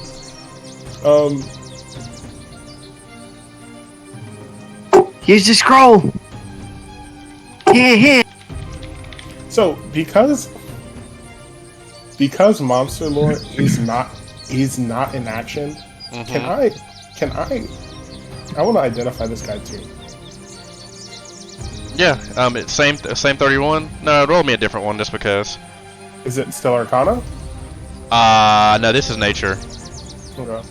Use the scroll. Here. So because monster lore is not in action, can I want to identify this guy too. Yeah. It's same 31. No, roll me a different one just because. Is it still Arcana? No, this is nature. Okay.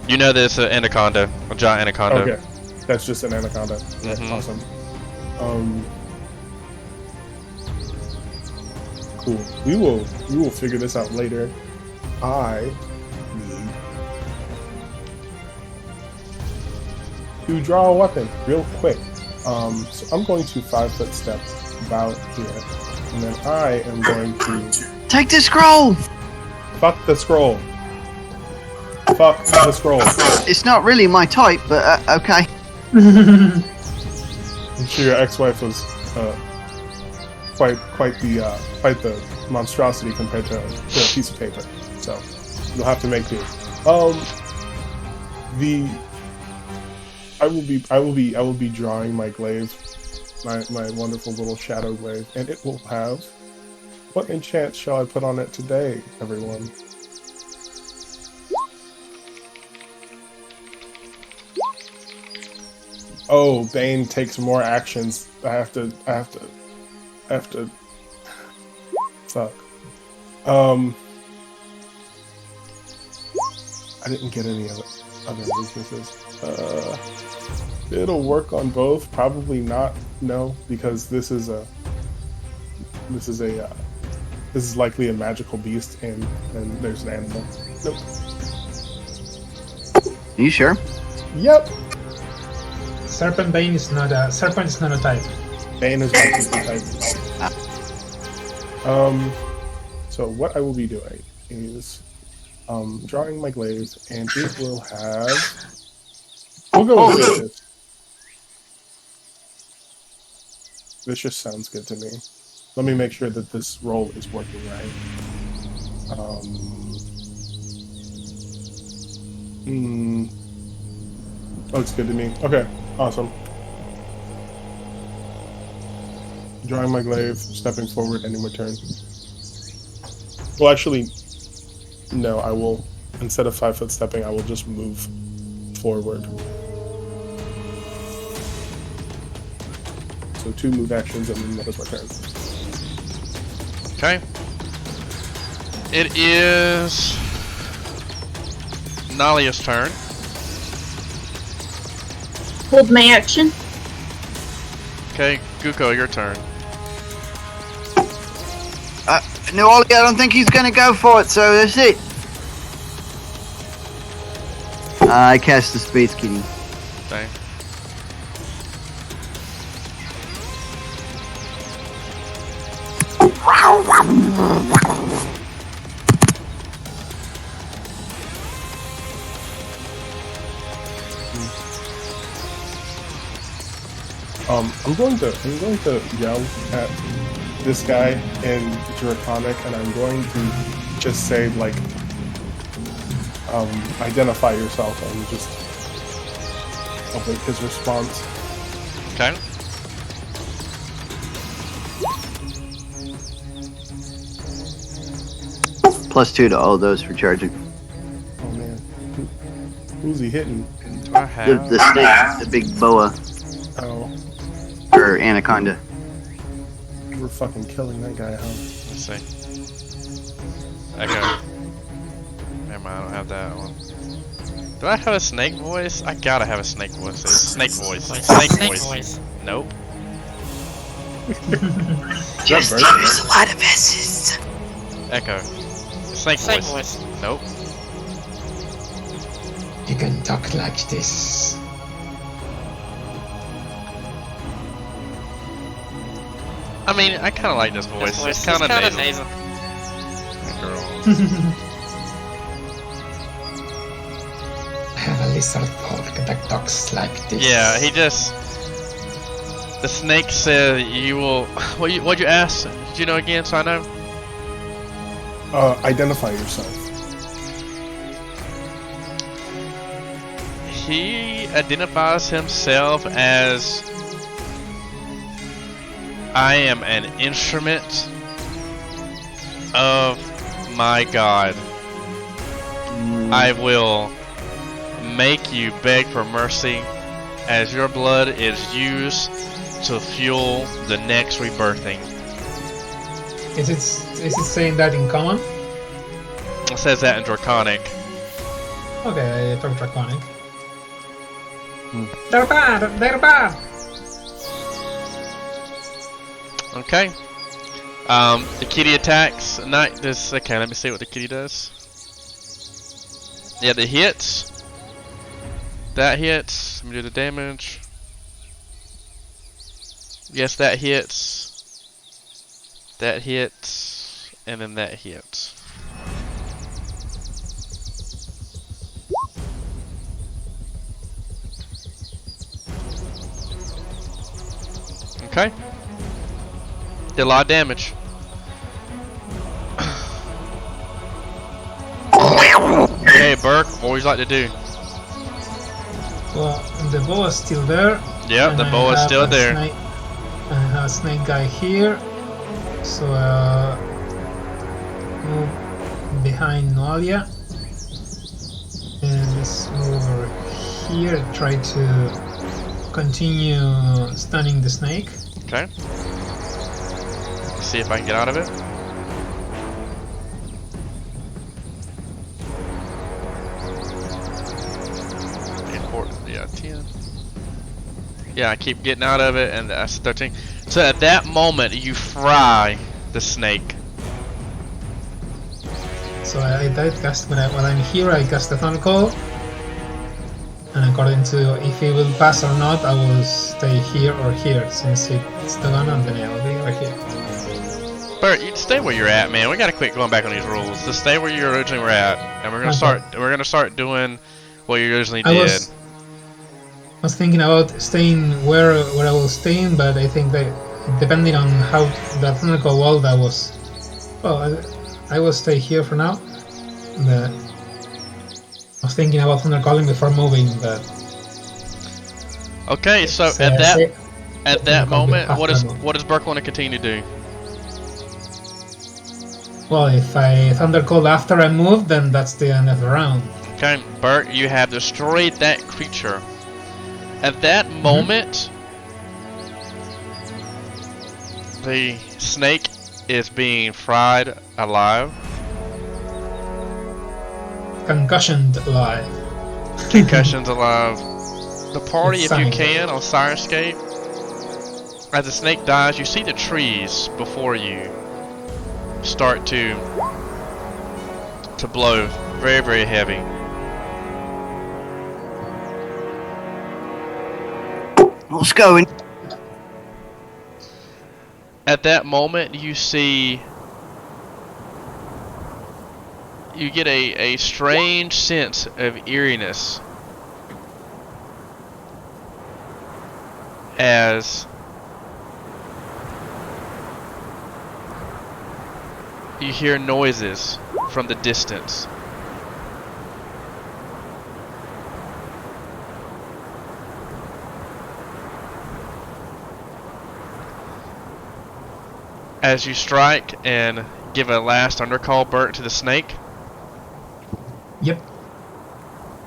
You know this anaconda, a giant anaconda. Okay. That's just an anaconda. Okay, awesome. Cool. We will figure this out later. I need to draw a weapon real quick. So I'm going to 5-foot step about here, and then I am going to Take the scroll. fuck the scroll. Fuck the scroll. It's not really my type, but okay. I'm sure your ex-wife was quite the monstrosity compared to a piece of paper. So you'll have to make do. I will be drawing my glaive, my wonderful little shadow glaive, and it will have. What enchant shall I put on it today, everyone? Oh, Bane takes more actions. I have to. Fuck. I didn't get any other weaknesses. It'll work on both. Probably not. No, because this is likely a magical beast, and there's an animal. Nope. Are you sure? Yep. Serpent is not a type. Bane is my type. So what I will be doing is drawing my glaive, and it will have. We'll go with vicious. Vicious sounds good to me. Let me make sure that this roll is working right. Looks good to me. Okay, awesome. Drawing my glaive, stepping forward, ending my turn. Well, actually, no, I will, instead of 5-foot stepping, I will just move forward. So 2 move actions, and then that is my turn. Okay. It is Nalia's turn. Hold my action. Okay, Guko, your turn. No, Ollie, I don't think he's gonna go for it, so that's it. I cast the Space Kitty. Okay. I'm going to yell at this guy in Draconic, and I'm going to just say, like, identify yourself, and just await his response. Okay. +2 to all those for charging. Oh man, who's he hitting? Do I have? The snake, the big boa, Oh, or anaconda. we're fucking killing that guy, huh? Let's see. Echo. Never mind, I don't have that one. Do I have a snake voice? I gotta have a snake voice. Snake voice. Snake Snake voice. voice. Nope. Just use a lot of S's. Echo. Snake Snake voice. voice. Nope. You can talk like this. I mean, I kind of like this voice. It's kind of nasal. nasal. Girl. I have a lizard folk that talks like this. Yeah, he just. The snake said you will. What'd you ask? Did you know again? So I know. Identify yourself. He identifies himself as I am an instrument of my God. I will make you beg for mercy as your blood is used to fuel the next rebirthing. Is it saying that in common? It says that in Draconic. Okay, I talk Draconic. They're bad! They're bad! Okay. The kitty attacks. Okay, let me see what the kitty does. Yeah, the hits. That hits. Let me do the damage. Yes, that hits. That hits. And then that hits. Okay. Did a lot of damage. Okay, Burke, what would you like to do? Well, the bow is still there. Yep, and the I bow is have still a there. I have a snake guy here. So, move behind Noalia. And let's move over here. Try to continue stunning the snake. Okay. Let's see if I can get out of it. Yeah, 10. Yeah, I keep getting out of it, and that's 13. So at that moment, you fry the snake. So I cast when I'm here. I cast the Thunder Call, and according to if it will pass or not, I will stay here or here. Since it's the gun, and then I will be over here. Bert, you stay where you're at, man. We gotta quit going back on these rules. Just stay where you originally were at, and we're gonna Okay. start doing what you originally I did. was thinking about staying where I was staying, but I think that depending on how the Thundercall wall that was, well, I will stay here for now. But I was thinking about Thundercalling before moving, but Okay, so So at I that say- at that moment, after what I does move. Burke want to continue to do? Well, if I Thundercall after I move, then that's the end of the round. Okay, Bert, you have destroyed that creature. At that moment, the snake is being fried alive. Concussioned alive. Concussion's alive. The party, It's if you sunny. can, on Sirenscape, as the snake dies, you see the trees before you start to blow very, very heavy. What's going? At that moment, you see, you get a strange sense of eeriness as you hear noises from the distance. As you strike and give a last undercall, Bert, to the snake. Yep.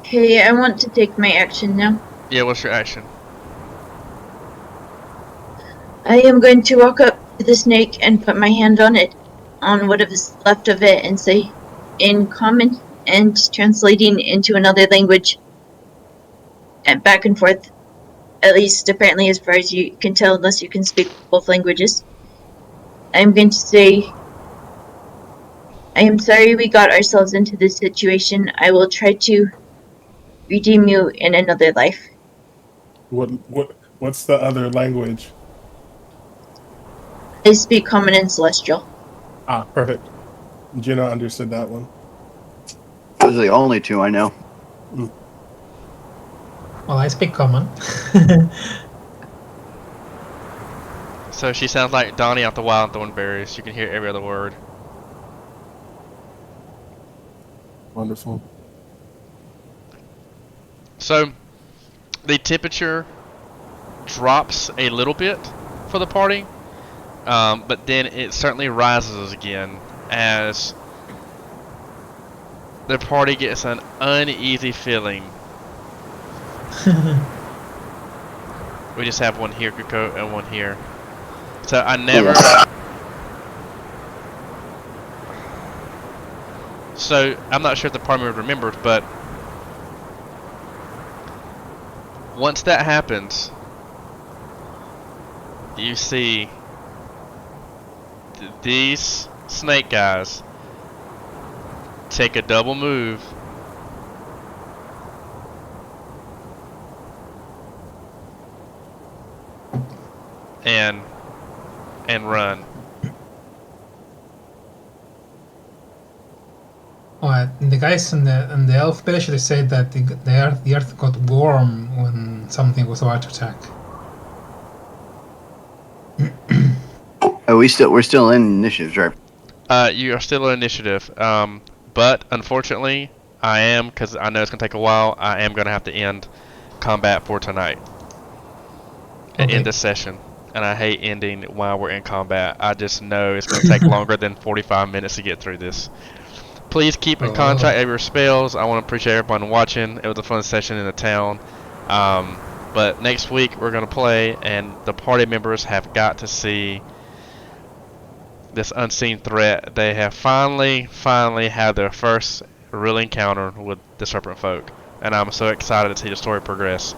Okay, I want to take my action now. Yeah, what's your action? I am going to walk up to the snake and put my hand on it, on whatever's left of it, and say, in common and translating into another language, and back and forth, at least apparently as far as you can tell, unless you can speak both languages. I'm going to say, I am sorry we got ourselves into this situation. I will try to redeem you in another life. What's the other language? I speak Common and Celestial. Ah, perfect. Gina understood that one. Those are the only two I know. Well, I speak common. So she sounds like Donnie out the Wild Thornberries. You can hear every other word. Wonderful. So the temperature drops a little bit for the party, but then it certainly rises again as the party gets an uneasy feeling. We just have one here, Kuko, and one here. So I never... So I'm not sure if the party member remembers, but once that happens, you see these snake guys take a double move and run. The guys in the elf village, they said that the earth got warm when something was about to attack. Oh, we're still in initiatives, right? You are still in initiative, but unfortunately, because I know it's gonna take a while, I am gonna have to end combat for tonight. And Okay. end this session. And I hate ending while we're in combat. I just know it's gonna take longer than 45 minutes to get through this. Please keep in contact of your spells. I want to appreciate everyone watching. It was a fun session in the town. But next week we're going to play, and the party members have got to see this unseen threat. They have finally had their first real encounter with the Serpent Folk. And I'm so excited to see the story progress.